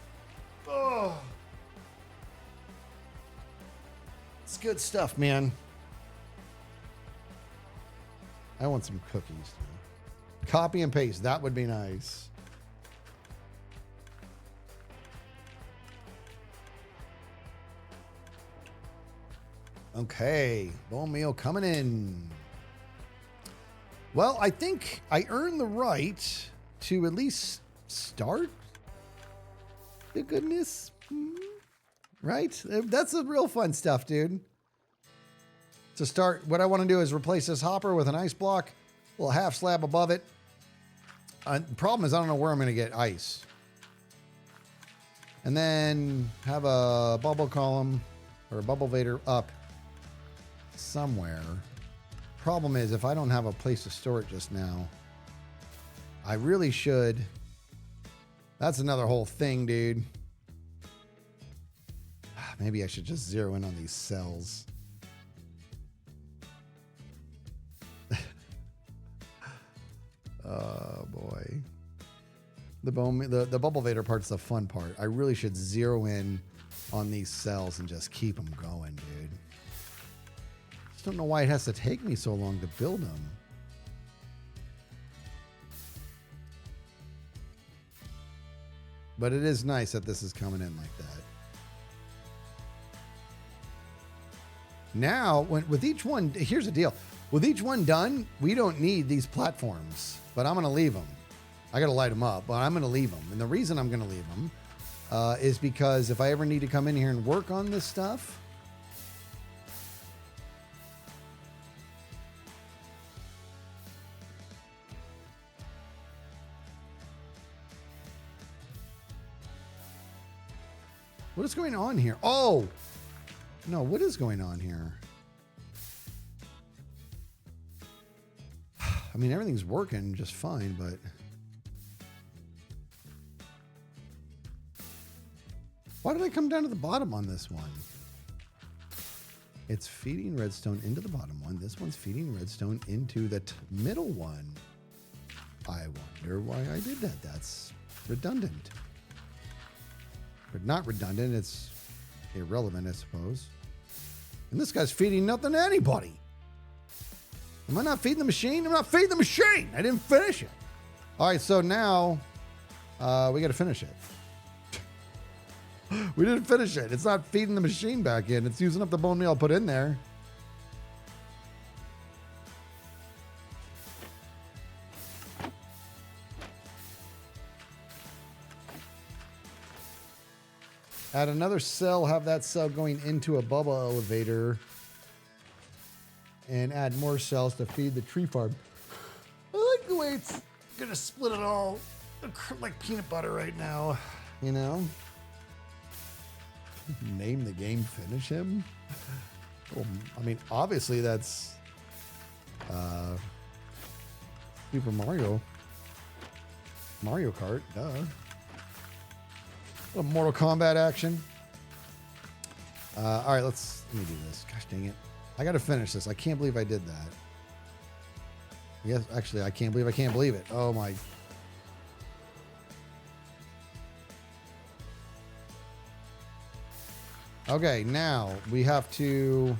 Oh. It's good stuff, man. I want some cookies. Copy and paste. That would be nice. Okay. Bone meal coming in. Well, I think I earned the right to at least start the goodness. Right? That's the real fun stuff, dude. To start, what I want to do is replace this hopper with an ice block, a little half slab above it. The problem is I don't know where I'm going to get ice. And then have a bubble column or a bubble vader up somewhere. Problem is, if I don't have a place to store it just now, I really should. That's another whole thing, dude. Maybe I should just zero in on these cells. Oh boy. The bubble vader part's the fun part. I really should zero in on these cells and just keep them going, dude. Just don't know why it has to take me so long to build them. But it is nice that this is coming in like that. Now, with each one, here's the deal. With each one done, we don't need these platforms, but I'm going to leave them. I got to light them up, but I'm going to leave them. And the reason I'm going to leave them is because if I ever need to come in here and work on this stuff, what is going on here? Oh, no, what is going on here? I mean, everything's working just fine, but why did I come down to the bottom on this one? It's feeding redstone into the bottom one. This one's feeding redstone into the middle one. I wonder why I did that. That's redundant. But not redundant, it's irrelevant, I suppose. And this guy's feeding nothing to anybody. Am I not feeding the machine? I'm not feeding the machine. I didn't finish it. All right, so now we got to finish it. We didn't finish it. It's not feeding the machine back in. It's using up the bone meal I put in there. Add another cell, have that cell going into a bubble elevator, and add more cells to feed the tree farm. I like the way it's gonna split it all. like peanut butter right now, you know? Name the game, finish him. Well, I mean, obviously that's Super Mario Kart, duh. A little Mortal Kombat action. All right, let me do this. Gosh dang it. I got to finish this. I can't believe I did that. Yes, actually, I can't believe it. Oh my. Okay, now we have to.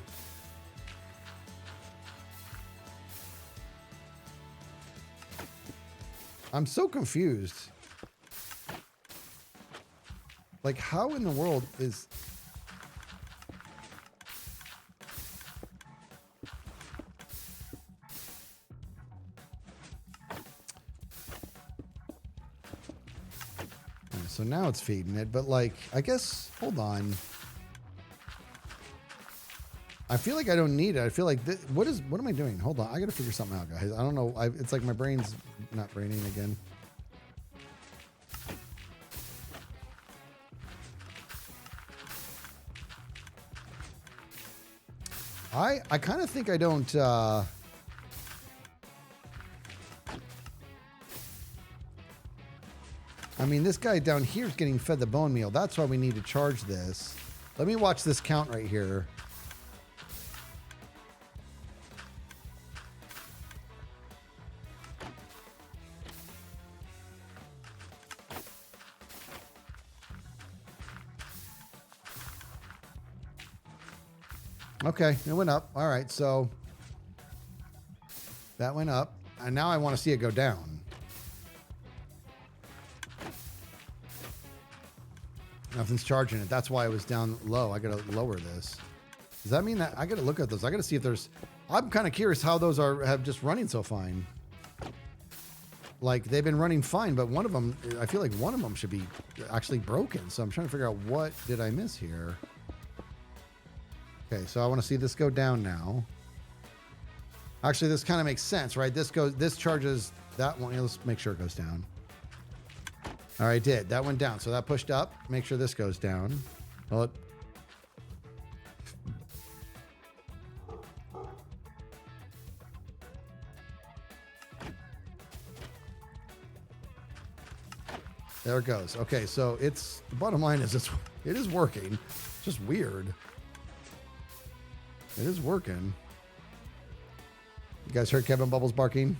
I'm so confused. Like, how in the world is... So now it's feeding it, but like, I guess, hold on. I feel like I don't need it. I feel like, what am I doing? Hold on. I got to figure something out, guys. I don't know. It's like my brain's not braining again. I kind of think I don't, I mean, this guy down here is getting fed the bone meal. That's why we need to charge this. Let me watch this count right here. Okay, it went up. All right, so that went up. And now I want to see it go down. Nothing's charging it. That's why it was down low. I got to lower this. Does that mean that I got to look at those? I got to see if there's... I'm kind of curious how those have just running so fine. Like, they've been running fine, but one of them, I feel like one of them should be actually broken. So I'm trying to figure out what did I miss here. Okay, so I want to see this go down now. Actually, this kind of makes sense, right? This charges that one. Let's make sure it goes down. All right, it did. That went down. So that pushed up. Make sure this goes down. Well, there it goes. Okay, so it's the bottom line is it is working. It's just weird. It is working. You guys heard Kevin Bubbles barking?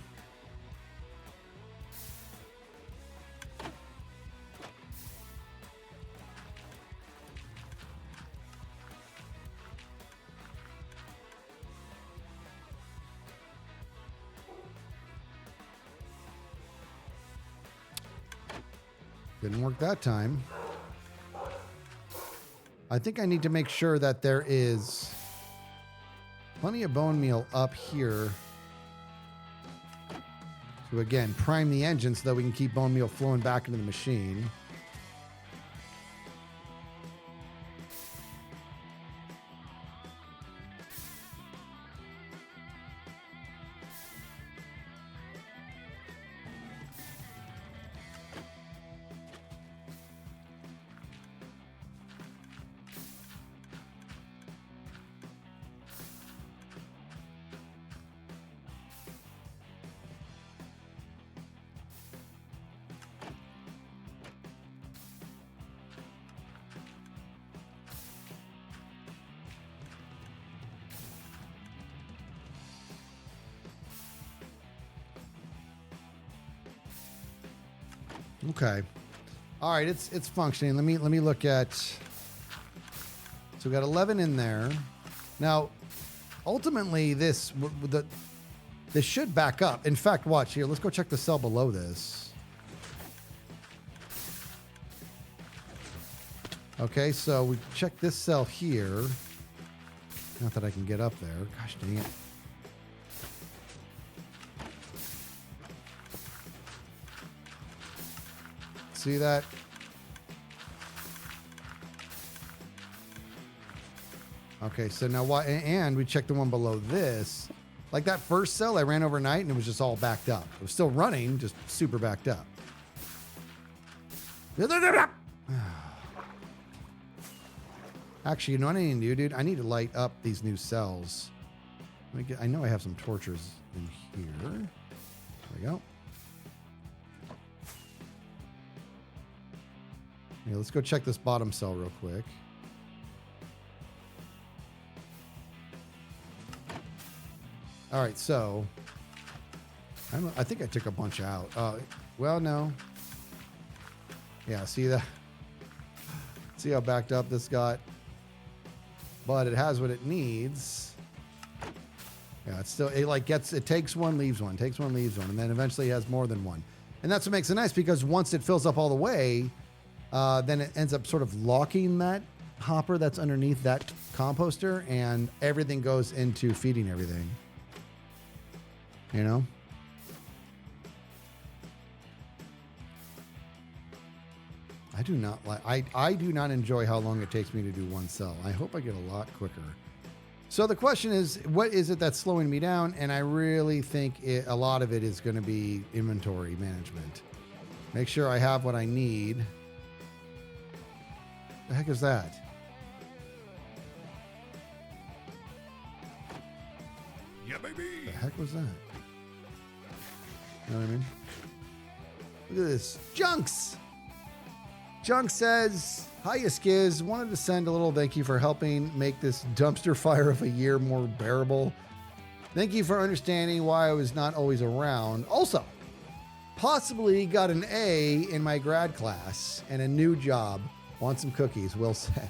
Didn't work that time. I think I need to make sure that there is plenty of bone meal up here to, again, prime the engine so that we can keep bone meal flowing back into the machine. Okay. All right, it's functioning. Let me look at. So we got 11 in there. Now, ultimately, this should back up. In fact, watch here. Let's go check the cell below this. Okay, so we check this cell here. Not that I can get up there. Gosh dang it. See that? Okay, so now why? And we checked the one below this. Like that first cell I ran overnight and it was just all backed up. It was still running, just super backed up. Actually, you know what I need to do, dude? I need to light up these new cells. I know I have some torches in here. There we go. Yeah, let's go check this bottom cell real quick. All right, so I think I took a bunch out. Well, no. Yeah, see that? See how backed up this got? But it has what it needs. Yeah, it's still, it takes one, leaves one, takes one, leaves one, and then eventually it has more than one. And that's what makes it nice, because once it fills up all the way, then it ends up sort of locking that hopper that's underneath that composter, and everything goes into feeding everything. You know? I do not like, I do not enjoy how long it takes me to do one cell. I hope I get a lot quicker. So the question is, what is it that's slowing me down? And I really think a lot of it is going to be inventory management. Make sure I have what I need. The heck is that? Yeah, baby. The heck was that? You know what I mean? Look at this. Junks! Junk says, hiya Skiz, wanted to send a little thank you for helping make this dumpster fire of a year more bearable. Thank you for understanding why I was not always around. Also, possibly got an A in my grad class and a new job. Want some cookies? Well said.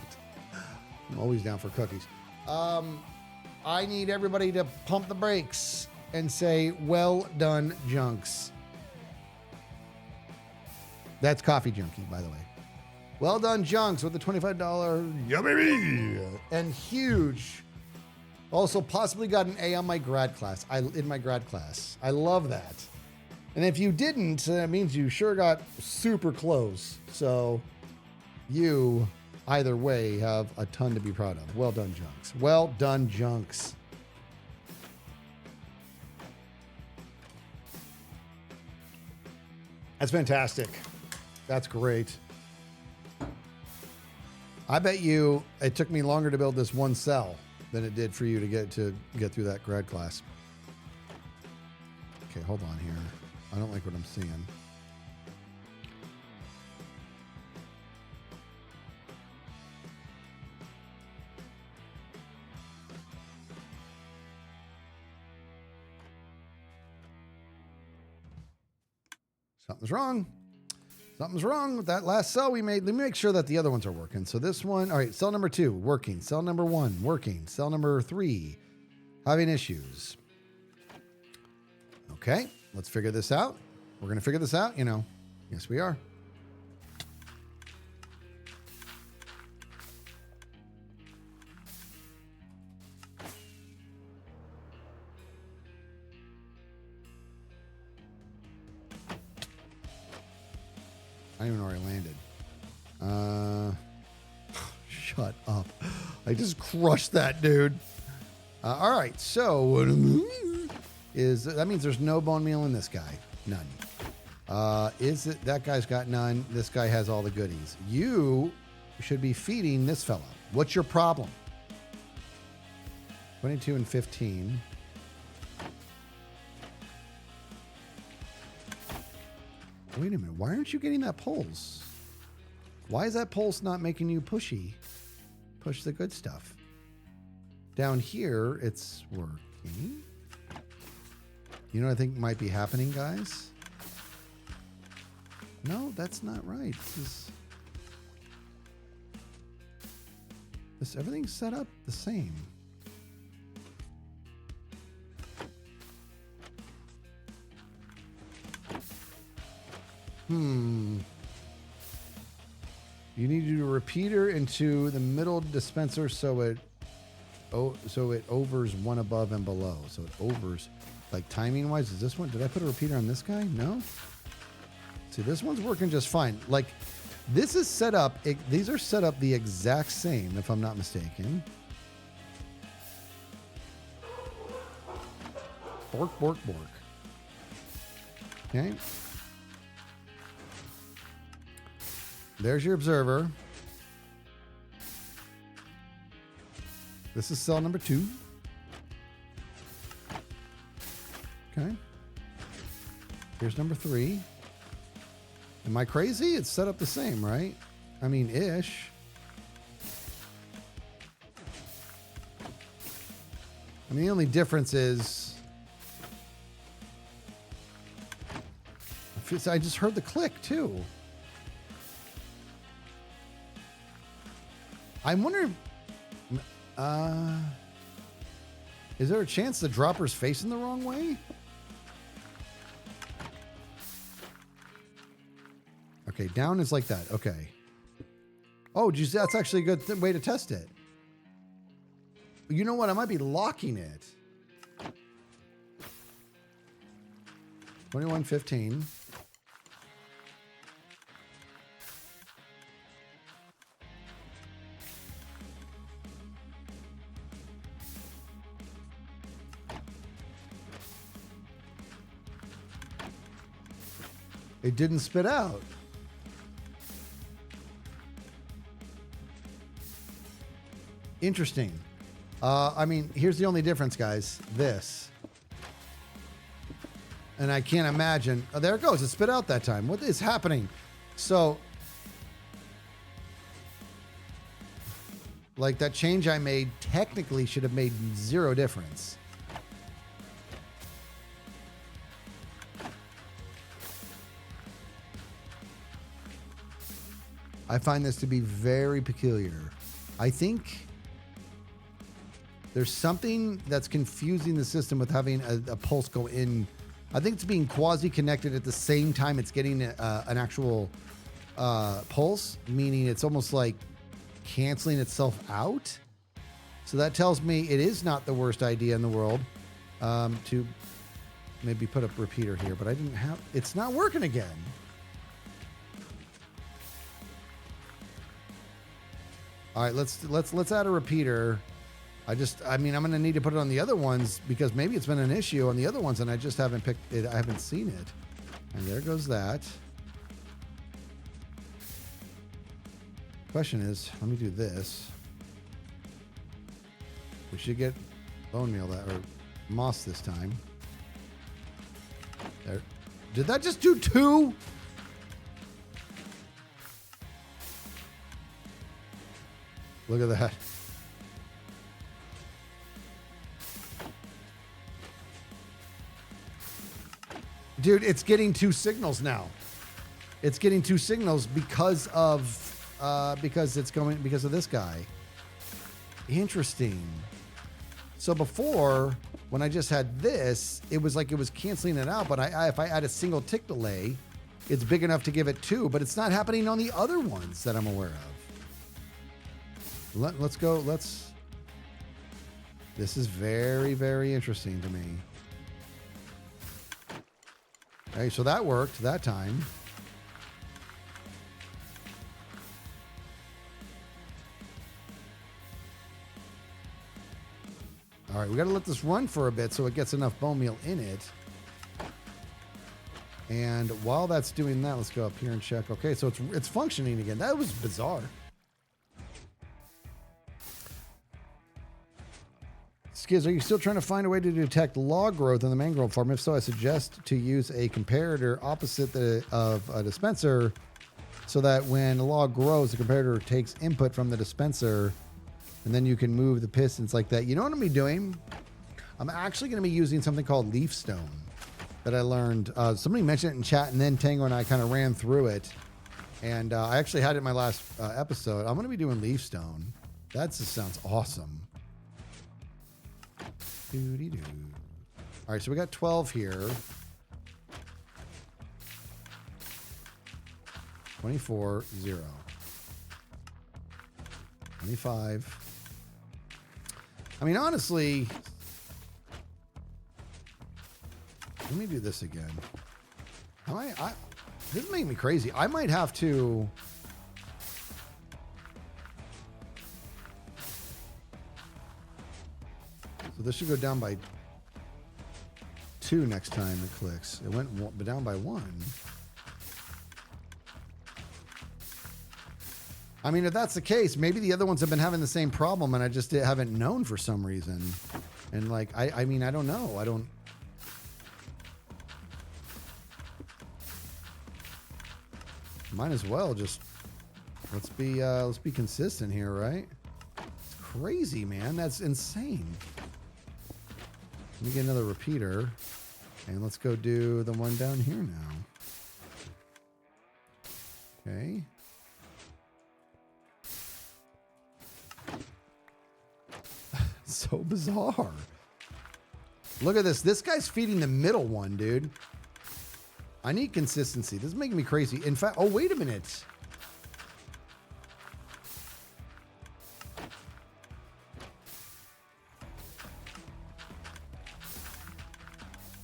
I'm always down for cookies. I need everybody to pump the brakes and say, well done, Junks. That's Coffee Junkie, by the way. Well done, Junks, with the $25. Yeah, baby. And huge. Also, possibly got an A on my grad class. In my grad class. I love that. And if you didn't, that means you sure got super close. So you, either way, have a ton to be proud of. Well done, Junks. Well done, Junks. That's fantastic. That's great. I bet you it took me longer to build this one cell than it did for you to get through that grad class. Okay, hold on here. I don't like what I'm seeing. Something's wrong. Something's wrong with that last cell we made. Let me make sure that the other ones are working. So this one, all right, cell number 2, working. Cell number 1, working. Cell number 3, having issues. Okay, let's figure this out. We're going to figure this out, you know. Yes, we are. I don't even know where I landed. Shut up. I just crushed that, dude. All right, so that means there's no bone meal in this guy. None. Is it that guy's got none? This guy has all the goodies. You should be feeding this fella. What's your problem? 22 and 15. Wait a minute. Why aren't you getting that pulse? Why is that pulse not making you pushy? Push the good stuff. Down here, it's working. You know what I think might be happening, guys? No, that's not right. Everything's set up the same. You need to do a repeater into the middle dispenser so it overs one above and below. So it overs, like timing wise. Is this one? Did I put a repeater on this guy? No. See, this one's working just fine. Like this is set up. These are set up the exact same, if I'm not mistaken. Bork, bork, bork. There's your observer. This is cell number 2. Okay. Here's number 3. Am I crazy? It's set up the same, right? I mean, ish. I mean, the only difference is I just heard the click too. I'm wondering, is there a chance the dropper's facing the wrong way? Okay, down is like that. Okay. Oh, geez, that's actually a good way to test it. You know what? I might be locking it. 2115. It didn't spit out. Interesting. I mean, here's the only difference, guys. This. And I can't imagine. Oh, there it goes. It spit out that time. What is happening? So, like, that change I made technically should have made 0 difference. I find this to be very peculiar. I think there's something that's confusing the system with having a pulse go in. I think it's being quasi-connected at the same time it's getting an actual pulse, meaning it's almost like canceling itself out. So that tells me it is not the worst idea in the world to maybe put a repeater here, but I didn't have, it's not working again. All right, let's add a repeater. I mean, I'm gonna need to put it on the other ones because maybe it's been an issue on the other ones and I just haven't picked it. I haven't seen it. And there goes that. Question is, let me do this. We should get bone meal that or moss this time. There. Did that just do 2? Look at that. Dude, it's getting 2 signals now. It's getting 2 signals because of this guy. Interesting. So before, when I just had this, it was like it was canceling it out. But if I add a single tick delay, it's big enough to give it 2. But it's not happening on the other ones that I'm aware of. Let's go. This is very, very interesting to me. Okay, so that worked that time. All right, we got to let this run for a bit so it gets enough bone meal in it. And while that's doing that, let's go up here and check. Okay, so it's functioning again. That was bizarre. Skiz, are you still trying to find a way to detect log growth in the mangrove farm? If so, I suggest to use a comparator opposite of a dispenser so that when a log grows, the comparator takes input from the dispenser and then you can move the pistons like that. You know what I'm going to be doing? I'm actually going to be using something called leafstone that I learned. Somebody mentioned it in chat and then Tango and I kind of ran through it. And I actually had it in my last episode. I'm going to be doing leafstone. That just sounds awesome. Doo-dee-doo. All right, so we got 12 here. 24, 0. 25. I mean, honestly, let me do this again. This is making me crazy. I might have to... So this should go down by 2 next time it clicks. It went down by 1. I mean, if that's the case, maybe the other ones have been having the same problem and I just haven't known for some reason. And like, I mean, I don't know. Might as well just, let's be consistent here, right? It's crazy, man. That's insane. Let me get another repeater and let's go do the one down here now. Okay. So bizarre. Look at this. This guy's feeding the middle one, dude. I need consistency. This is making me crazy. In fact, oh, wait a minute.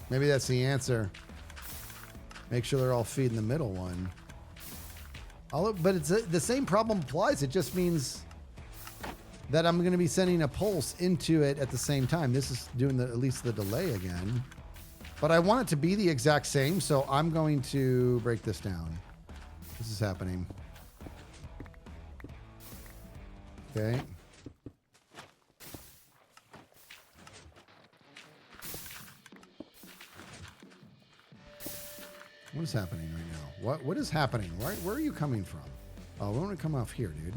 Maybe that's the answer. Make sure they're all feeding the middle one. But it's the same problem applies. It just means that I'm going to be sending a pulse into it at the same time. This is doing at least the delay again. But I want it to be the exact same, so I'm going to break this down. This is happening. Okay. What is happening right now? What is happening? Where are you coming from? Oh, we want to come off here, dude.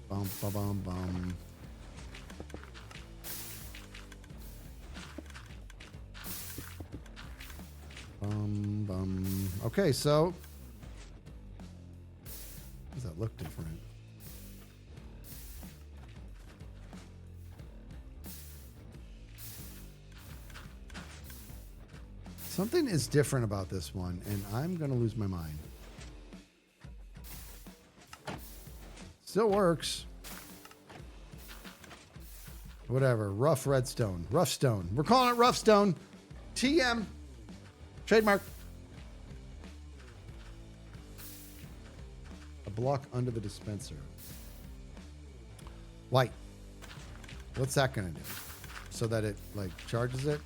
Bum, bum, bum, bum. Bum, bum. Okay, so does that look different? Something is different about this one, and I'm going to lose my mind. Still works. Whatever. Rough redstone. Rough stone. We're calling it rough stone. TM. Trademark. A block under the dispenser. White. What's that going to do? So that it, like, charges it?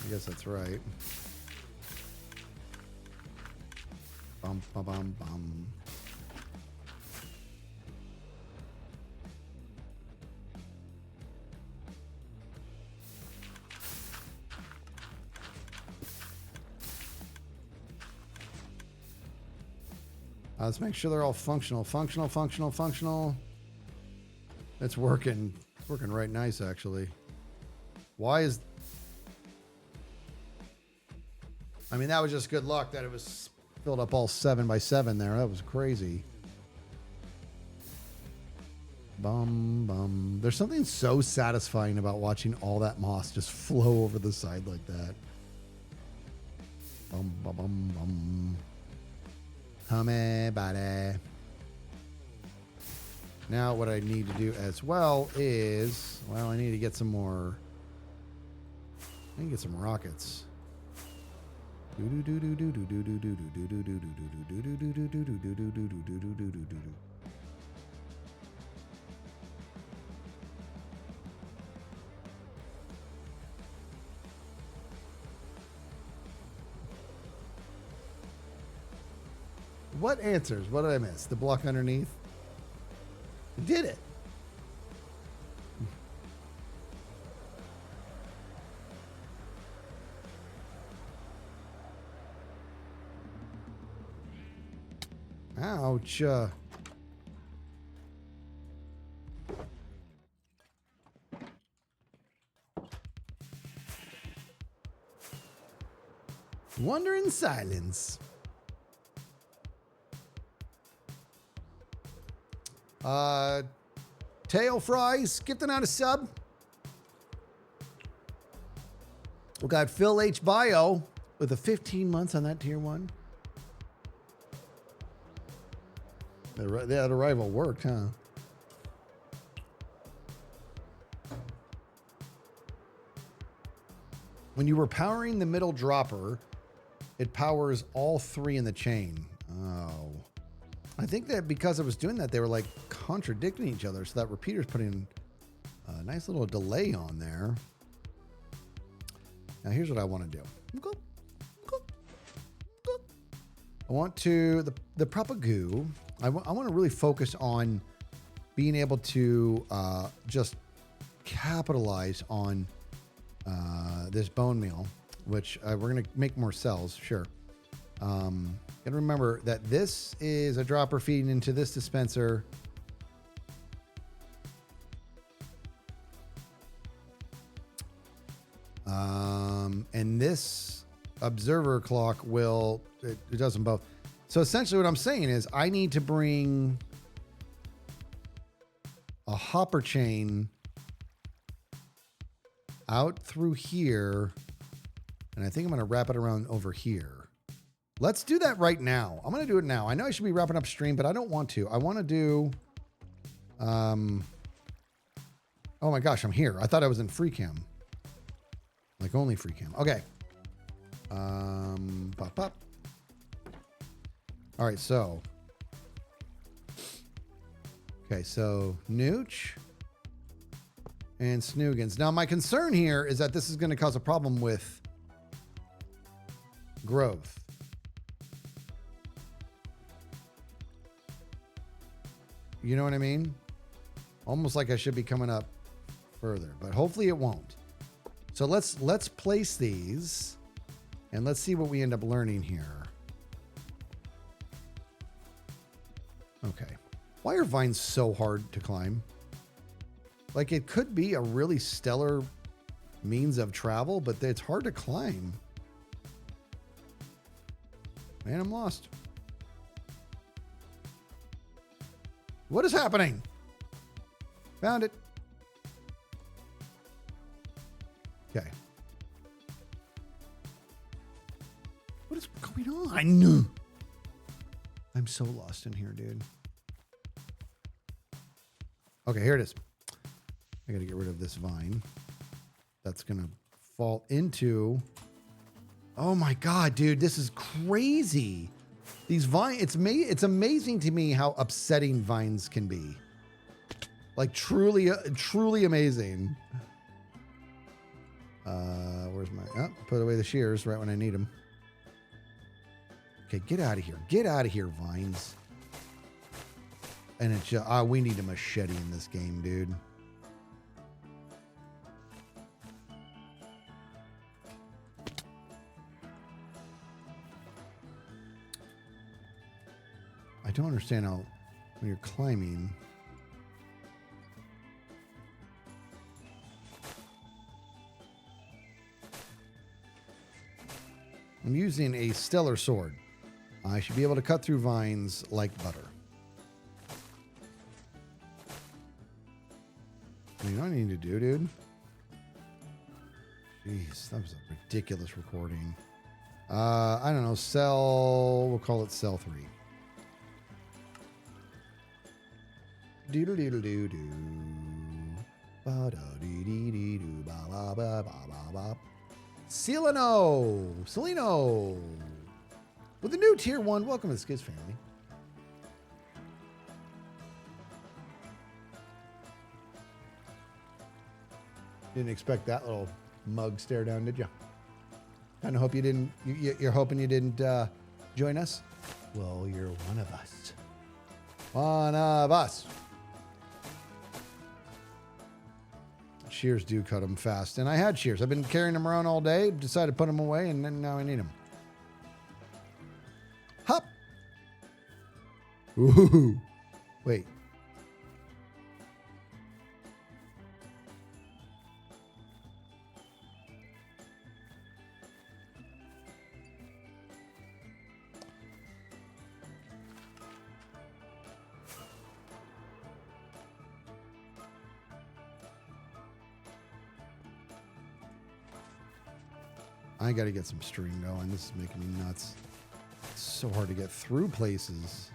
I guess that's right. Bum, bum, bum, bum. Let's make sure they're all functional. Functional. It's working. It's working right nice, actually. Why is... I mean, that was just good luck that it was filled up all 7 by 7 there. That was crazy. Bum, bum. There's something so satisfying about watching all that moss just flow over the side like that. Bum, bum, bum, bum. Hummy, buddy. Now what I need to do as well is, well, I need to get some more. I need to get some rockets. What answers? What did I miss? The block underneath? I did it. Ouch. Wonder in silence. Tail fries, gifting out a sub. We got Phil H. Bio with a 15 months on that tier 1. That arrival worked, huh? When you were powering the middle dropper, it powers all 3 in the chain. Oh. I think that because I was doing that, they were like contradicting each other. So that repeater's putting a nice little delay on there. Now here's what I want to do. I want to, the propagoo, I want to really focus on being able to just capitalize on this bone meal, which we're going to make more cells, sure. And remember that this is a dropper feeding into this dispenser. And this observer clock will, it does them both. So essentially what I'm saying is I need to bring a hopper chain out through here. And I think I'm going to wrap it around over here. Let's do that right now. I'm going to do it now. I know I should be wrapping upstream, but I don't want to. I want to do, oh my gosh, I'm here. I thought I was in free cam. Like only free cam. Okay. Pop, pop. All right, so. Okay, so Nooch and Snoogans. Now, my concern here is that this is going to cause a problem with growth. You know what I mean? Almost like I should be coming up further, but hopefully it won't. So let's place these and let's see what we end up learning here. Okay. Why are vines so hard to climb? Like it could be a really stellar means of travel, but it's hard to climb. Man, I'm lost. What is happening? Found it. Okay. What is going on? I'm so lost in here, dude. Okay, here it is. I gotta get rid of this vine. That's gonna fall into. Oh my God, dude, this is crazy. These vines, it's amazing to me how upsetting vines can be. Like truly, truly amazing. Where's my, oh, put away the shears right when I need them. Okay, get out of here. Get out of here, vines. And it's just, we need a machete in this game, dude. I don't understand how when you're climbing. I'm using a stellar sword. I should be able to cut through vines like butter. You know what I need to do, dude? Jeez, that was a ridiculous recording. I don't know, we'll call it cell 3. Doodle doodle doo doo. Ba da dee dee dee doo ba ba ba ba ba ba. Celino with a new tier 1. Welcome to the Skiz family. Didn't expect that little mug stare down, did you? Kind of hope you didn't. You're hoping you didn't join us. Well, you're one of us. One of us. Shears do cut them fast, and I had shears. I've been carrying them around all day. Decided to put them away, and then now I need them. Hop. Ooh. Wait. I got to get some string going. This is making me nuts. It's so hard to get through places.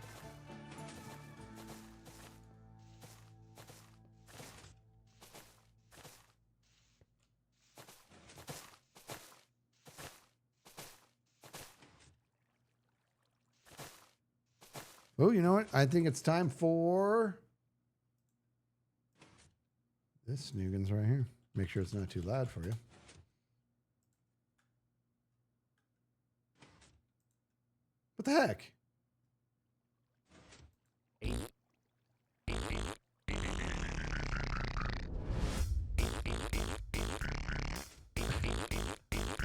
Oh, you know what? I think it's time for this Snoogans right here. Make sure it's not too loud for you. What the heck?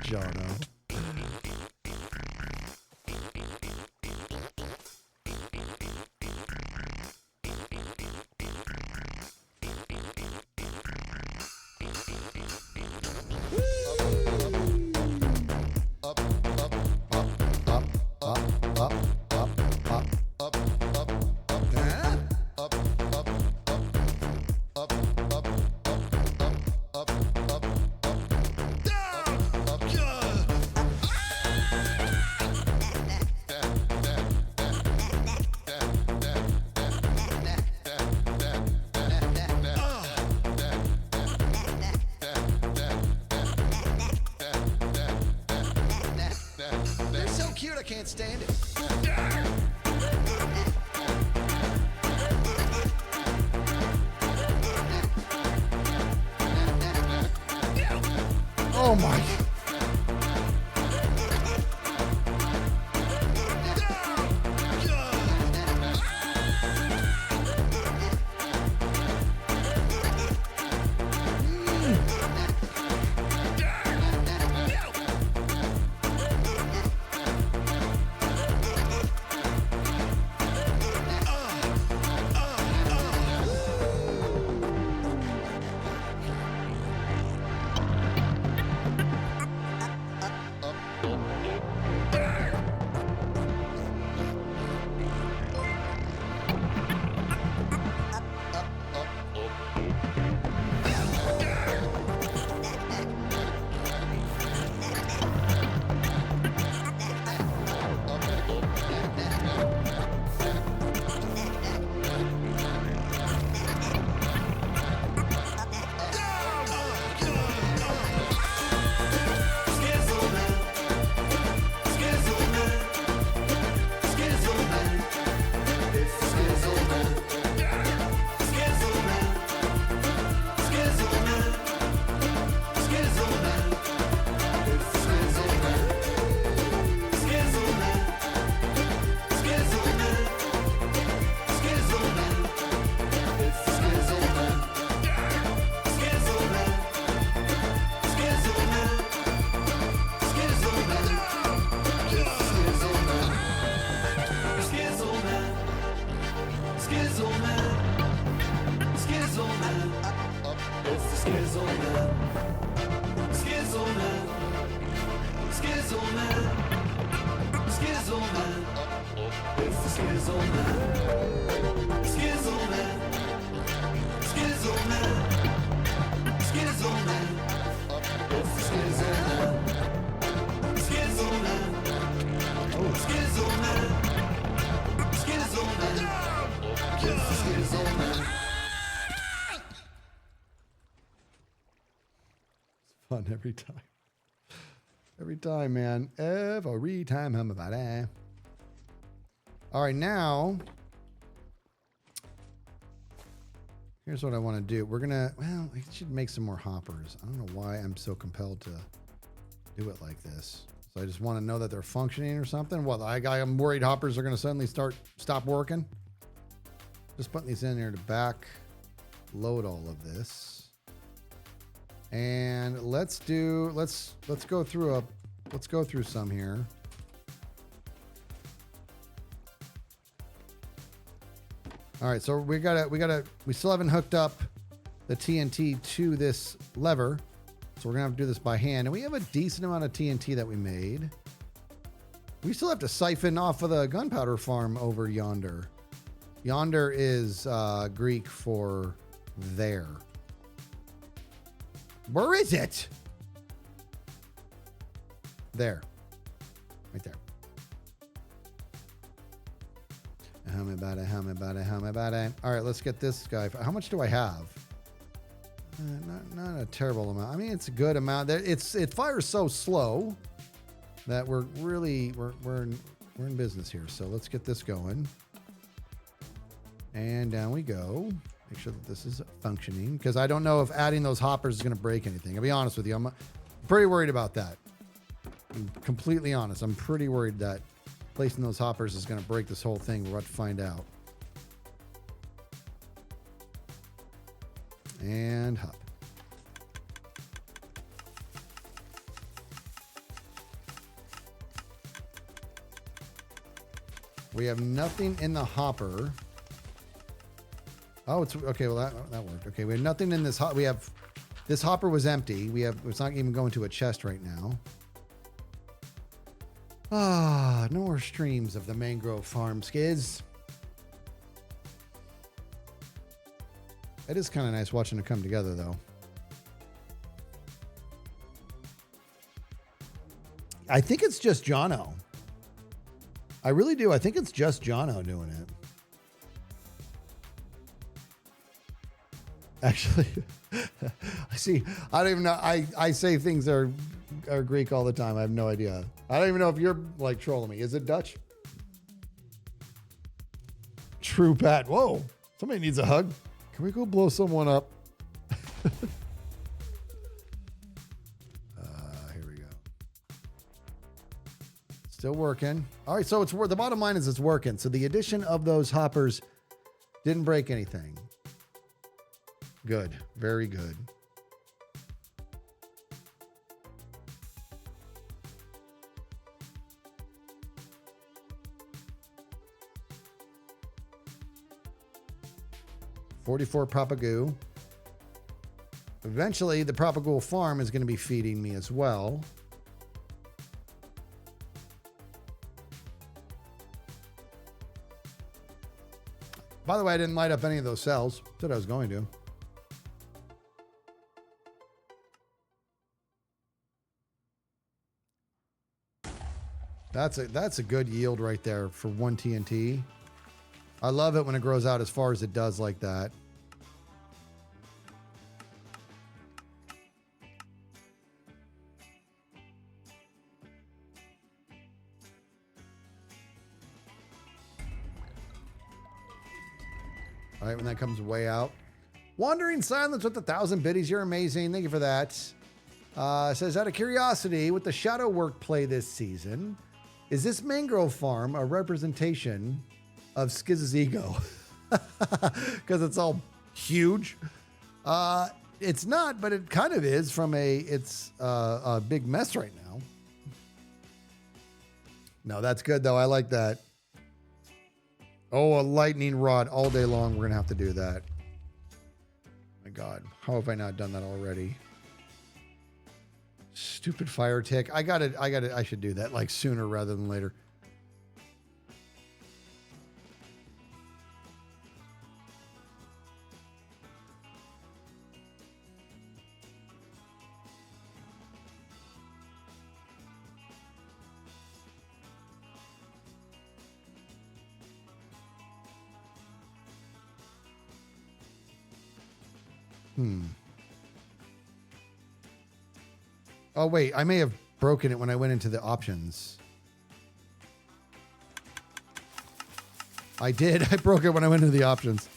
Jono. They're so cute, I can't stand it. Oh my. Fun every time. Every time, man. Every time I'm about it. All right, now here's what I want to do. We're gonna, well, I should make some more hoppers. I don't know why I'm so compelled to do it like this. So I just want to know that they're functioning or something. Well, I'm worried hoppers are gonna suddenly stop working. Just putting these in there to back load all of this. And let's go through some here. All right, so we still haven't hooked up the TNT to this lever. So we're gonna have to do this by hand. And we have a decent amount of TNT that we made. We still have to siphon off of the gunpowder farm over yonder. Yonder is Greek for there. Where is it? There. Right there. How many about it? All right, let's get this guy. How much do I have? Not a terrible amount. I mean, it's a good amount. It fires so slow that we're in business here. So let's get this going. And down we go. Make sure that this is functioning, because I don't know if adding those hoppers is going to break anything. I'll be honest with you. I'm pretty worried about that. I'm completely honest. I'm pretty worried that placing those hoppers is going to break this whole thing. We're about to find out. And hop. We have nothing in the hopper. Oh, it's okay. Well, that worked. Okay, we have nothing in this. We have this hopper was empty. It's not even going to a chest right now. Ah, no more streams of the Mangrove farm, skids. It is kind of nice watching it come together, though. I think it's just Jono. I really do. I think it's just Jono doing it. Actually, see, I don't even know. I say things are Greek all the time. I have no idea. I don't even know if you're like trolling me. Is it Dutch? True, Pat. Whoa, somebody needs a hug. Can we go blow someone up? Here we go. Still working. All right, so the bottom line is it's working. So the addition of those hoppers didn't break anything. Good. Very good. $44 Propagoo. Eventually, the Propagoo farm is going to be feeding me as well. By the way, I didn't light up any of those cells. Said I was going to. That's a good yield right there for one TNT. I love it when it grows out as far as it does like that. All right, when that comes way out. Wandering Silence with 1,000 biddies. You're amazing. Thank you for that. Says, out of curiosity, with the shadow work play this season, is this Mangrove farm a representation of Skiz's ego? Because it's all huge. It's not, but it kind of is from it's a big mess right now. No, that's good though. I like that. Oh, a lightning rod all day long. We're going to have to do that. My God. How have I not done that already? Stupid fire tick. I should do that like sooner rather than later. Oh, wait. I may have broken it when I went into the options. I did. I broke it when I went into the options.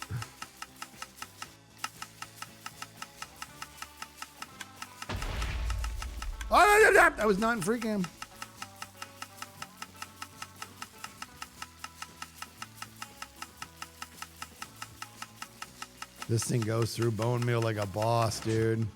Oh, I was not in free cam. This thing goes through bone meal like a boss, dude.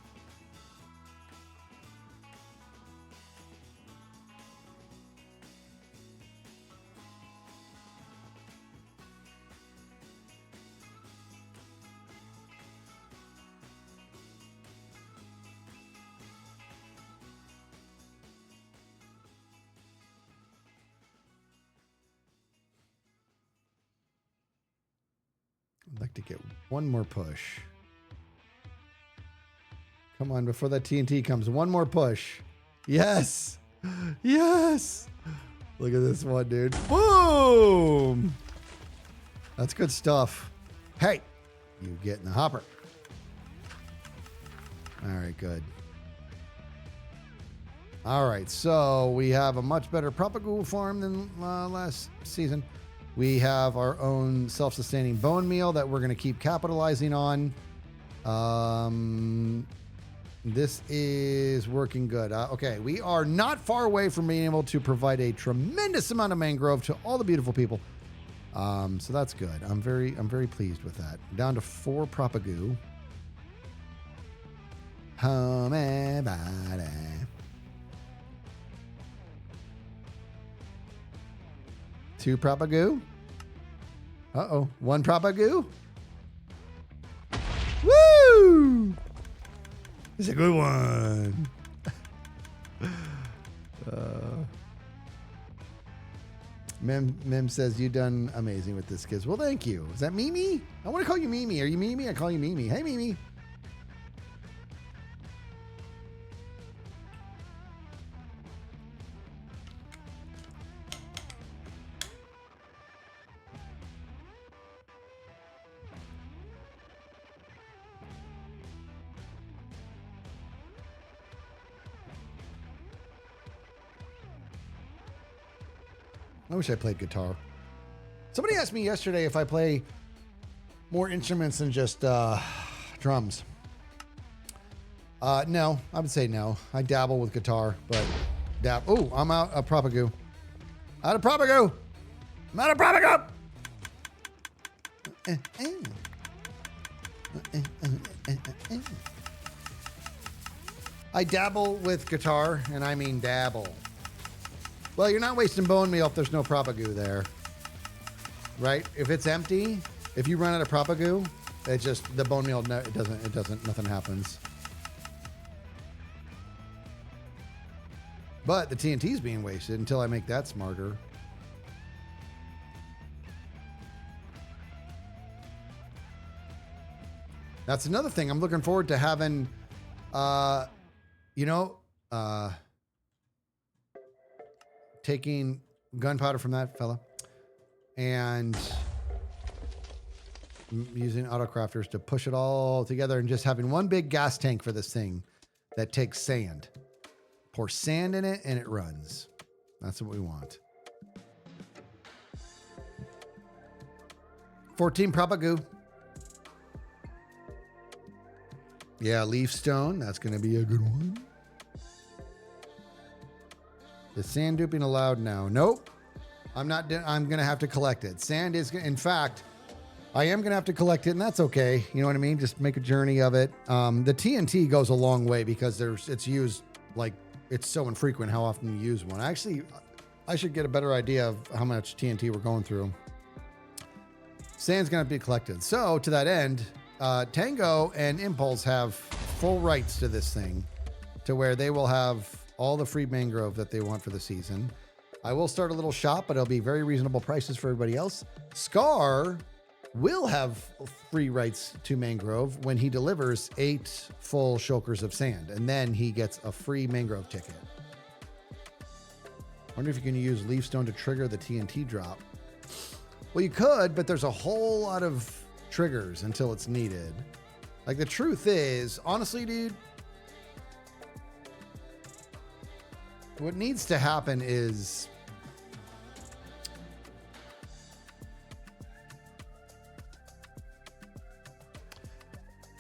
I'd like to get one more push. Come on, before that TNT comes, one more push. Yes. Yes. Look at this one, dude. Boom. That's good stuff. Hey, you get in the hopper. All right, good. All right, so we have a much better Propagoo farm than last season. We have our own self-sustaining bone meal that we're going to keep capitalizing on. This is working good. Okay, we are not far away from being able to provide a tremendous amount of mangrove to all the beautiful people. So that's good. I'm very pleased with that. Down to 4 propagoo. Home everybody. Two propagoo. Uh-oh. 1 propagoo. Woo! It's a good one. Mem says you done amazing with this, kids. Well, thank you. Is that Mimi? I want to call you Mimi. Are you Mimi? I call you Mimi. Hey, Mimi. I wish I played guitar. Somebody asked me yesterday if I play more instruments than just drums. No, I would say no. I dabble with guitar, but oh, I'm out of propagoo. Out of propagoo. I'm out of propagoo. I dabble with guitar, and I mean dabble. Well, you're not wasting bone meal if there's no propagoo there, right? If it's empty, if you run out of propagoo, it just, the bone meal, it doesn't, nothing happens. But the TNT is being wasted until I make that smarter. That's another thing. I'm looking forward to having, taking gunpowder from that fella and using autocrafters to push it all together and just having one big gas tank for this thing that takes sand. Pour sand in it and it runs. That's what we want. 14 propagoo. Yeah, leaf stone. That's going to be a good one. Is sand duping allowed now? Nope. I'm not. I'm going to have to collect it. Sand is, in fact, I am going to have to collect it, and that's okay. You know what I mean? Just make a journey of it. The TNT goes a long way because it's used, like, it's so infrequent how often you use one. Actually, I should get a better idea of how much TNT we're going through. Sand's going to be collected. So to that end, Tango and Impulse have full rights to this thing, to where they will have all the free mangrove that they want for the season. I will start a little shop, but it'll be very reasonable prices for everybody else. Scar will have free rights to mangrove when he delivers 8 full shulkers of sand, and then he gets a free mangrove ticket. Wonder if you can use leaf stone to trigger the TNT drop. Well, you could, but there's a whole lot of triggers until it's needed. Like, the truth is, honestly, dude, what needs to happen is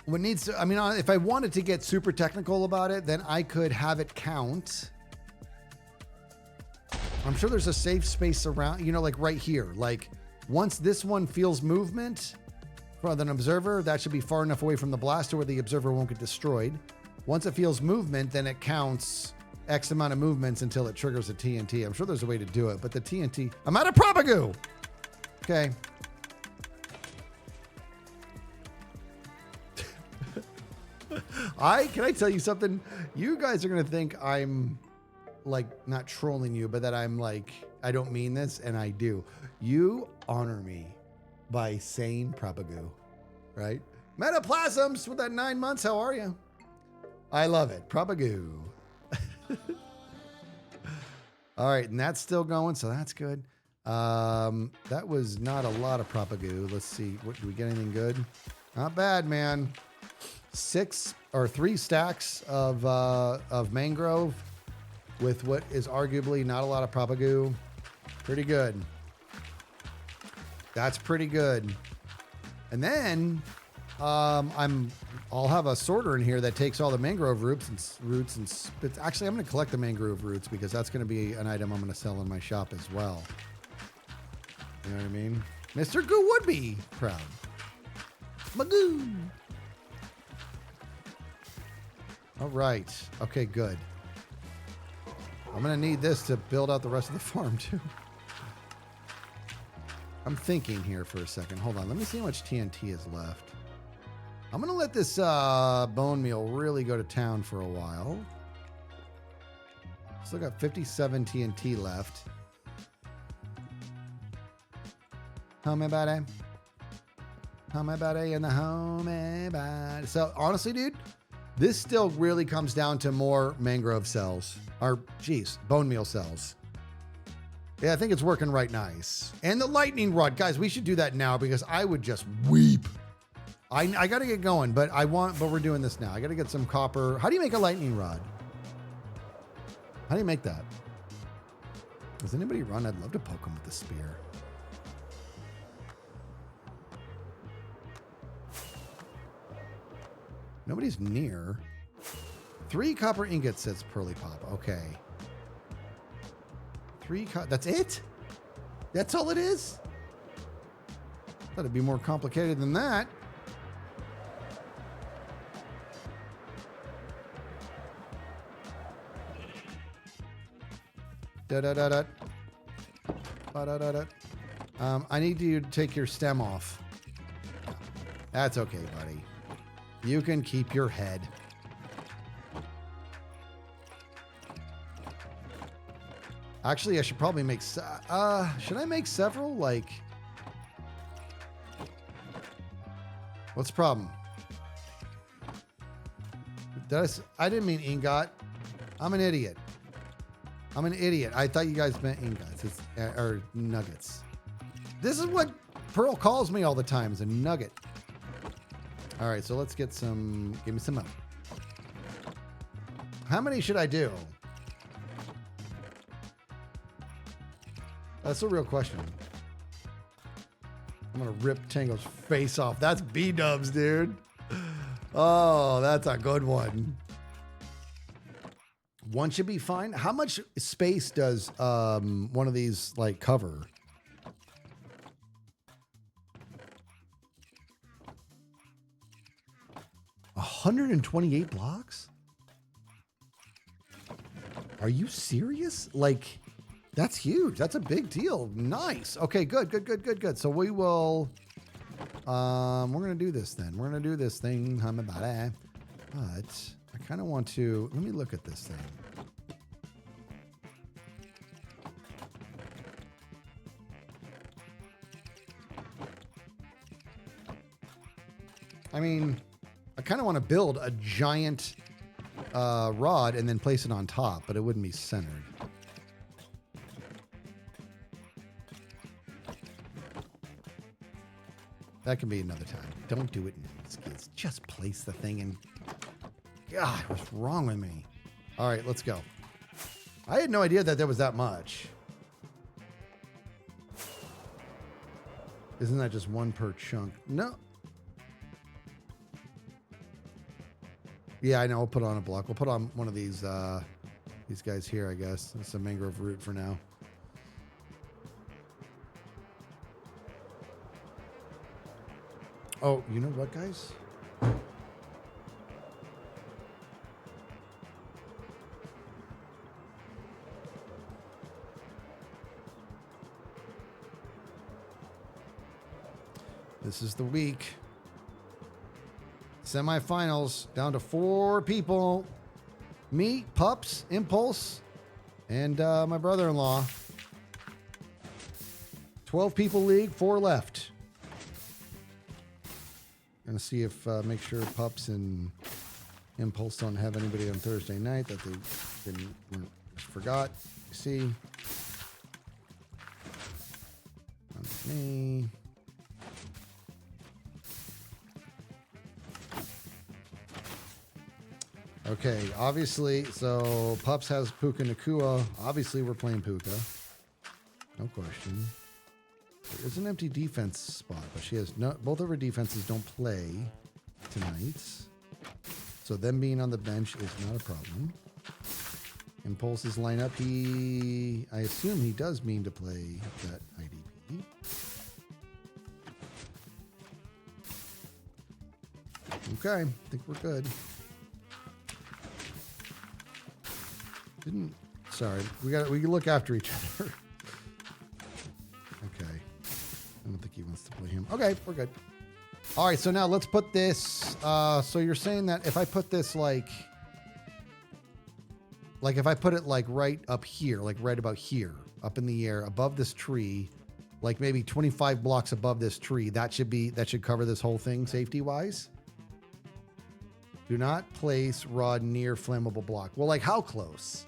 if I wanted to get super technical about it, then I could have it count. I'm sure there's a safe space around, like right here. Like, once this one feels movement from an observer, that should be far enough away from the blaster where the observer won't get destroyed. Once it feels movement, then it counts X amount of movements until it triggers a TNT. I'm sure there's a way to do it, but the TNT... I'm out of propagoo! Okay. Can I tell you something? You guys are going to think I'm, like, not trolling you, but that I'm like, I don't mean this, and I do. You honor me by saying propagoo, right? Metaplasms with that 9 months, how are you? I love it. Propagoo. All right, and that's still going, so that's good. That was not a lot of propagoo. Let's see, what do we get anything good? Not bad, man. 3 stacks of mangrove with what is arguably not a lot of propagoo. Pretty good. That's pretty good. And then I'll have a sorter in here that takes all the mangrove roots and spits. Actually, I'm going to collect the mangrove roots because that's going to be an item I'm going to sell in my shop as well. You know what I mean? Mr. Goo would be proud. Magoo. All right. Okay, good. I'm going to need this to build out the rest of the farm too. I'm thinking here for a second. Hold on. Let me see how much TNT is left. I'm going to let this bone meal really go to town for a while. Still got 57 TNT left. Homie buddy. Homie buddy in the homie buddy. So honestly, dude, this still really comes down to more mangrove cells. Or, geez, bone meal cells. Yeah, I think it's working right nice. And the lightning rod. Guys, we should do that now because I would just weep. I got to get going, but we're doing this now. I got to get some copper. How do you make a lightning rod? How do you make that? Does anybody run? I'd love to poke him with the spear. Nobody's near. 3 copper ingots, says Pearly Pop. Okay. That's it? That's all it is? Thought it'd be more complicated than that. I need you to take your stem off. That's okay, buddy. You can keep your head. Actually, I should probably make... should I make several? Like... What's the problem? I didn't mean ingot. I'm an idiot. I'm an idiot. I thought you guys meant ingots. Or nuggets. This is what Pearl calls me all the time, is a nugget. All right, so let's get some... Give me some milk. How many should I do? That's a real question. I'm going to rip Tango's face off. That's B-dubs, dude. Oh, that's a good one. One should be fine. How much space does one of these like cover? $128 blocks? Are you serious? Like, that's huge. That's a big deal. Nice. Okay, good. So we will, we're going to do this then. We're going to do this thing. But I kind of want to, let me look at this thing. I mean, I kind of want to build a giant rod and then place it on top, but it wouldn't be centered. That can be another time. Don't do it now, kids. Just place the thing and... God, what's wrong with me? All right, let's go. I had no idea that there was that much. Isn't that just one per chunk? No. Yeah, I know. We'll put on a block. We'll put on one of these guys here, I guess. It's a mangrove root for now. Oh, you know what, guys? This is the week. Semifinals, down to 4 people. Me, Pups, Impulse, and my brother-in-law. 12 people league, 4 left. Gonna see if, make sure Pups and Impulse don't have anybody on Thursday night that they forgot. See. That's me. Okay, obviously, so Pups has Puka Nakua. Obviously, we're playing Puka. No question. There is an empty defense spot, but she has no. Both of her defenses don't play. tonight. So them being on the bench is not a problem. Impulses line up. I assume he does mean to play that IDP. Okay, I think we're good. Sorry, we can look after each other. Okay. I don't think he wants to play him. Okay, we're good. All right, so now let's put this. So you're saying that if I put this like if I put it like right up here, like right about here, up in the air, above this tree, like maybe 25 blocks above this tree, that should cover this whole thing safety wise. Do not place rod near flammable block. Well, like how close?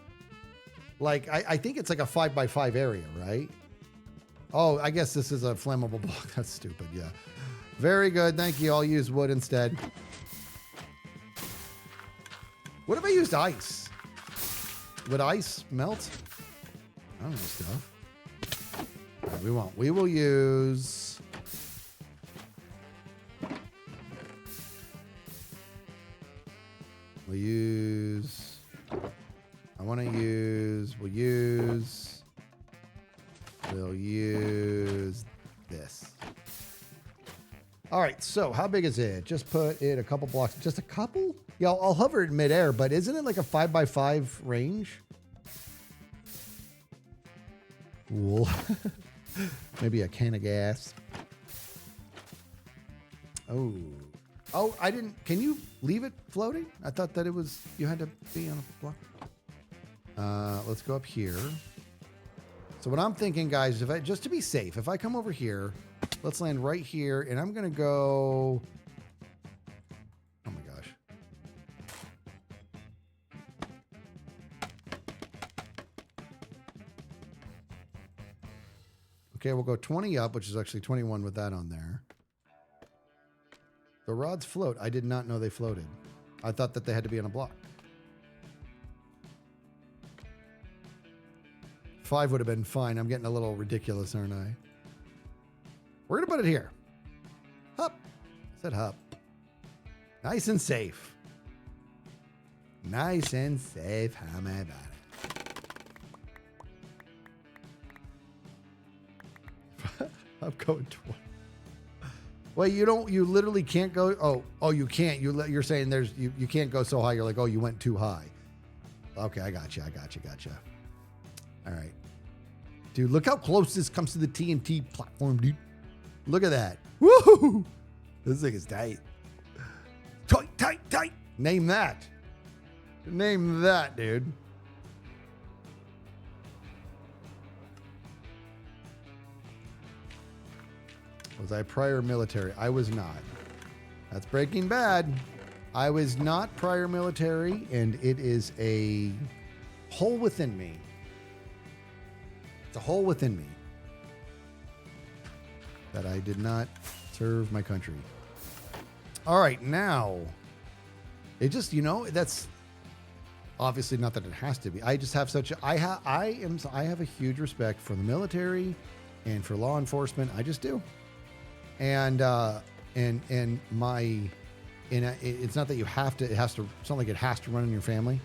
Like I think it's like a 5x5 area, right? Oh, I guess this is a flammable block. That's stupid. Yeah. Very good. Thank you. I'll use wood instead. What if I used ice? Would ice melt? I don't know stuff. All right, we won't. We will use... We'll use... We'll use this. All right, so how big is it? Just put it a couple blocks. Just a couple? Yeah, I'll hover it midair, but isn't it like a 5x5 range? Cool. Maybe a can of gas. Oh, I didn't. Can you leave it floating? I thought that you had to be on a block. Let's go up here. So what I'm thinking, guys, just to be safe, if I come over here, let's land right here, and I'm gonna go. Oh my gosh. Okay, we'll go 20 up, which is actually 21 with that on there. The rods float. I did not know they floated. I thought that they had to be on a block. 5 would have been fine. I'm getting a little ridiculous, aren't I? We're going to put it here. Hup. I said hup. Nice and safe. Nice and safe. How am I about it? I'm going 20. Wait, you literally can't go. Oh, you can't. You're saying you can't go so high. You're like, oh, you went too high. Okay, I got you. All right. Dude, look how close this comes to the TNT platform, dude. Look at that. Woo! This thing is tight. Tight. Name that. Name that, dude. Was I prior military? I was not. That's Breaking Bad. I was not prior military, and it is a hole within me. It's a hole within me that I did not serve my country. All right, now it just, that's obviously not that it has to be. I just have I have a huge respect for the military and for law enforcement. I just do. And it's not that you have to, it's not like it has to run in your family,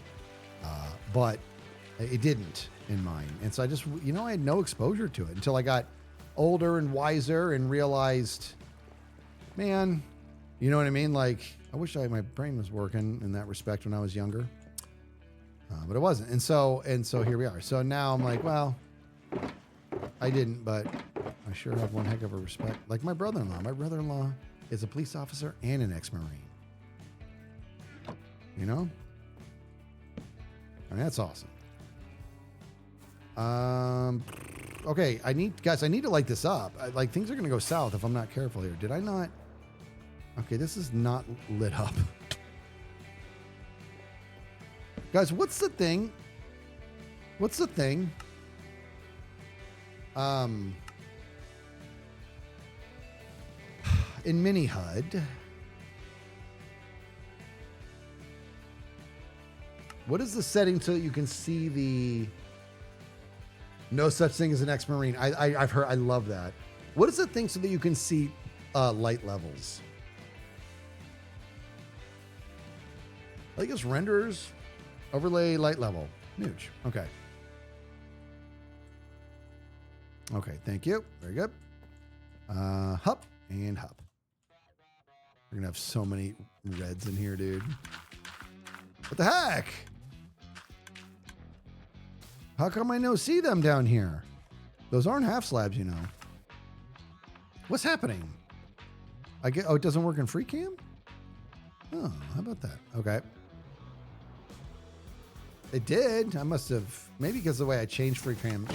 but it didn't in mine. And so I just, I had no exposure to it until I got older and wiser and realized, man, you know what I mean? Like, I wish my brain was working in that respect when I was younger, but it wasn't. And so here we are. So now I'm like, well, I didn't, but I sure have one heck of a respect. Like my brother-in-law. My brother-in-law is a police officer and an ex-Marine. I mean, that's awesome. Okay, I need to light this up. Things are going to go south if I'm not careful here. Did I not? Okay, this is not lit up. Guys, what's the thing? In Mini HUD, what is the setting so that you can see the no such thing as an ex-Marine? I've heard, I love that. What is the thing so that you can see light levels? I think it's renders, overlay, light level. Nooch. Okay. Okay, thank you. Very good. Hup and hup. We're gonna have so many reds in here, dude. What the heck? How come I no see them down here? Those aren't half slabs, you know. What's happening? Oh, it doesn't work in free cam? Oh, how about that? Okay. It did. I must have, maybe because of the way I changed free cam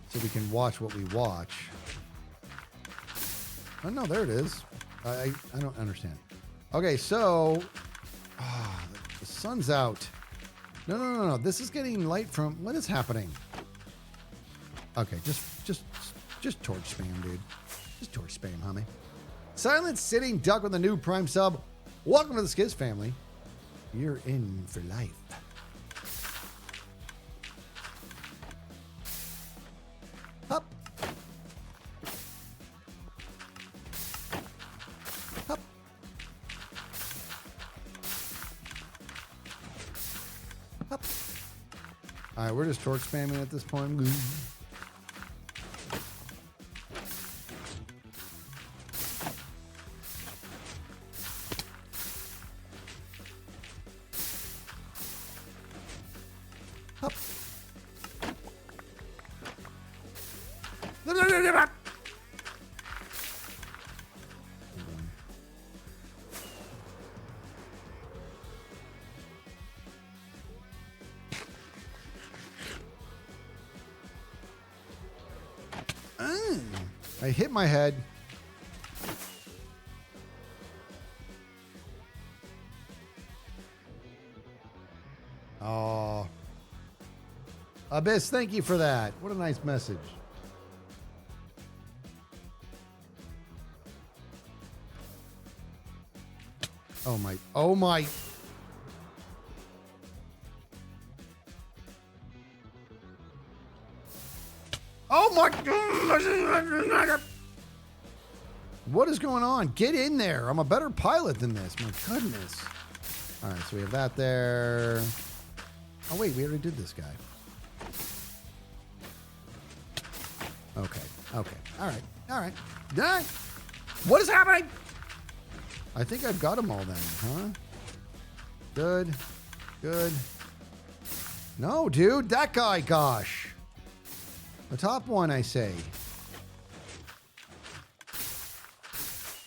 so we can watch what we watch. Oh no, there it is. I don't understand. Okay, so the sun's out. No. This is getting light from, what is happening? Okay, just torch spam, dude. Just torch spam, homie. Silent Sitting Duck with a new Prime sub. Welcome to the Skiz family. You're in for life. Up. Up. Up. All right, we're just torch spamming at this point. I hit my head. Oh. Abyss, thank you for that. What a nice message. Oh my. Oh my. Oh my God. What is going on? Get in there. I'm a better pilot than this. My goodness. All right, so we have that there. Oh, wait, we already did this guy. Okay. All right. What is happening? I think I've got them all then, huh? Good. No, dude, that guy, gosh. The top one, I say.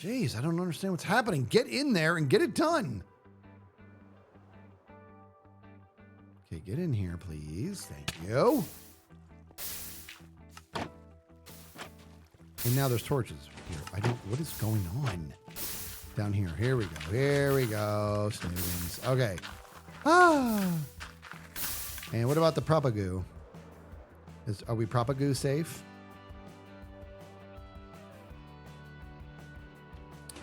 Jeez, I don't understand what's happening. Get in there and get it done. Okay, get in here, please. Thank you. And now there's torches here. What is going on? Down here. Here we go. Snoogans. Okay. And what about the propagoo? Are we propagoo safe?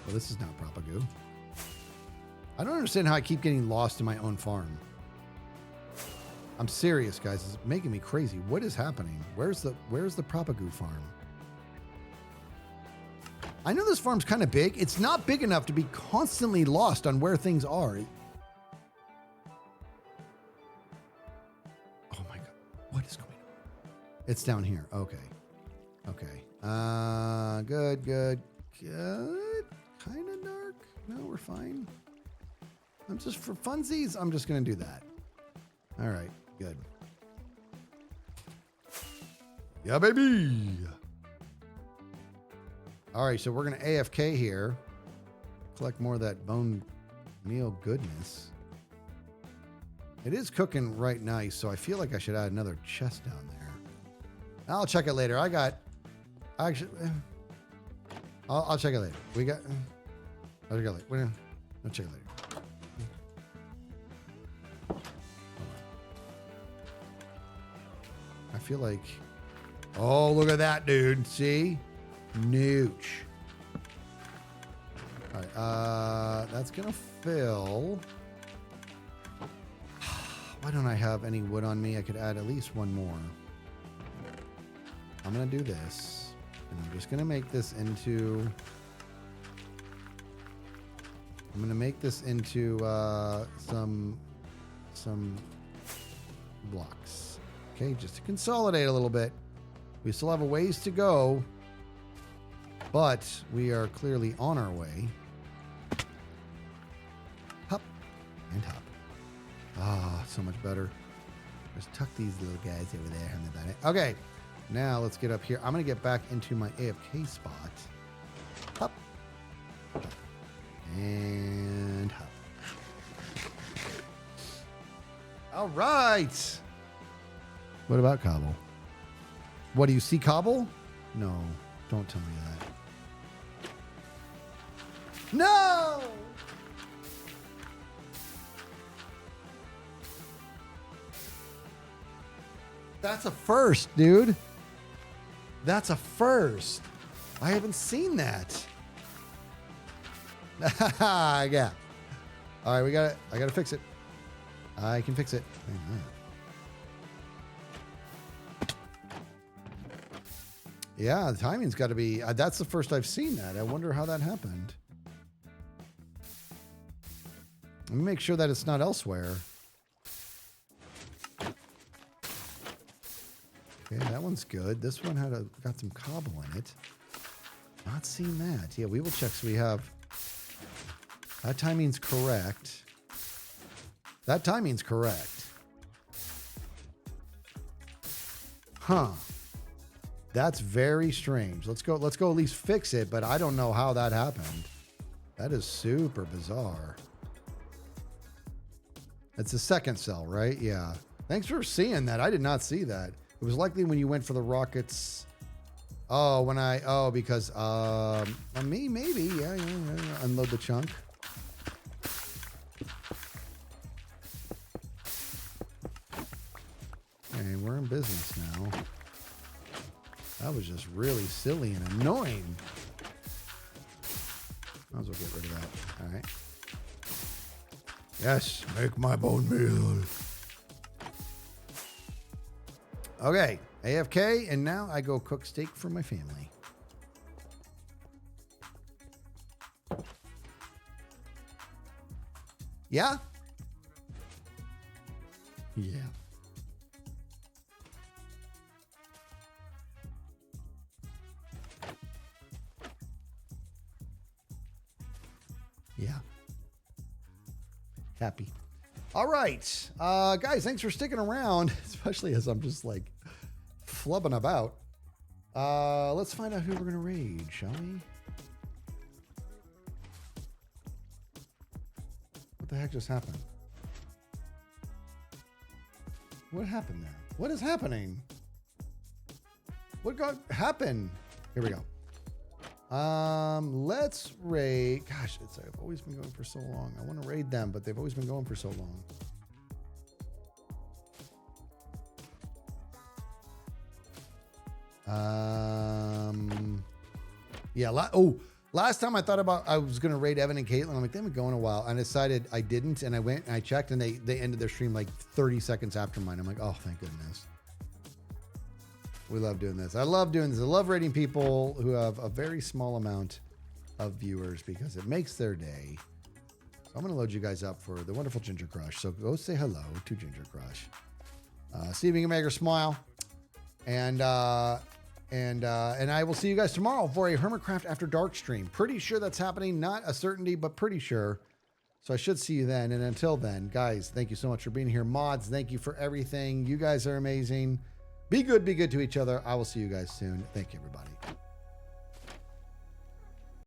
Well, this is not propagoo. I don't understand how I keep getting lost in my own farm. I'm serious, guys. It's making me crazy. What is happening? Where's the propagoo farm? I know this farm's kind of big. It's not big enough to be constantly lost on where things are. Oh my God. What is going on? It's down here. Okay. Good. Kind of dark. No, we're fine. I'm just, for funsies, I'm just going to do that. All right. Good. Yeah, baby. All right, so we're going to AFK here. Collect more of that bone meal goodness. It is cooking right nice, so I feel like I should add another chest down there. I'll check it later. I'll check it later. I'll check it later. I'll check it later. I feel like, oh, look at that, dude. See? Nooch. All right, that's gonna fill. Why don't I have any wood on me? I could add at least one more. I'm gonna do this, and I'm just gonna make this into I'm going to make this into some blocks. Okay, just to consolidate a little bit. We still have a ways to go, but we are clearly on our way. Hop and hop. Ah, so much better. Just tuck these little guys over there. Okay, now let's get up here. I'm going to get back into my AFK spot. Hop. Hop. And hop. All right. What about cobble? What, do you see cobble? No, don't tell me that. No! That's a first, dude. That's a first. I haven't seen that. Yeah. All right, we got it. I got to fix it. I can fix it. Yeah, the timing's got to be... that's the first I've seen that. I wonder how that happened. Let me make sure that it's not elsewhere. Okay, that one's good. This one got some cobble in it. Not seen that. Yeah, we will check so we have... That timing's correct. That timing's correct. Huh. That's very strange. Let's go at least fix it, but I don't know how that happened. That is super bizarre. It's the second cell, right? Yeah. Thanks for seeing that. I did not see that. It was likely when you went for the rockets. Oh, because maybe. Yeah. Unload the chunk. Okay, we're in business now. That was just really silly and annoying. Might as well get rid of that. All right. Yes, make my bone meal. Okay, AFK, and now I go cook steak for my family. Yeah? Yeah. Yeah. Happy. All right. Guys, thanks for sticking around, especially as I'm just like flubbing about. Let's find out who we're going to raid, shall we? What the heck just happened? What happened there? What is happening? What happened? Here we go. Let's raid. Gosh, I've always been going for so long. I want to raid them, but they've always been going for so long. Yeah. Last time I thought I was going to raid Evan and Caitlin. I'm like, they've been going a while. And I decided I didn't. And I went and I checked and they ended their stream like 30 seconds after mine. I'm like, oh, thank goodness. We love doing this. I love doing this. I love rating people who have a very small amount of viewers because it makes their day. So I'm going to load you guys up for the wonderful Ginger Crush. So go say hello to Ginger Crush. See if you can make her smile. And I will see you guys tomorrow for a Hermitcraft After Dark stream. Pretty sure that's happening. Not a certainty, but pretty sure. So I should see you then. And until then, guys, thank you so much for being here. Mods, thank you for everything. You guys are amazing. Be good to each other. I will see you guys soon. Thank you, everybody.